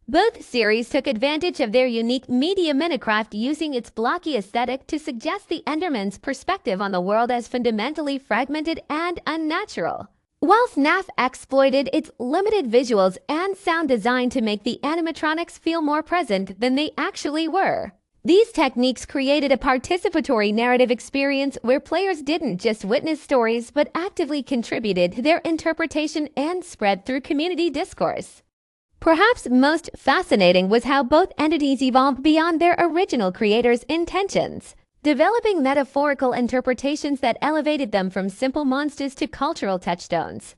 Speaker 1: Both series took advantage of their unique media, Minecraft using its blocky aesthetic to suggest the Enderman's perspective on the world as fundamentally fragmented and unnatural, while FNAF exploited its limited visuals and sound design to make the animatronics feel more present than they actually were. These techniques created a participatory narrative experience where players didn't just witness stories but actively contributed to their interpretation and spread through community discourse. Perhaps most fascinating was how both entities evolved beyond their original creators' intentions, developing metaphorical interpretations that elevated them from simple monsters to cultural touchstones.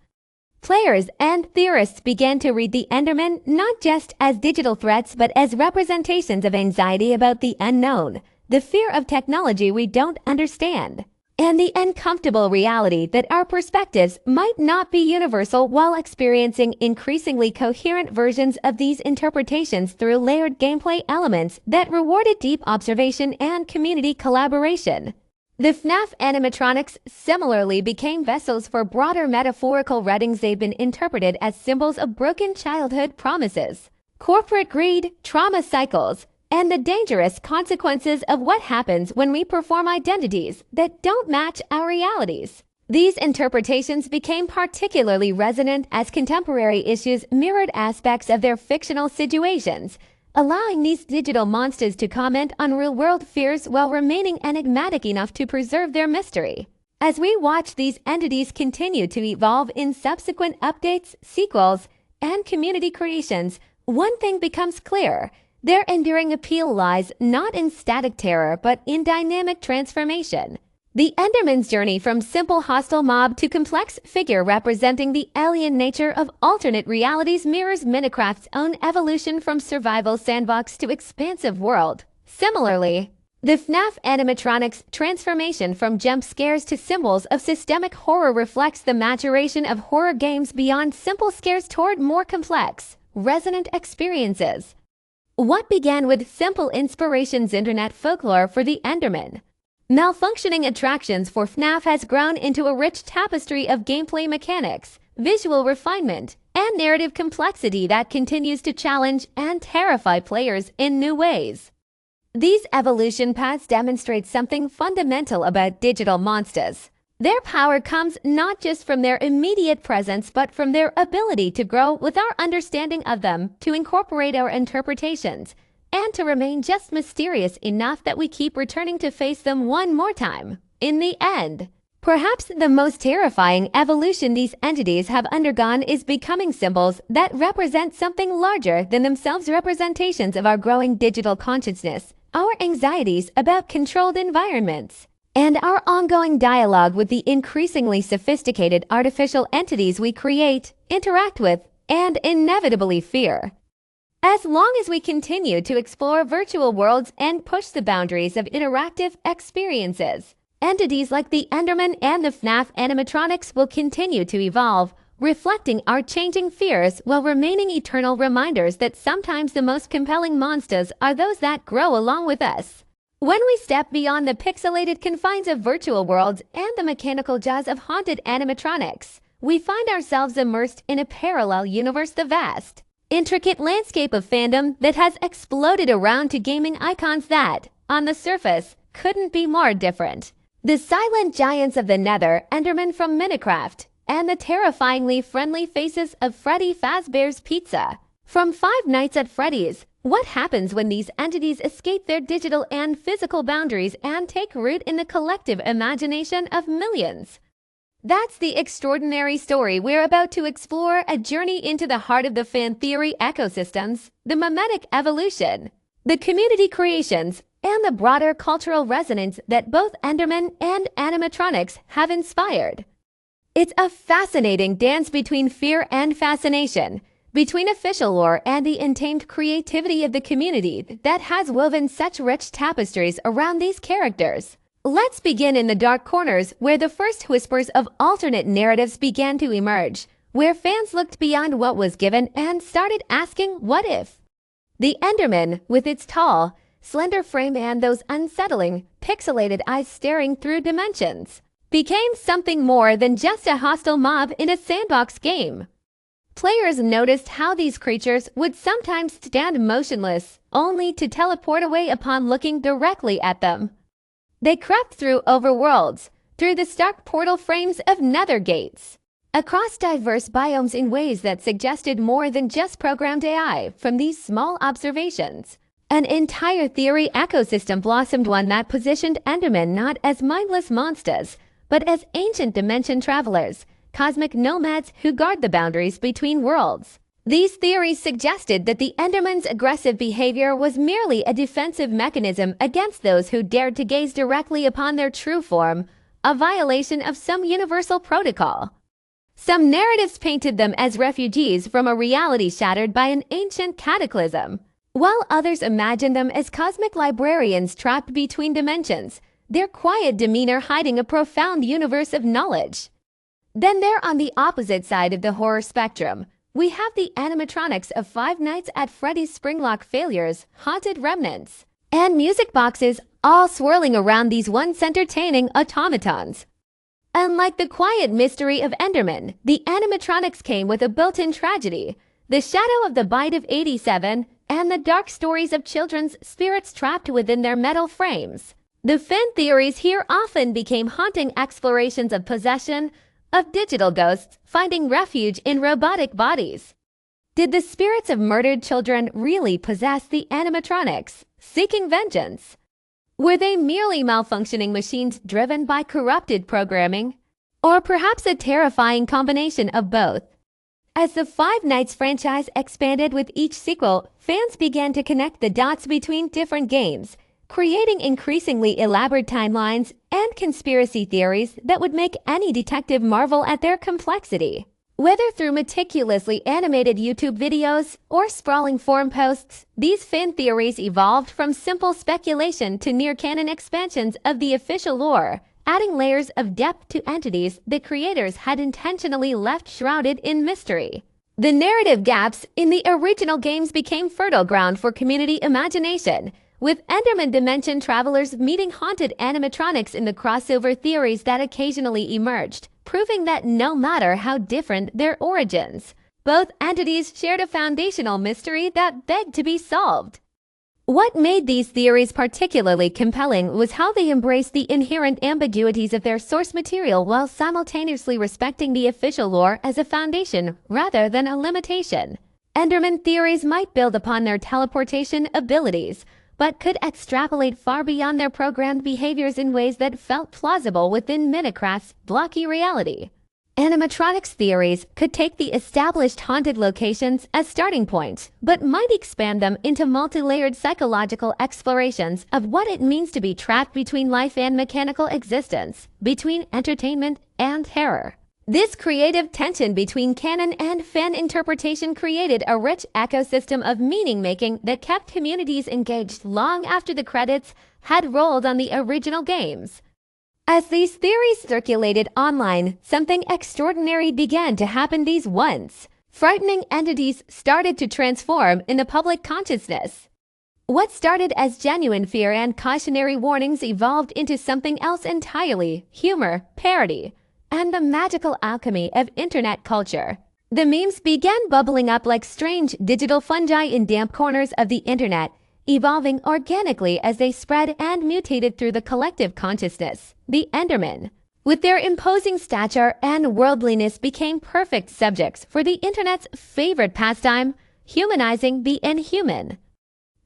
Speaker 1: Players and theorists began to read the Endermen not just as digital threats but as representations of anxiety about the unknown, the fear of technology we don't understand, and the uncomfortable reality that our perspectives might not be universal. While experiencing increasingly coherent versions of these interpretations through layered gameplay elements that rewarded deep observation and community collaboration. The FNAF animatronics similarly became vessels for broader metaphorical readings. They've been interpreted as symbols of broken childhood promises, corporate greed, trauma cycles, and the dangerous consequences of what happens when we perform identities that don't match our realities. These interpretations became particularly resonant as contemporary issues mirrored aspects of their fictional situations, allowing these digital monsters to comment on real-world fears while remaining enigmatic enough to preserve their mystery. As we watch these entities continue to evolve in subsequent updates, sequels, and community creations, one thing becomes clear: their enduring appeal lies not in static terror but in dynamic transformation. The Enderman's journey from simple hostile mob to complex figure representing the alien nature of alternate realities mirrors Minecraft's own evolution from survival sandbox to expansive world. Similarly, The FNAF animatronics transformation from jump scares to symbols of systemic horror reflects the maturation of horror games beyond simple scares toward more complex, resonant experiences. What began with simple inspirations internet folklore for the Endermen malfunctioning attractions for FNAF has grown into a rich tapestry of gameplay mechanics, visual refinement, and narrative complexity that continues to challenge and terrify players in new ways. These evolution paths demonstrate something fundamental about digital monsters. Their power comes not just from their immediate presence but from their ability to grow with our understanding of them, to incorporate our interpretations, and to remain just mysterious enough that we keep returning to face them one more time. In the end, perhaps the most terrifying evolution these entities have undergone is becoming symbols that represent something larger than themselves, representations of our growing digital consciousness, our anxieties about controlled environments, and our ongoing dialogue with the increasingly sophisticated artificial entities we create, interact with, and inevitably fear. As long as we continue to explore virtual worlds and push the boundaries of interactive experiences, entities like the Endermen and the FNAF animatronics will continue to evolve, reflecting our changing fears while remaining eternal reminders that sometimes the most compelling monsters are those that grow along with us. When we step beyond the pixelated confines of virtual worlds and the mechanical jaws of haunted animatronics, we find ourselves immersed in a parallel universe, the vast, intricate landscape of fandom that has exploded around to gaming icons that, on the surface, couldn't be more different. The silent giants of the Nether, Endermen from Minecraft, and the terrifyingly friendly faces of Freddy Fazbear's Pizza. From Five Nights at Freddy's, what happens when these entities escape their digital and physical boundaries and take root in the collective imagination of millions? That's the extraordinary story we're about to explore, a journey into the heart of the fan theory ecosystems, the mimetic evolution, the community creations, and the broader cultural resonance that both Endermen and animatronics have inspired. It's a fascinating dance between fear and fascination, between official lore and the untamed creativity of the community that has woven such rich tapestries around these characters. Let's begin in the dark corners where the first whispers of alternate narratives began to emerge, where fans looked beyond what was given and started asking, what if? The Enderman, with its tall, slender frame and those unsettling, pixelated eyes staring through dimensions, became something more than just a hostile mob in a sandbox game. Players noticed how these creatures would sometimes stand motionless, only to teleport away upon looking directly at them. They crept through overworlds, through the stark portal frames of nether gates, across diverse biomes in ways that suggested more than just programmed AI. From these small observations, an entire theory ecosystem blossomed, one that positioned Endermen not as mindless monsters, but as ancient dimension travelers, cosmic nomads who guard the boundaries between worlds. These theories suggested that the Endermen's aggressive behavior was merely a defensive mechanism against those who dared to gaze directly upon their true form, a violation of some universal protocol. Some narratives painted them as refugees from a reality shattered by an ancient cataclysm, while others imagined them as cosmic librarians trapped between dimensions, their quiet demeanor hiding a profound universe of knowledge. Then there, on the opposite side of the horror spectrum, we have the animatronics of Five Nights at Freddy's Springlock failures, haunted remnants, and music boxes, all swirling around these once entertaining automatons. Unlike the quiet mystery of Enderman, the animatronics came with a built-in tragedy, the shadow of the bite of 87, and the dark stories of children's spirits trapped within their metal frames. The fan theories here often became haunting explorations of possession, of digital ghosts finding refuge in robotic bodies. Did the spirits of murdered children really possess the animatronics, seeking vengeance? Were they merely malfunctioning machines driven by corrupted programming? Or perhaps a terrifying combination of both? As the Five Nights franchise expanded with each sequel, fans began to connect the dots between different games, creating increasingly elaborate timelines and conspiracy theories that would make any detective marvel at their complexity. Whether through meticulously animated YouTube videos or sprawling forum posts, these fan theories evolved from simple speculation to near-canon expansions of the official lore, adding layers of depth to entities that creators had intentionally left shrouded in mystery. The narrative gaps in the original games became fertile ground for community imagination, with Enderman Dimension travelers meeting haunted animatronics in the crossover theories that occasionally emerged, proving that no matter how different their origins, both entities shared a foundational mystery that begged to be solved. What made these theories particularly compelling was how they embraced the inherent ambiguities of their source material while simultaneously respecting the official lore as a foundation rather than a limitation. Enderman theories might build upon their teleportation abilities, but could extrapolate far beyond their programmed behaviors in ways that felt plausible within Minecraft's blocky reality. Animatronics theories could take the established haunted locations as starting points, but might expand them into multi-layered psychological explorations of what it means to be trapped between life and mechanical existence, between entertainment and terror. This creative tension between canon and fan interpretation created a rich ecosystem of meaning-making that kept communities engaged long after the credits had rolled on the original games. As these theories circulated online, something extraordinary began to happen. These once frightening entities started to transform in the public consciousness. What started as genuine fear and cautionary warnings evolved into something else entirely: humor, parody, and the magical alchemy of internet culture. The memes began bubbling up like strange digital fungi in damp corners of the internet, evolving organically as they spread and mutated through the collective consciousness. The Endermen, with their imposing stature and worldliness, became perfect subjects for the internet's favorite pastime, humanizing the inhuman.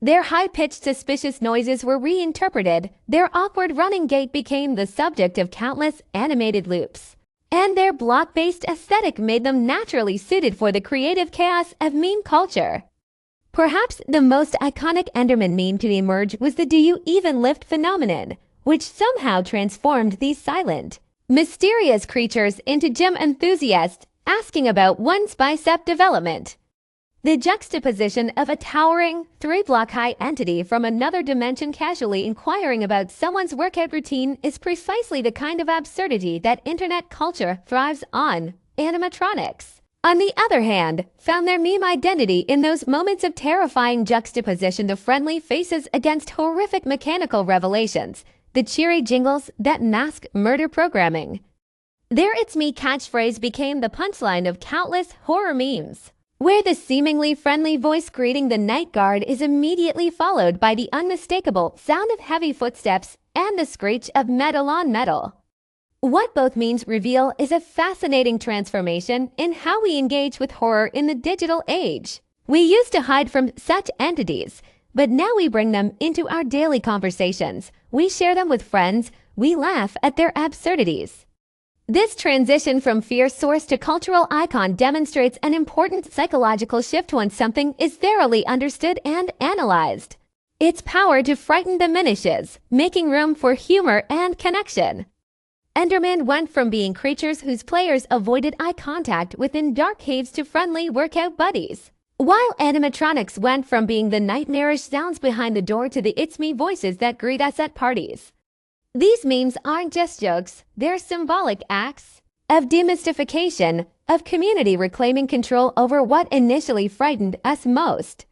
Speaker 1: Their high-pitched suspicious noises were reinterpreted, their awkward running gait became the subject of countless animated loops, and their block-based aesthetic made them naturally suited for the creative chaos of meme culture. Perhaps the most iconic Enderman meme to emerge was the "Do you even lift" phenomenon, which somehow transformed these silent, mysterious creatures into gym enthusiasts asking about one's bicep development. The juxtaposition of a towering, 3-block-high entity from another dimension casually inquiring about someone's workout routine is precisely the kind of absurdity that internet culture thrives on. Animatronics, on the other hand, found their meme identity in those moments of terrifying juxtaposition: the friendly faces against horrific mechanical revelations, the cheery jingles that mask murder programming. Their "It's me" catchphrase became the punchline of countless horror memes, where the seemingly friendly voice greeting the night guard is immediately followed by the unmistakable sound of heavy footsteps and the screech of metal on metal. What both memes reveal is a fascinating transformation in how we engage with horror in the digital age. We used to hide from such entities, but now we bring them into our daily conversations. We share them with friends. We laugh at their absurdities. This transition from fear source to cultural icon demonstrates an important psychological shift once something is thoroughly understood and analyzed. Its power to frighten diminishes, making room for humor and connection. Enderman went from being creatures whose players avoided eye contact within dark caves to friendly workout buddies, while animatronics went from being the nightmarish sounds behind the door to the "It's me" voices that greet us at parties. These memes aren't just jokes, they're symbolic acts of demystification, of community reclaiming control over what initially frightened us most.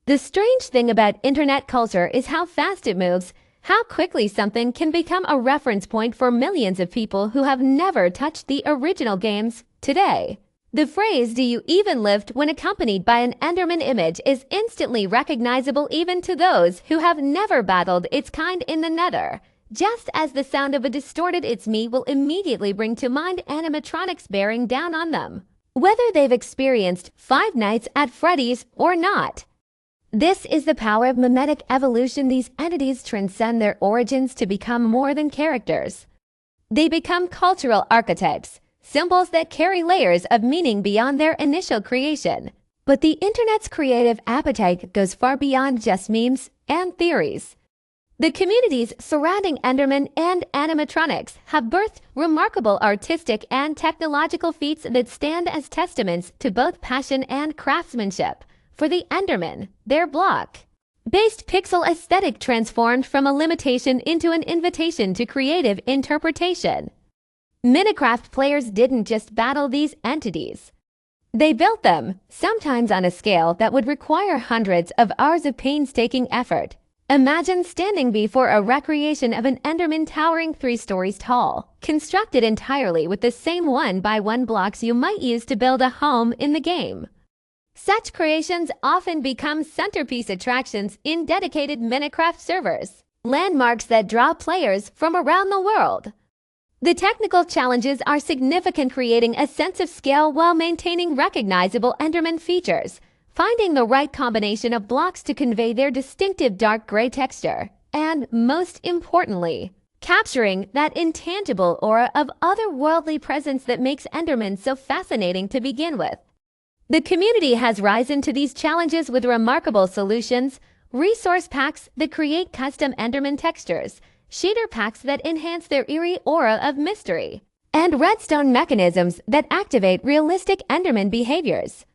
Speaker 1: The strange thing about internet culture is how fast it moves, how quickly something can become a reference point for millions of people who have never touched the original games. Today, the phrase "Do you even lift" when accompanied by an Enderman image is instantly recognizable even to those who have never battled its kind in the nether, just as the sound of a distorted "It's me" will immediately bring to mind animatronics bearing down on them, whether they've experienced Five Nights at Freddy's or not. This is the power of mimetic evolution. These entities transcend their origins to become more than characters. They become cultural archetypes, symbols that carry layers of meaning beyond their initial creation. But the internet's creative appetite goes far beyond just memes and theories. The communities surrounding Endermen and animatronics have birthed remarkable artistic and technological feats that stand as testaments to both passion and craftsmanship. For the Endermen, their block-based pixel aesthetic transformed from a limitation into an invitation to creative interpretation. Minecraft players didn't just battle these entities. They built them, sometimes on a scale that would require hundreds of hours of painstaking effort. Imagine standing before a recreation of an Enderman towering 3 stories tall, constructed entirely with the same 1x1 blocks you might use to build a home in the game. Such creations often become centerpiece attractions in dedicated Minecraft servers, landmarks that draw players from around the world. The technical challenges are significant, creating a sense of scale while maintaining recognizable Enderman features. Finding the right combination of blocks to convey their distinctive dark gray texture, and most importantly, capturing that intangible aura of otherworldly presence that makes Endermen so fascinating to begin with. The community has risen to these challenges with remarkable solutions, resource packs that create custom Enderman textures, shader packs that enhance their eerie aura of mystery, and redstone mechanisms that activate realistic Enderman behaviors.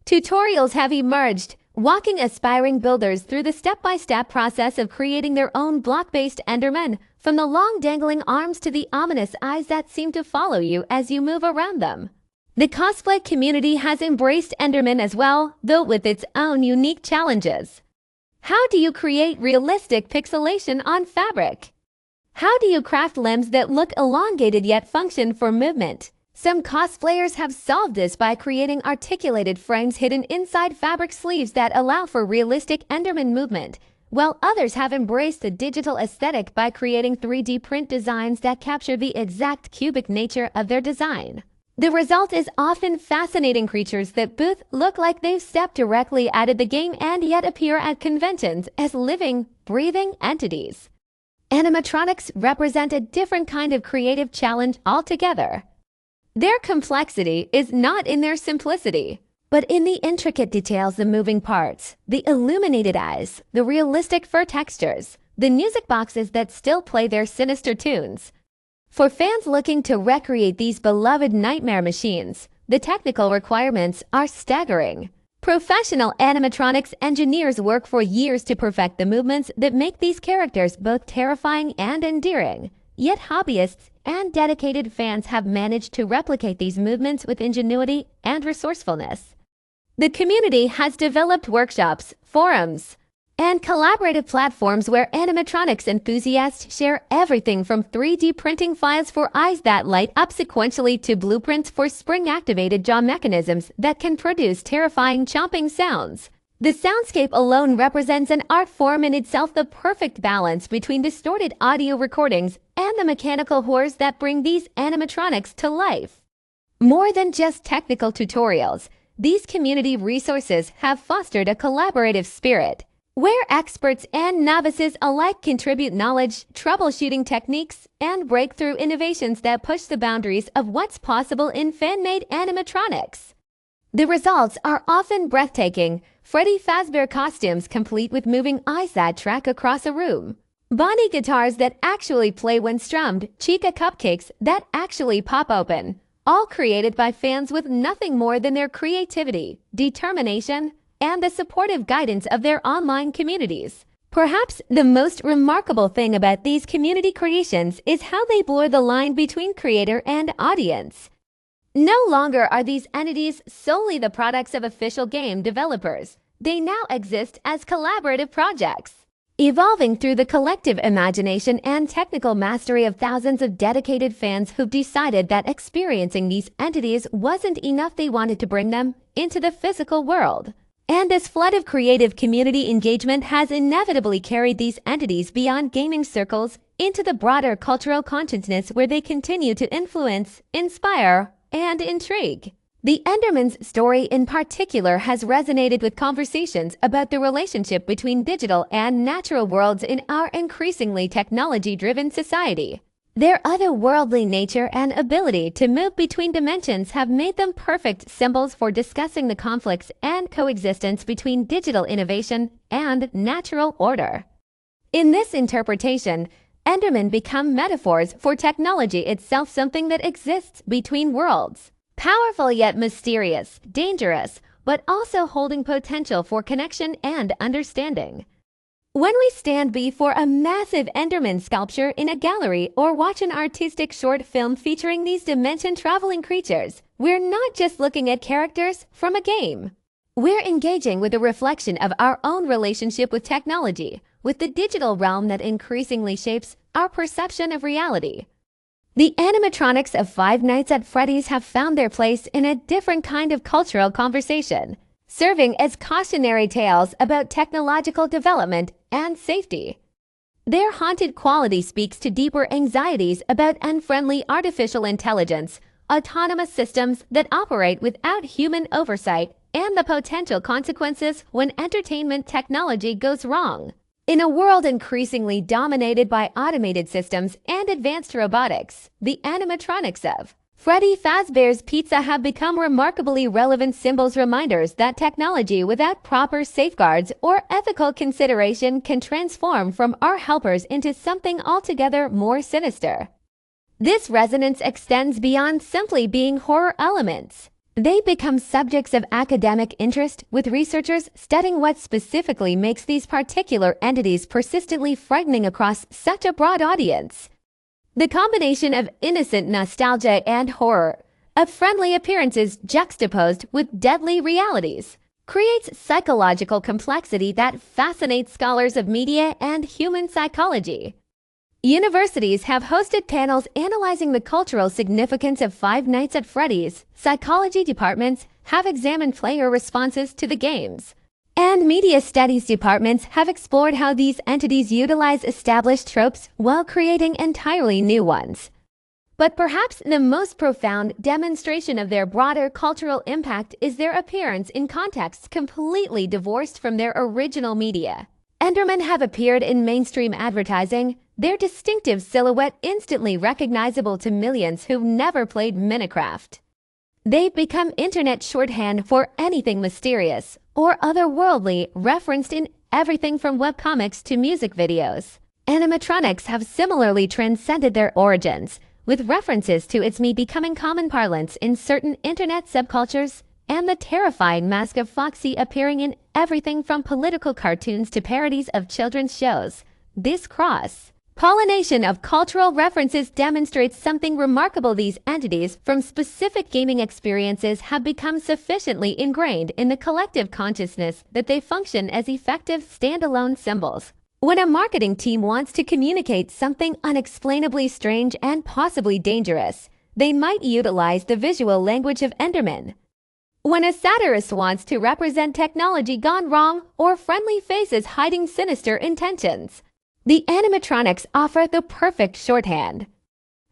Speaker 1: Tutorials have emerged, walking aspiring builders through the step-by-step process of creating their own block-based Endermen, from the long dangling arms to the ominous eyes that seem to follow you as you move around them. The cosplay community has embraced Endermen as well, though with its own unique challenges. How do you create realistic pixelation on fabric? How do you craft limbs that look elongated yet function for movement? Some cosplayers have solved this by creating articulated frames hidden inside fabric sleeves that allow for realistic Enderman movement, while others have embraced the digital aesthetic by creating 3D print designs that capture the exact cubic nature of their design. The result is often fascinating creatures that both look like they've stepped directly out of the game and yet appear at conventions as living, breathing entities. Animatronics represent a different kind of creative challenge altogether. Their complexity is not in their simplicity, but in the intricate details, the moving parts, the illuminated eyes, the realistic fur textures, the music boxes that still play their sinister tunes. For fans looking to recreate these beloved nightmare machines, the technical requirements are staggering. Professional animatronics engineers work for years to perfect the movements that make these characters both terrifying and endearing. Yet hobbyists and dedicated fans have managed to replicate these movements with ingenuity and resourcefulness. The community has developed workshops, forums, and collaborative platforms where animatronics enthusiasts share everything from 3D printing files for eyes that light up sequentially to blueprints for spring-activated jaw mechanisms that can produce terrifying chomping sounds. The soundscape alone represents an art form in itself, the perfect balance between distorted audio recordings and the mechanical horrors that bring these animatronics to life. More than just technical tutorials, these community resources have fostered a collaborative spirit, where experts and novices alike contribute knowledge, troubleshooting techniques, and breakthrough innovations that push the boundaries of what's possible in fan-made animatronics. The results are often breathtaking. Freddy Fazbear costumes complete with moving eyes that track across a room, Bonnie guitars that actually play when strummed, Chica cupcakes that actually pop open, all created by fans with nothing more than their creativity, determination, and the supportive guidance of their online communities. Perhaps the most remarkable thing about these community creations is how they blur the line between creator and audience. No longer are these entities solely the products of official game developers. They now exist as collaborative projects, evolving through the collective imagination and technical mastery of thousands of dedicated fans who've decided that experiencing these entities wasn't enough. They wanted to bring them into the physical world. And this flood of creative community engagement has inevitably carried these entities beyond gaming circles into the broader cultural consciousness, where they continue to influence, inspire, and intrigue. The Enderman's story in particular has resonated with conversations about the relationship between digital and natural worlds in our increasingly technology-driven society. Their otherworldly nature and ability to move between dimensions have made them perfect symbols for discussing the conflicts and coexistence between digital innovation and natural order. In this interpretation, Endermen become metaphors for technology itself, something that exists between worlds. Powerful yet mysterious, dangerous, but also holding potential for connection and understanding. When we stand before a massive Enderman sculpture in a gallery or watch an artistic short film featuring these dimension-traveling creatures, we're not just looking at characters from a game. We're engaging with a reflection of our own relationship with technology, with the digital realm that increasingly shapes our perception of reality. The animatronics of Five Nights at Freddy's have found their place in a different kind of cultural conversation, serving as cautionary tales about technological development and safety. Their haunted quality speaks to deeper anxieties about unfriendly artificial intelligence, autonomous systems that operate without human oversight, and the potential consequences when entertainment technology goes wrong. In a world increasingly dominated by automated systems and advanced robotics, the animatronics of Freddy Fazbear's Pizza have become remarkably relevant symbols, reminders that technology without proper safeguards or ethical consideration can transform from our helpers into something altogether more sinister. This resonance extends beyond simply being horror elements. They become subjects of academic interest, with researchers studying what specifically makes these particular entities persistently frightening across such a broad audience. The combination of innocent nostalgia and horror, of friendly appearances juxtaposed with deadly realities, creates psychological complexity that fascinates scholars of media and human psychology. Universities have hosted panels analyzing the cultural significance of Five Nights at Freddy's. Psychology departments have examined player responses to the games. And media studies departments have explored how these entities utilize established tropes while creating entirely new ones. But perhaps the most profound demonstration of their broader cultural impact is their appearance in contexts completely divorced from their original media. Endermen have appeared in mainstream advertising, their distinctive silhouette instantly recognizable to millions who've never played Minecraft. They've become internet shorthand for anything mysterious or otherworldly, referenced in everything from webcomics to music videos. Animatronics have similarly transcended their origins, with references to "it's me" becoming common parlance in certain internet subcultures, and the terrifying mask of Foxy appearing in everything from political cartoons to parodies of children's shows. This cross-pollination of cultural references demonstrates something remarkable. These entities from specific gaming experiences have become sufficiently ingrained in the collective consciousness that they function as effective standalone symbols. When a marketing team wants to communicate something unexplainably strange and possibly dangerous, they might utilize the visual language of Endermen. When a satirist wants to represent technology gone wrong or friendly faces hiding sinister intentions, the animatronics offer the perfect shorthand.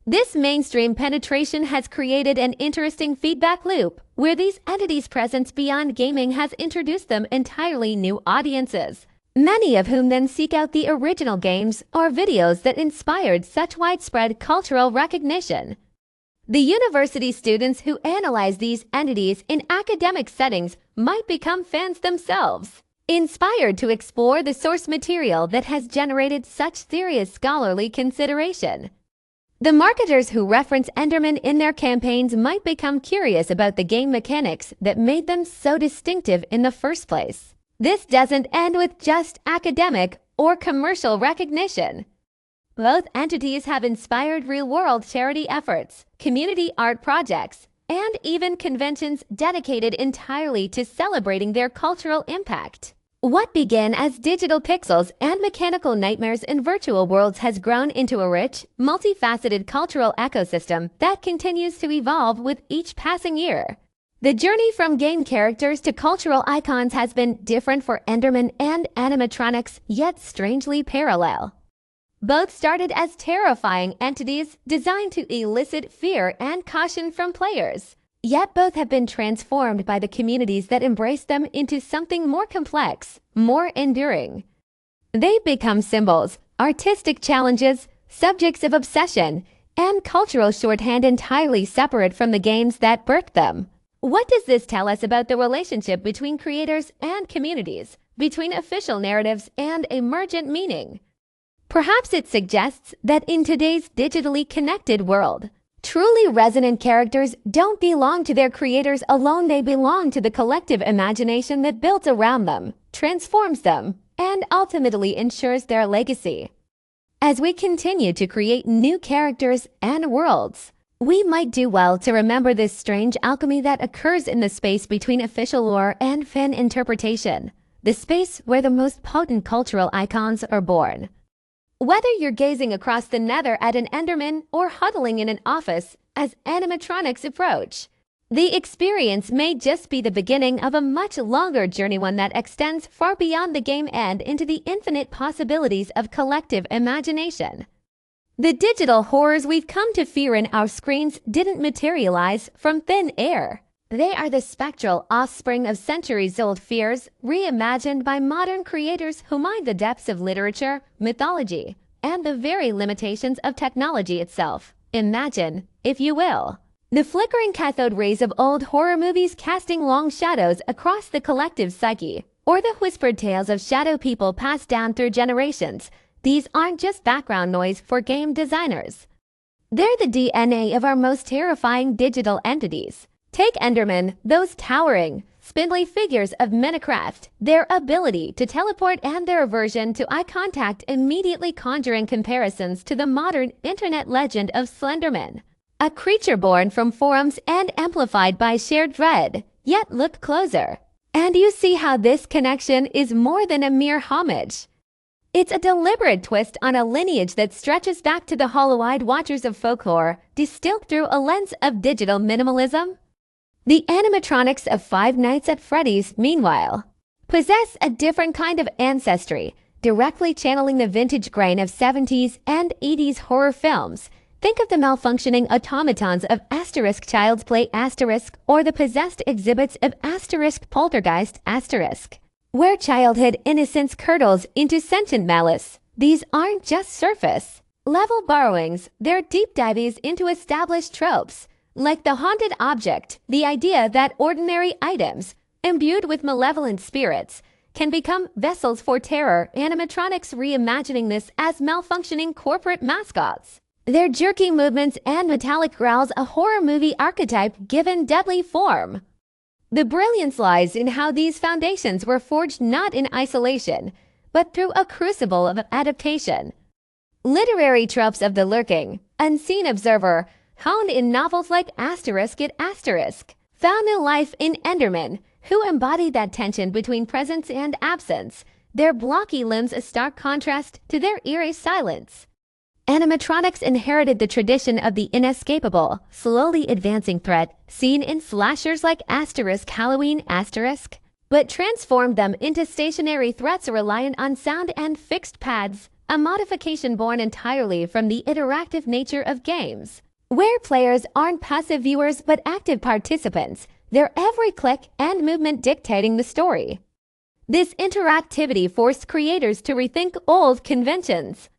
Speaker 1: This mainstream penetration has created an interesting feedback loop, where these entities' presence beyond gaming has introduced them entirely new audiences, many of whom then seek out the original games or videos that inspired such widespread cultural recognition. The university students who analyze these entities in academic settings might become fans themselves, inspired to explore the source material that has generated such serious scholarly consideration. The marketers who reference Endermen in their campaigns might become curious about the game mechanics that made them so distinctive in the first place. This doesn't end with just academic or commercial recognition. Both entities have inspired real-world charity efforts, community art projects, and even conventions dedicated entirely to celebrating their cultural impact. What began as digital pixels and mechanical nightmares in virtual worlds has grown into a rich, multifaceted cultural ecosystem that continues to evolve with each passing year. The journey from game characters to cultural icons has been different for Endermen and animatronics, yet strangely parallel. Both started as terrifying entities designed to elicit fear and caution from players, yet both have been transformed by the communities that embrace them into something more complex, more enduring. They've become symbols, artistic challenges, subjects of obsession, and cultural shorthand entirely separate from the games that birthed them. What does this tell us about the relationship between creators and communities, between official narratives and emergent meaning? Perhaps it suggests that in today's digitally connected world, truly resonant characters don't belong to their creators alone, they belong to the collective imagination that builds around them, transforms them, and ultimately ensures their legacy. As we continue to create new characters and worlds, we might do well to remember this strange alchemy that occurs in the space between official lore and fan interpretation, the space where the most potent cultural icons are born. Whether you're gazing across the nether at an Enderman or huddling in an office as animatronics approach, the experience may just be the beginning of a much longer journey, one that extends far beyond the game and into the infinite possibilities of collective imagination. The digital horrors we've come to fear in our screens didn't materialize from thin air. They are the spectral offspring of centuries-old fears, reimagined by modern creators who mine the depths of literature, mythology, and the very limitations of technology itself. Imagine, if you will, the flickering cathode rays of old horror movies casting long shadows across the collective psyche, or the whispered tales of shadow people passed down through generations. These aren't just background noise for game designers. They're the DNA of our most terrifying digital entities. Take Endermen, those towering, spindly figures of Minecraft, their ability to teleport and their aversion to eye contact immediately conjuring comparisons to the modern internet legend of Slenderman, a creature born from forums and amplified by shared dread. Yet look closer, and you see how this connection is more than a mere homage. It's a deliberate twist on a lineage that stretches back to the hollow-eyed watchers of folklore, distilled through a lens of digital minimalism. The animatronics of Five Nights at Freddy's, meanwhile, possess a different kind of ancestry, directly channeling the vintage grain of 70s and 80s horror films. Think of the malfunctioning automatons of Asterisk Child's Play Asterisk or the possessed exhibits of Asterisk Poltergeist Asterisk, where childhood innocence curdles into sentient malice. These aren't just surface-level borrowings, they're deep dives into established tropes, like the haunted object, the idea that ordinary items, imbued with malevolent spirits, can become vessels for terror. Animatronics reimagining this as malfunctioning corporate mascots. Their jerky movements and metallic growls, a horror movie archetype given deadly form. The brilliance lies in how these foundations were forged not in isolation, but through a crucible of adaptation. Literary tropes of the lurking, unseen observer, honed in novels like Asterisk at Asterisk, found new life in Endermen, who embody that tension between presence and absence, their blocky limbs a stark contrast to their eerie silence. Animatronics inherited the tradition of the inescapable, slowly advancing threat seen in slashers like Asterisk Halloween Asterisk, but transformed them into stationary threats reliant on sound and fixed pads, a modification born entirely from the interactive nature of games, where players aren't passive viewers but active participants, their every click and movement dictating the story. This interactivity forced creators to rethink old conventions.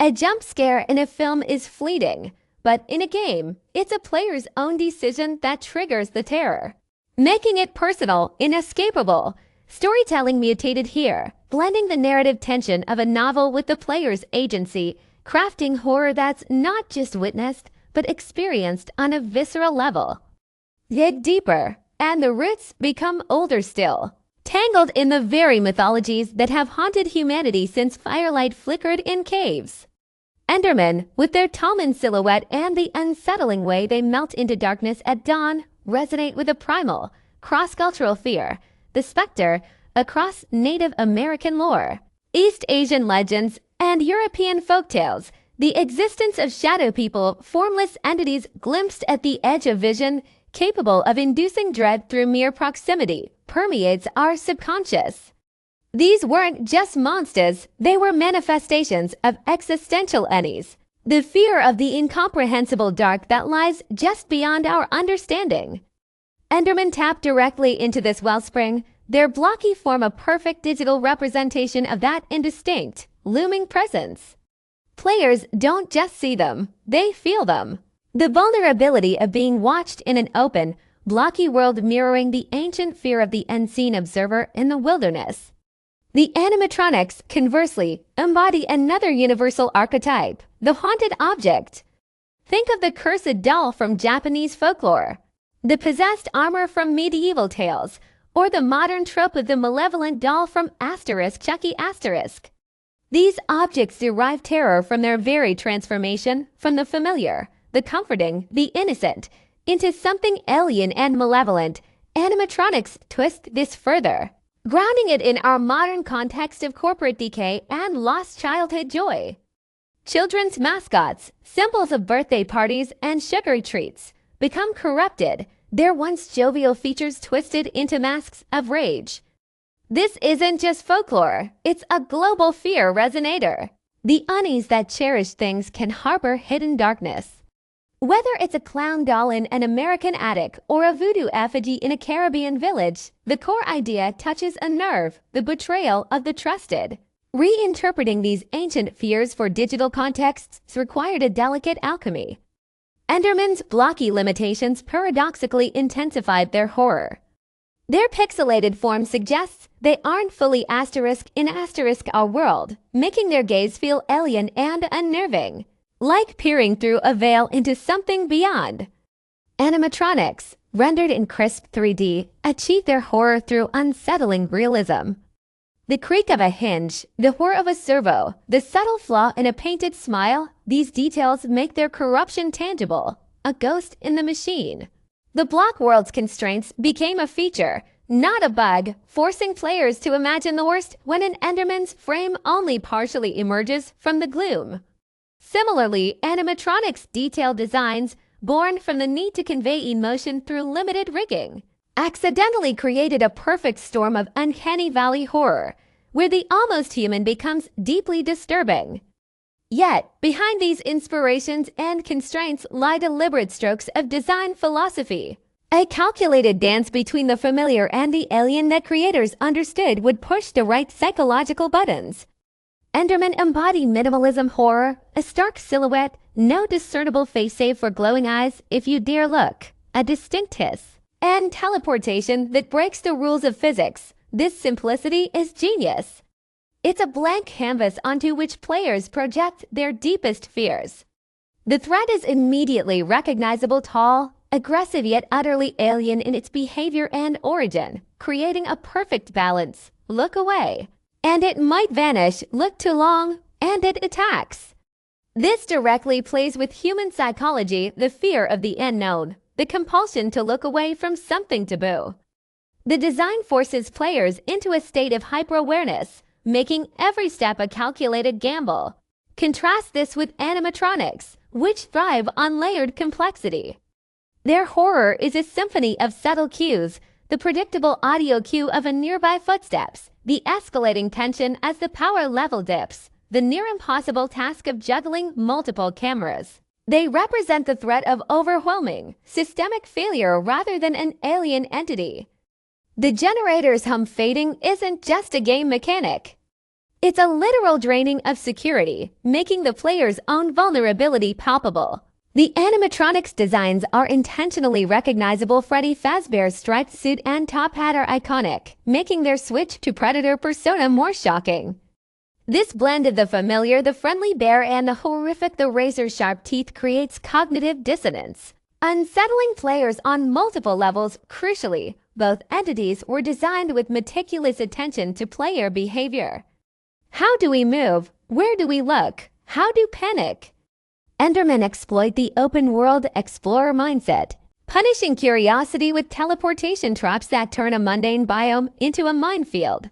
Speaker 1: A jump scare in a film is fleeting, but in a game, it's a player's own decision that triggers the terror, making it personal, inescapable. Storytelling mutated here, blending the narrative tension of a novel with the player's agency, crafting horror that's not just witnessed, but experienced on a visceral level. Dig deeper, and the roots become older still, tangled in the very mythologies that have haunted humanity since firelight flickered in caves. Endermen, with their Talman silhouette and the unsettling way they melt into darkness at dawn, resonate with a primal, cross-cultural fear, the specter, across Native American lore, East Asian legends, and European folktales. The existence of shadow people, formless entities glimpsed at the edge of vision, capable of inducing dread through mere proximity, permeates our subconscious. These weren't just monsters, they were manifestations of existential unease, the fear of the incomprehensible dark that lies just beyond our understanding. Endermen tap directly into this wellspring. Their blocky form a perfect digital representation of that indistinct, looming presence. Players don't just see them, they feel them. The vulnerability of being watched in an open, blocky world mirroring the ancient fear of the unseen observer in the wilderness. The animatronics, conversely, embody another universal archetype, the haunted object. Think of the cursed doll from Japanese folklore, the possessed armor from medieval tales, or the modern trope of the malevolent doll from Chucky *. These objects derive terror from their very transformation from the familiar, the comforting, the innocent, into something alien and malevolent. Animatronics twist this further, grounding it in our modern context of corporate decay and lost childhood joy. Children's mascots, symbols of birthday parties and sugary treats, become corrupted, their once jovial features twisted into masks of rage. This isn't just folklore, it's a global fear resonator. The unease that cherish things can harbor hidden darkness. Whether it's a clown doll in an American attic or a voodoo effigy in a Caribbean village, the core idea touches a nerve, the betrayal of the trusted. Reinterpreting these ancient fears for digital contexts required a delicate alchemy. Endermen's blocky limitations paradoxically intensified their horror. Their pixelated form suggests they aren't fully in our world, making their gaze feel alien and unnerving, like peering through a veil into something beyond. Animatronics, rendered in crisp 3D, achieve their horror through unsettling realism. The creak of a hinge, the whir of a servo, the subtle flaw in a painted smile, these details make their corruption tangible, a ghost in the machine. The block world's constraints became a feature, not a bug, forcing players to imagine the worst when an Enderman's frame only partially emerges from the gloom. Similarly, animatronics' detailed designs, born from the need to convey emotion through limited rigging, accidentally created a perfect storm of uncanny valley horror, where the almost human becomes deeply disturbing. Yet, behind these inspirations and constraints lie deliberate strokes of design philosophy, a calculated dance between the familiar and the alien that creators understood would push the right psychological buttons. Endermen embody minimalism horror, a stark silhouette, no discernible face save for glowing eyes if you dare look, a distinct hiss, and teleportation that breaks the rules of physics. This simplicity is genius. It's a blank canvas onto which players project their deepest fears. The threat is immediately recognizable: tall, aggressive yet utterly alien in its behavior and origin, creating a perfect balance. Look away, and it might vanish. Look too long, and it attacks. This directly plays with human psychology, the fear of the unknown, the compulsion to look away from something taboo. The design forces players into a state of hyper-awareness, making every step a calculated gamble. Contrast this with animatronics, which thrive on layered complexity. Their horror is a symphony of subtle cues, the predictable audio cue of a nearby footsteps, the escalating tension as the power level dips, the near-impossible task of juggling multiple cameras. They represent the threat of overwhelming, systemic failure rather than an alien entity. The generator's hum fading isn't just a game mechanic. It's a literal draining of security, making the player's own vulnerability palpable. The animatronics designs are intentionally recognizable. Freddy Fazbear's striped suit and top hat are iconic, making their switch to predator persona more shocking. This blend of the familiar, the friendly bear, and the horrific, the razor-sharp teeth creates cognitive dissonance, unsettling players on multiple levels. Crucially, both entities were designed with meticulous attention to player behavior. How do we move? Where do we look? How do panic? Endermen exploit the open-world explorer mindset, punishing curiosity with teleportation traps that turn a mundane biome into a minefield.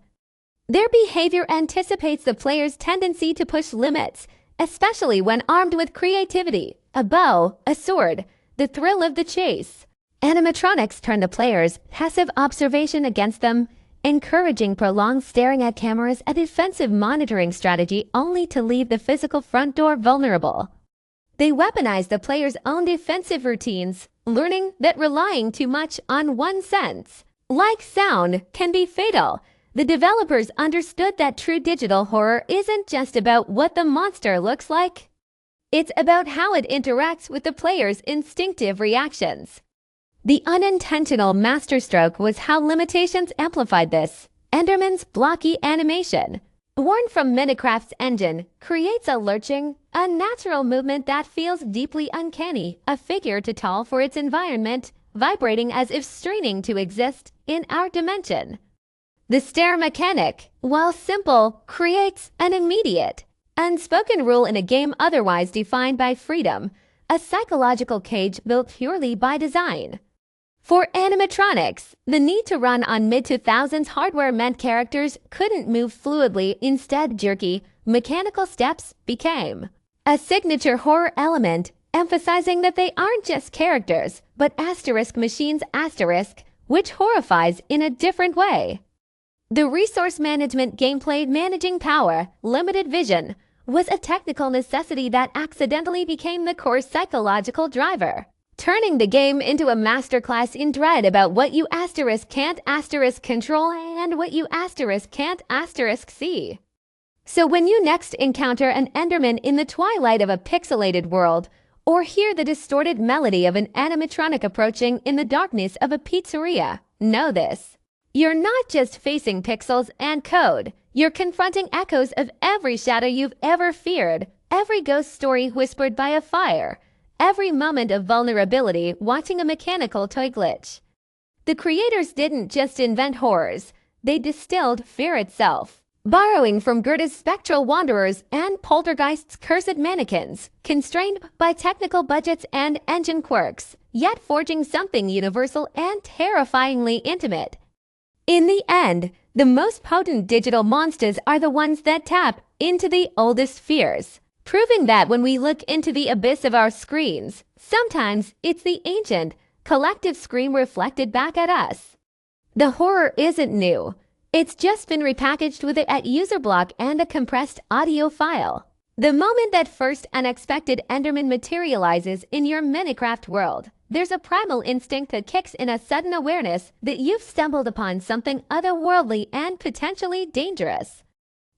Speaker 1: Their behavior anticipates the player's tendency to push limits, especially when armed with creativity, a bow, a sword, the thrill of the chase. Animatronics turn the player's passive observation against them, encouraging prolonged staring at cameras, a defensive monitoring strategy only to leave the physical front door vulnerable. They weaponize the player's own defensive routines, learning that relying too much on one sense, like sound, can be fatal. The developers understood that true digital horror isn't just about what the monster looks like. It's about how it interacts with the player's instinctive reactions. The unintentional masterstroke was how limitations amplified this. Enderman's blocky animation, born from Minecraft's engine, creates a lurching, unnatural movement that feels deeply uncanny, a figure too tall for its environment, vibrating as if straining to exist in our dimension. The stare mechanic, while simple, creates an immediate, unspoken rule in a game otherwise defined by freedom, a psychological cage built purely by design. For animatronics, the need to run on mid-2000s hardware meant characters couldn't move fluidly, instead jerky, mechanical steps became a signature horror element, emphasizing that they aren't just characters, but asterisk machines asterisk, which horrifies in a different way. The resource management gameplay, managing power, limited vision, was a technical necessity that accidentally became the core psychological driver, turning the game into a masterclass in dread about what you asterisk can't asterisk control and what you asterisk can't asterisk see. So when you next encounter an Enderman in the twilight of a pixelated world, or hear the distorted melody of an animatronic approaching in the darkness of a pizzeria, know this. You're not just facing pixels and code, you're confronting echoes of every shadow you've ever feared, every ghost story whispered by a fire, every moment of vulnerability watching a mechanical toy glitch. The creators didn't just invent horrors, they distilled fear itself, borrowing from Goethe's spectral wanderers and Poltergeist's cursed mannequins, constrained by technical budgets and engine quirks, yet forging something universal and terrifyingly intimate. In the end, the most potent digital monsters are the ones that tap into the oldest fears, proving that when we look into the abyss of our screens, sometimes it's the ancient, collective scream reflected back at us. The horror isn't new. It's just been repackaged with it at user block and a compressed audio file. The moment that first unexpected Enderman materializes in your Minecraft world, there's a primal instinct that kicks in, a sudden awareness that you've stumbled upon something otherworldly and potentially dangerous.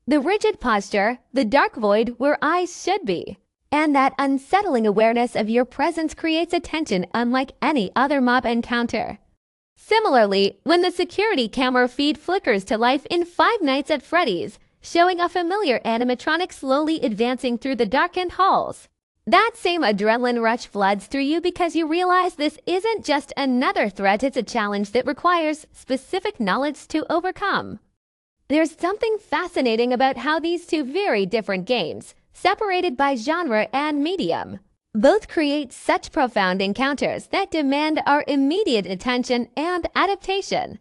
Speaker 1: The rigid posture, the dark void where eyes should be, and that unsettling awareness of your presence creates a tension unlike any other mob encounter. Similarly, when the security camera feed flickers to life in Five Nights at Freddy's, showing a familiar animatronic slowly advancing through the darkened halls, that same adrenaline rush floods through you because you realize this isn't just another threat, it's a challenge that requires specific knowledge to overcome. There's something fascinating about how these two very different games, separated by genre and medium, both create such profound encounters that demand our immediate attention and adaptation.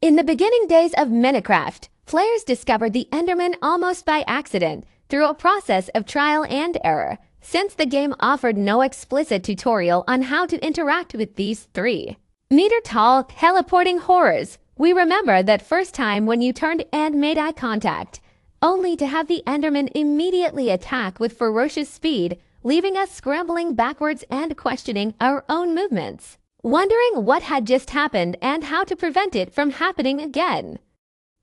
Speaker 1: In the beginning days of Minecraft, players discovered the Enderman almost by accident through a process of trial and error, since the game offered no explicit tutorial on how to interact with these 3-meter-tall teleporting horrors. We remember that first time when you turned and made eye contact, only to have the Enderman immediately attack with ferocious speed, leaving us scrambling backwards and questioning our own movements, wondering what had just happened and how to prevent it from happening again.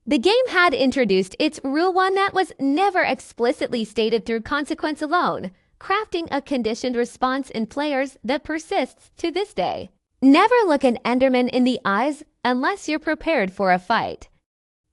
Speaker 1: The game had introduced its Rule 1 that was never explicitly stated through consequence alone, crafting a conditioned response in players that persists to this day. Never look an Enderman in the eyes unless you're prepared for a fight.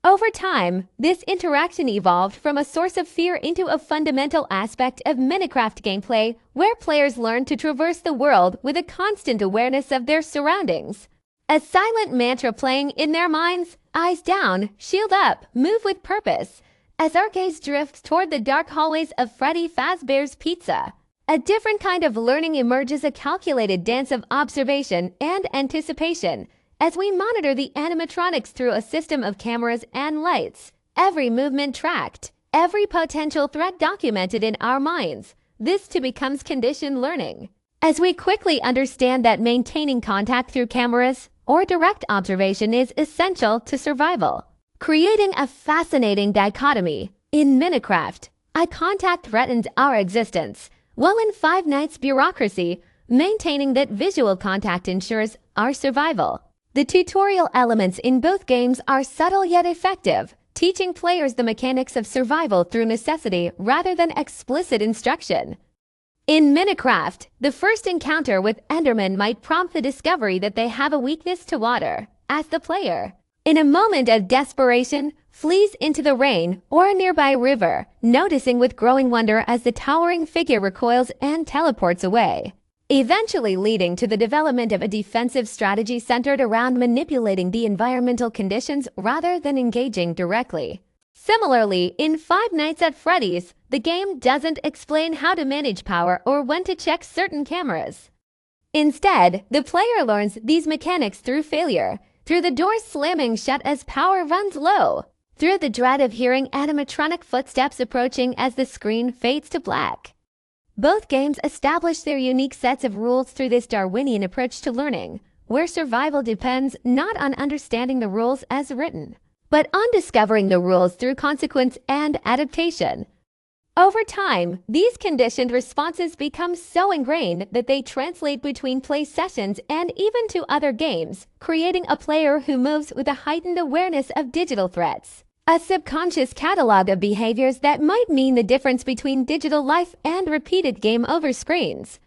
Speaker 1: Over time, this interaction evolved from a source of fear into a fundamental aspect of Minecraft gameplay, where players learn to traverse the world with a constant awareness of their surroundings. A silent mantra playing in their minds: eyes down, shield up, move with purpose, as our gaze drifts toward the dark hallways of Freddy Fazbear's Pizza. A different kind of learning emerges, a calculated dance of observation and anticipation, as we monitor the animatronics through a system of cameras and lights, every movement tracked, every potential threat documented in our minds. This too becomes conditioned learning, as we quickly understand that maintaining contact through cameras or direct observation is essential to survival, creating a fascinating dichotomy. In Minecraft, eye contact threatens our existence, while in Five Nights bureaucracy, maintaining that visual contact ensures our survival. The tutorial elements in both games are subtle yet effective, teaching players the mechanics of survival through necessity rather than explicit instruction. In Minecraft, the first encounter with Endermen might prompt the discovery that they have a weakness to water. As the player, In a moment of desperation, flees into the rain or a nearby river, noticing with growing wonder as the towering figure recoils and teleports away, eventually leading to the development of a defensive strategy centered around manipulating the environmental conditions rather than engaging directly. Similarly, in Five Nights at Freddy's, the game doesn't explain how to manage power or when to check certain cameras. Instead, the player learns these mechanics through failure, through the door slamming shut as power runs low, through the dread of hearing animatronic footsteps approaching as the screen fades to black. Both games establish their unique sets of rules through this Darwinian approach to learning, where survival depends not on understanding the rules as written, but on discovering the rules through consequence and adaptation. Over time, these conditioned responses become so ingrained that they translate between play sessions and even to other games, creating a player who moves with a heightened awareness of digital threats, a subconscious catalog of behaviors that might mean the difference between digital life and repeated game over screens.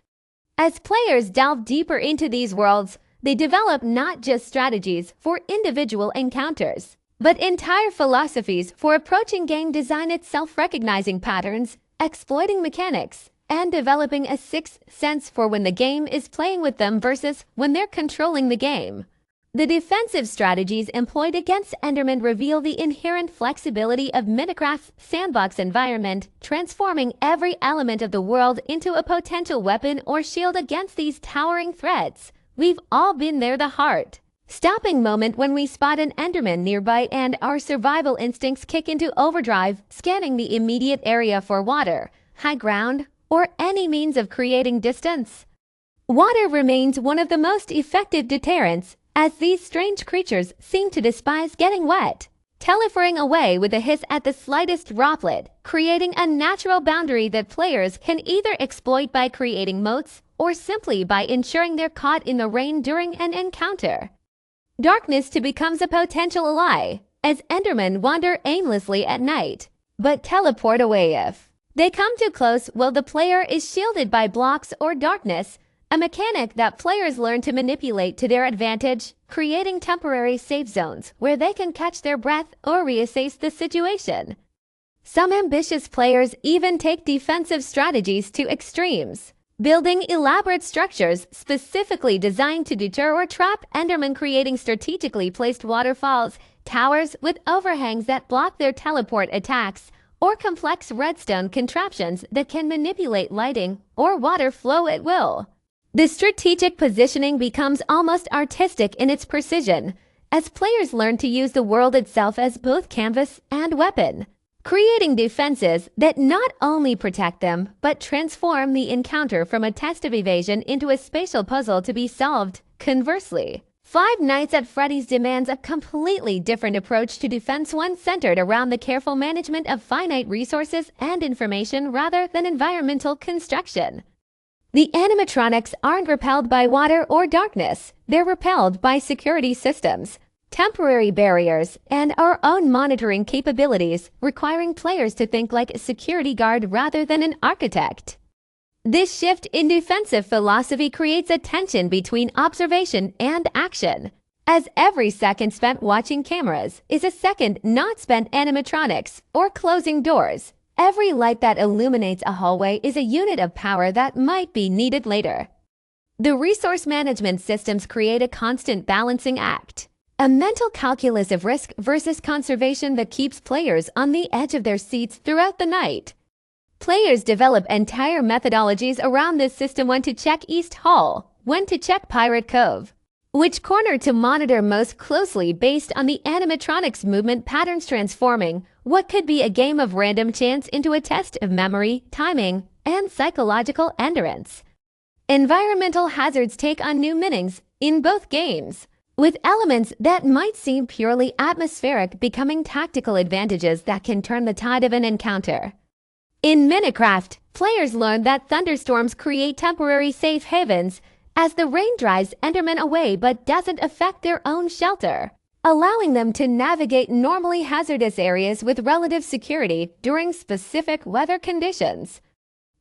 Speaker 1: As players delve deeper into these worlds, they develop not just strategies for individual encounters, but entire philosophies for approaching game design itself, recognizing patterns, exploiting mechanics, and developing a sixth sense for when the game is playing with them versus when they're controlling the game. The defensive strategies employed against Endermen reveal the inherent flexibility of Minecraft's sandbox environment, transforming every element of the world into a potential weapon or shield against these towering threats. We've all been there, the heart stopping moment when we spot an Enderman nearby and our survival instincts kick into overdrive, scanning the immediate area for water, high ground, or any means of creating distance. Water remains one of the most effective deterrents, as these strange creatures seem to despise getting wet, teleporting away with a hiss at the slightest droplet, creating a natural boundary that players can either exploit by creating moats or simply by ensuring they're caught in the rain during an encounter. Darkness too becomes a potential ally, as Endermen wander aimlessly at night, but teleport away if they come too close while the player is shielded by blocks or darkness, a mechanic that players learn to manipulate to their advantage, creating temporary safe zones where they can catch their breath or reassess the situation. Some ambitious players even take defensive strategies to extremes, building elaborate structures specifically designed to deter or trap Endermen, creating strategically placed waterfalls, towers with overhangs that block their teleport attacks, or complex redstone contraptions that can manipulate lighting or water flow at will. The strategic positioning becomes almost artistic in its precision, as players learn to use the world itself as both canvas and weapon, creating defenses that not only protect them, but transform the encounter from a test of evasion into a spatial puzzle to be solved. Conversely, Five Nights at Freddy's demands a completely different approach to defense, one centered around the careful management of finite resources and information rather than environmental construction. The animatronics aren't repelled by water or darkness, they're repelled by security systems, temporary barriers, and our own monitoring capabilities, requiring players to think like a security guard rather than an architect. This shift in defensive philosophy creates a tension between observation and action, as every second spent watching cameras is a second not spent animatronics or closing doors. Every light that illuminates a hallway is a unit of power that might be needed later. The resource management systems create a constant balancing act, a mental calculus of risk versus conservation that keeps players on the edge of their seats throughout the night. Players develop entire methodologies around this system: when to check East Hall, when to check Pirate Cove, which corner to monitor most closely based on the animatronics movement patterns, transforming what could be a game of random chance into a test of memory, timing, and psychological endurance. Environmental hazards take on new meanings in both games, with elements that might seem purely atmospheric becoming tactical advantages that can turn the tide of an encounter. In Minecraft, players learn that thunderstorms create temporary safe havens, as the rain drives Endermen away but doesn't affect their own shelter, allowing them to navigate normally hazardous areas with relative security during specific weather conditions.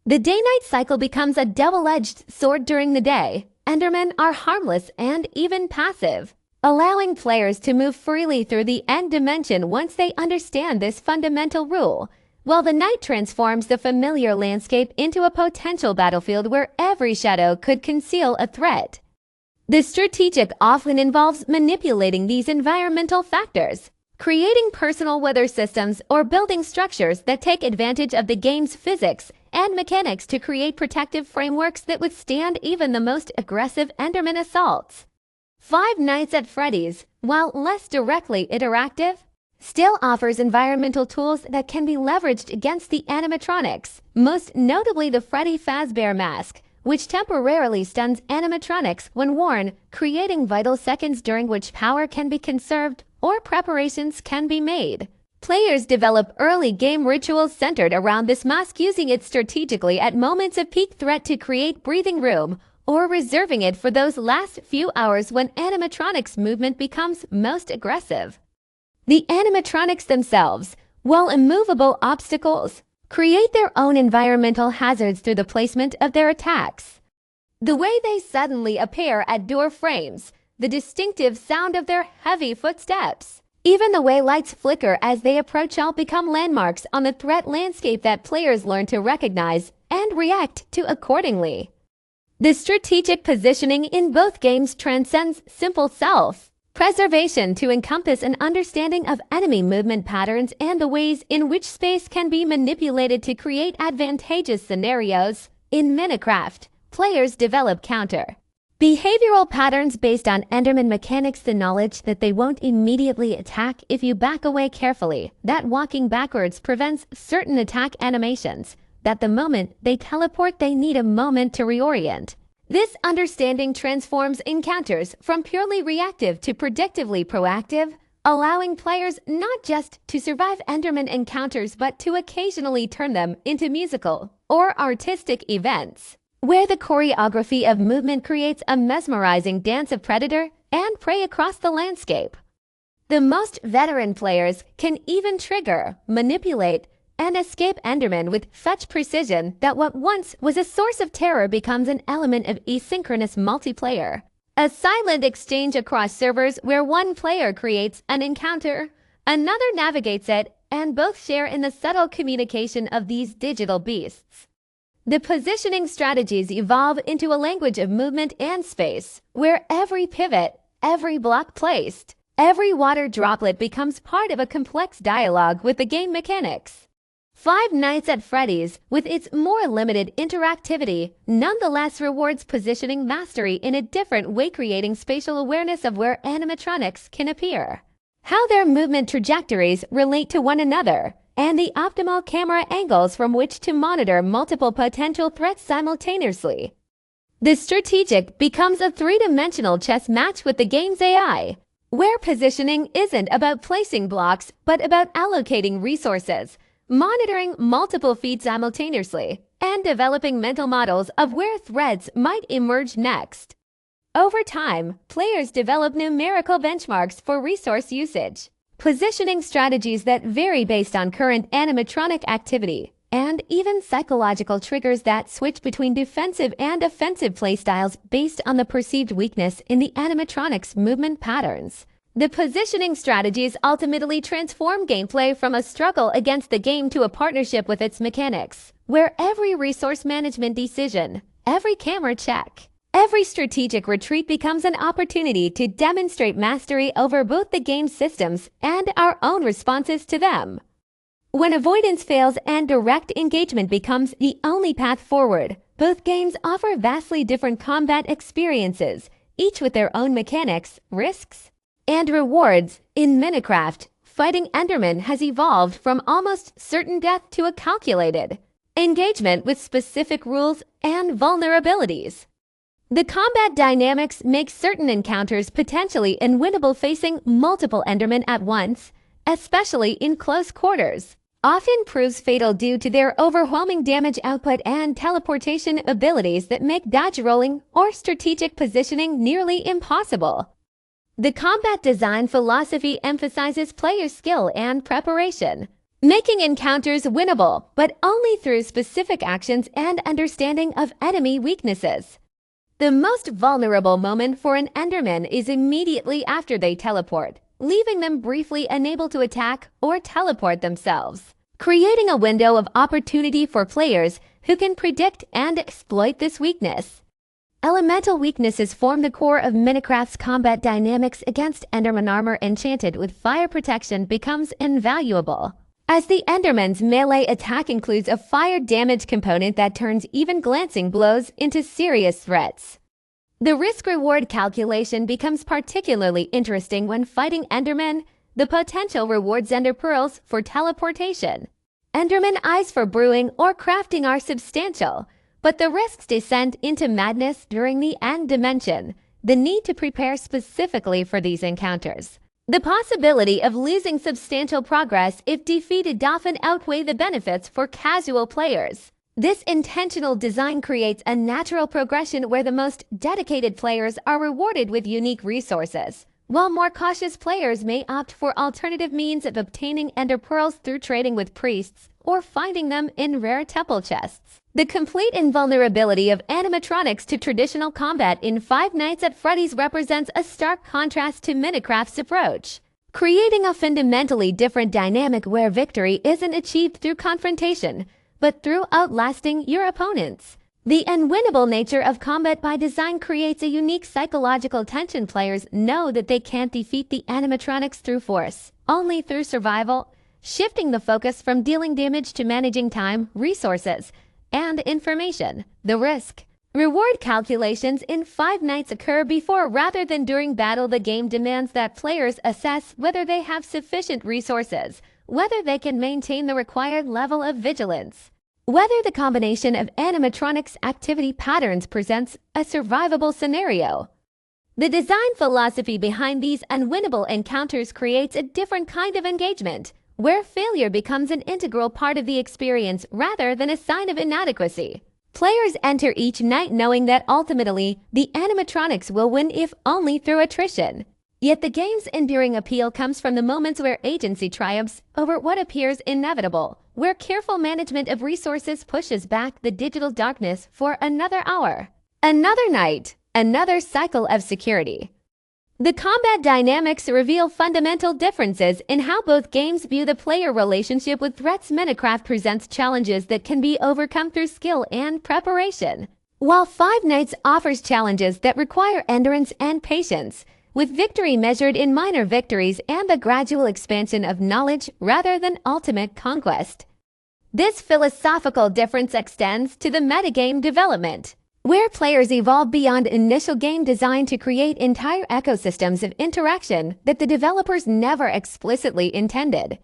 Speaker 1: The day-night cycle becomes a double-edged sword. During the day, Endermen are harmless and even passive, allowing players to move freely through the end dimension once they understand this fundamental rule, while the night transforms the familiar landscape into a potential battlefield where every shadow could conceal a threat. The strategic often involves manipulating these environmental factors, creating personal weather systems or building structures that take advantage of the game's physics and mechanics to create protective frameworks that withstand even the most aggressive Enderman assaults. Five Nights at Freddy's, while less directly interactive, still offers environmental tools that can be leveraged against the animatronics, most notably the Freddy Fazbear mask, which temporarily stuns animatronics when worn, creating vital seconds during which power can be conserved or preparations can be made. Players develop early game rituals centered around this mask, using it strategically at moments of peak threat to create breathing room, or reserving it for those last few hours when animatronics movement becomes most aggressive. The animatronics themselves, while immovable obstacles, create their own environmental hazards through the placement of their attacks. The way they suddenly appear at door frames, the distinctive sound of their heavy footsteps, even the way lights flicker as they approach all become landmarks on the threat landscape that players learn to recognize and react to accordingly. The strategic positioning in both games transcends simple self-preservation to encompass an understanding of enemy movement patterns and the ways in which space can be manipulated to create advantageous scenarios. In Minecraft, players develop counter-behavioral patterns based on Enderman mechanics, the knowledge that they won't immediately attack if you back away carefully, that walking backwards prevents certain attack animations, that the moment they teleport they need a moment to reorient. This understanding transforms encounters from purely reactive to predictively proactive, allowing players not just to survive Enderman encounters but to occasionally turn them into musical or artistic events, where the choreography of movement creates a mesmerizing dance of predator and prey across the landscape. The most veteran players can even trigger, manipulate, and escape Enderman with such precision that what once was a source of terror becomes an element of asynchronous multiplayer. A silent exchange across servers where one player creates an encounter, another navigates it, and both share in the subtle communication of these digital beasts. The positioning strategies evolve into a language of movement and space, where every pivot, every block placed, every water droplet becomes part of a complex dialogue with the game mechanics. Five Nights at Freddy's, with its more limited interactivity, nonetheless rewards positioning mastery in a different way, creating spatial awareness of where animatronics can appear, how their movement trajectories relate to one another, and the optimal camera angles from which to monitor multiple potential threats simultaneously. The strategic becomes a three-dimensional chess match with the game's AI, where positioning isn't about placing blocks but about allocating resources, monitoring multiple feeds simultaneously, and developing mental models of where threats might emerge next. Over time, players develop numerical benchmarks for resource usage, positioning strategies that vary based on current animatronic activity, and even psychological triggers that switch between defensive and offensive playstyles based on the perceived weakness in the animatronic's movement patterns. The positioning strategies ultimately transform gameplay from a struggle against the game to a partnership with its mechanics, where every resource management decision, every camera check, every strategic retreat becomes an opportunity to demonstrate mastery over both the game's systems and our own responses to them. When avoidance fails and direct engagement becomes the only path forward, both games offer vastly different combat experiences, each with their own mechanics, risks, and rewards. In Minecraft, fighting Enderman has evolved from almost certain death to a calculated engagement with specific rules and vulnerabilities. The combat dynamics make certain encounters potentially unwinnable. Facing multiple Endermen at once, especially in close quarters, often proves fatal due to their overwhelming damage output and teleportation abilities that make dodge rolling or strategic positioning nearly impossible. The combat design philosophy emphasizes player skill and preparation, making encounters winnable, but only through specific actions and understanding of enemy weaknesses. The most vulnerable moment for an Enderman is immediately after they teleport, leaving them briefly unable to attack or teleport themselves, creating a window of opportunity for players who can predict and exploit this weakness. Elemental weaknesses form the core of Minecraft's combat dynamics. Against Enderman, armor enchanted with fire protection becomes invaluable, as the Enderman's melee attack includes a fire damage component that turns even glancing blows into serious threats. The risk-reward calculation becomes particularly interesting when fighting Endermen. The potential rewards Ender Pearls for teleportation, Enderman Eyes for brewing or crafting are substantial, but the risks descend into madness during the end dimension, the need to prepare specifically for these encounters. The possibility of losing substantial progress if defeated often outweigh the benefits for casual players. This intentional design creates a natural progression where the most dedicated players are rewarded with unique resources, while more cautious players may opt for alternative means of obtaining Ender Pearls through trading with priests or finding them in rare temple chests. The complete invulnerability of animatronics to traditional combat in Five Nights at Freddy's represents a stark contrast to Minecraft's approach, creating a fundamentally different dynamic where victory isn't achieved through confrontation, but through outlasting your opponents. The unwinnable nature of combat by design creates a unique psychological tension. Players know that they can't defeat the animatronics through force, only through survival, shifting the focus from dealing damage to managing time, resources, and information. The risk-reward calculations in Five Nights occur before rather than during battle. The game demands that players assess whether they have sufficient resources, whether they can maintain the required level of vigilance, whether the combination of animatronics activity patterns presents a survivable scenario. The design philosophy behind these unwinnable encounters creates a different kind of engagement, where failure becomes an integral part of the experience rather than a sign of inadequacy. Players enter each night knowing that ultimately the animatronics will win, if only through attrition. Yet the game's enduring appeal comes from the moments where agency triumphs over what appears inevitable, where careful management of resources pushes back the digital darkness for another hour, another night, another cycle of security. The combat dynamics reveal fundamental differences in how both games view the player relationship with threats. Minecraft presents challenges that can be overcome through skill and preparation, while Five Nights offers challenges that require endurance and patience, with victory measured in minor victories and the gradual expansion of knowledge rather than ultimate conquest. This philosophical difference extends to the metagame development, where players evolve beyond initial game design to create entire ecosystems of interaction that the developers never explicitly intended.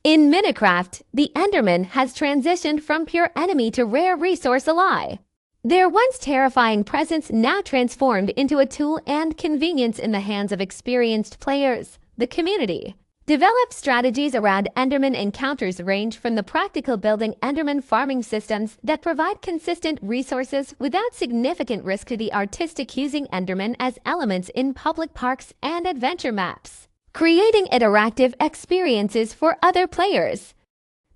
Speaker 1: In Minecraft, the Enderman has transitioned from pure enemy to rare resource ally, their once terrifying presence now transformed into a tool and convenience in the hands of experienced players. The community developed strategies around Enderman encounters range from the practical building Enderman farming systems that provide consistent resources without significant risk to the artistic using Enderman as elements in public parks and adventure maps, creating interactive experiences for other players.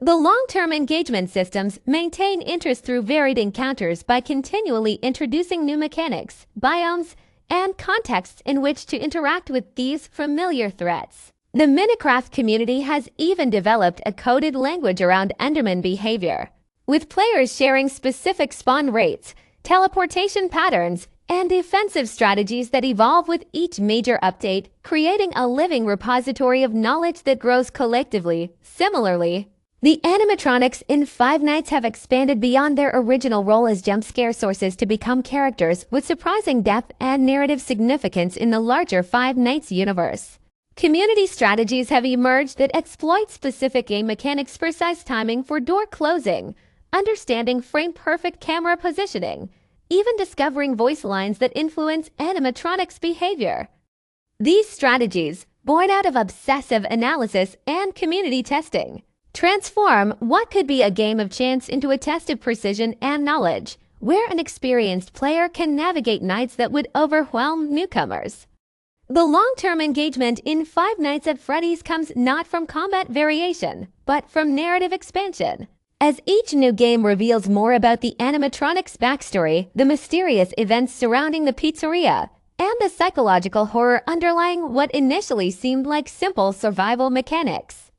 Speaker 1: The long-term engagement systems maintain interest through varied encounters by continually introducing new mechanics, biomes, and contexts in which to interact with these familiar threats. The Minecraft community has even developed a coded language around Enderman behavior, with players sharing specific spawn rates, teleportation patterns, and defensive strategies that evolve with each major update, creating a living repository of knowledge that grows collectively. Similarly, the animatronics in Five Nights have expanded beyond their original role as jump scare sources to become characters with surprising depth and narrative significance in the larger Five Nights universe. Community strategies have emerged that exploit specific game mechanics, precise timing for door closing, understanding frame-perfect camera positioning, even discovering voice lines that influence animatronics' behavior. These strategies, born out of obsessive analysis and community testing, transform what could be a game of chance into a test of precision and knowledge, where an experienced player can navigate nights that would overwhelm newcomers. The long-term engagement in Five Nights at Freddy's comes not from combat variation, but from narrative expansion. As each new game reveals more about the animatronics backstory, the mysterious events surrounding the pizzeria, and the psychological horror underlying what initially seemed like simple survival mechanics.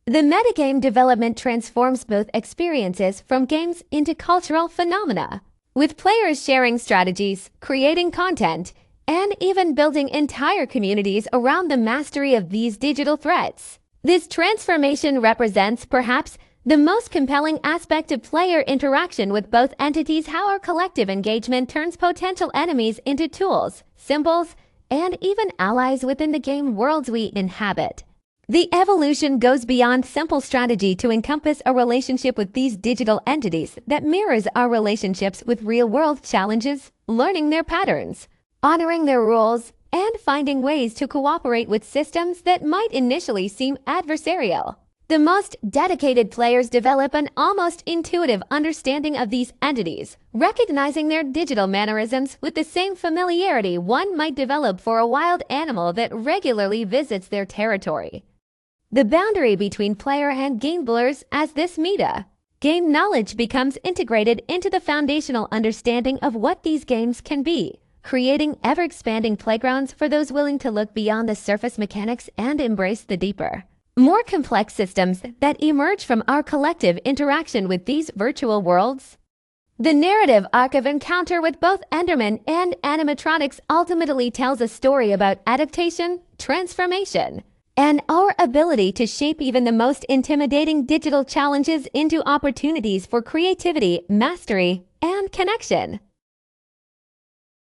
Speaker 1: The metagame development transforms both experiences from games into cultural phenomena, with players sharing strategies, creating content, and even building entire communities around the mastery of these digital threats. This transformation represents, perhaps, the most compelling aspect of player interaction with both entities: how our collective engagement turns potential enemies into tools, symbols, and even allies within the game worlds we inhabit. The evolution goes beyond simple strategy to encompass a relationship with these digital entities that mirrors our relationships with real-world challenges, learning their patterns, honoring their rules, and finding ways to cooperate with systems that might initially seem adversarial. The most dedicated players develop an almost intuitive understanding of these entities, recognizing their digital mannerisms with the same familiarity one might develop for a wild animal that regularly visits their territory. The boundary between player and game blurs as this game knowledge becomes integrated into the foundational understanding of what these games can be, creating ever-expanding playgrounds for those willing to look beyond the surface mechanics and embrace the deeper, more complex systems that emerge from our collective interaction with these virtual worlds. The narrative arc of encounter with both Endermen and animatronics ultimately tells a story about adaptation, transformation, and our ability to shape even the most intimidating digital challenges into opportunities for creativity, mastery, and connection.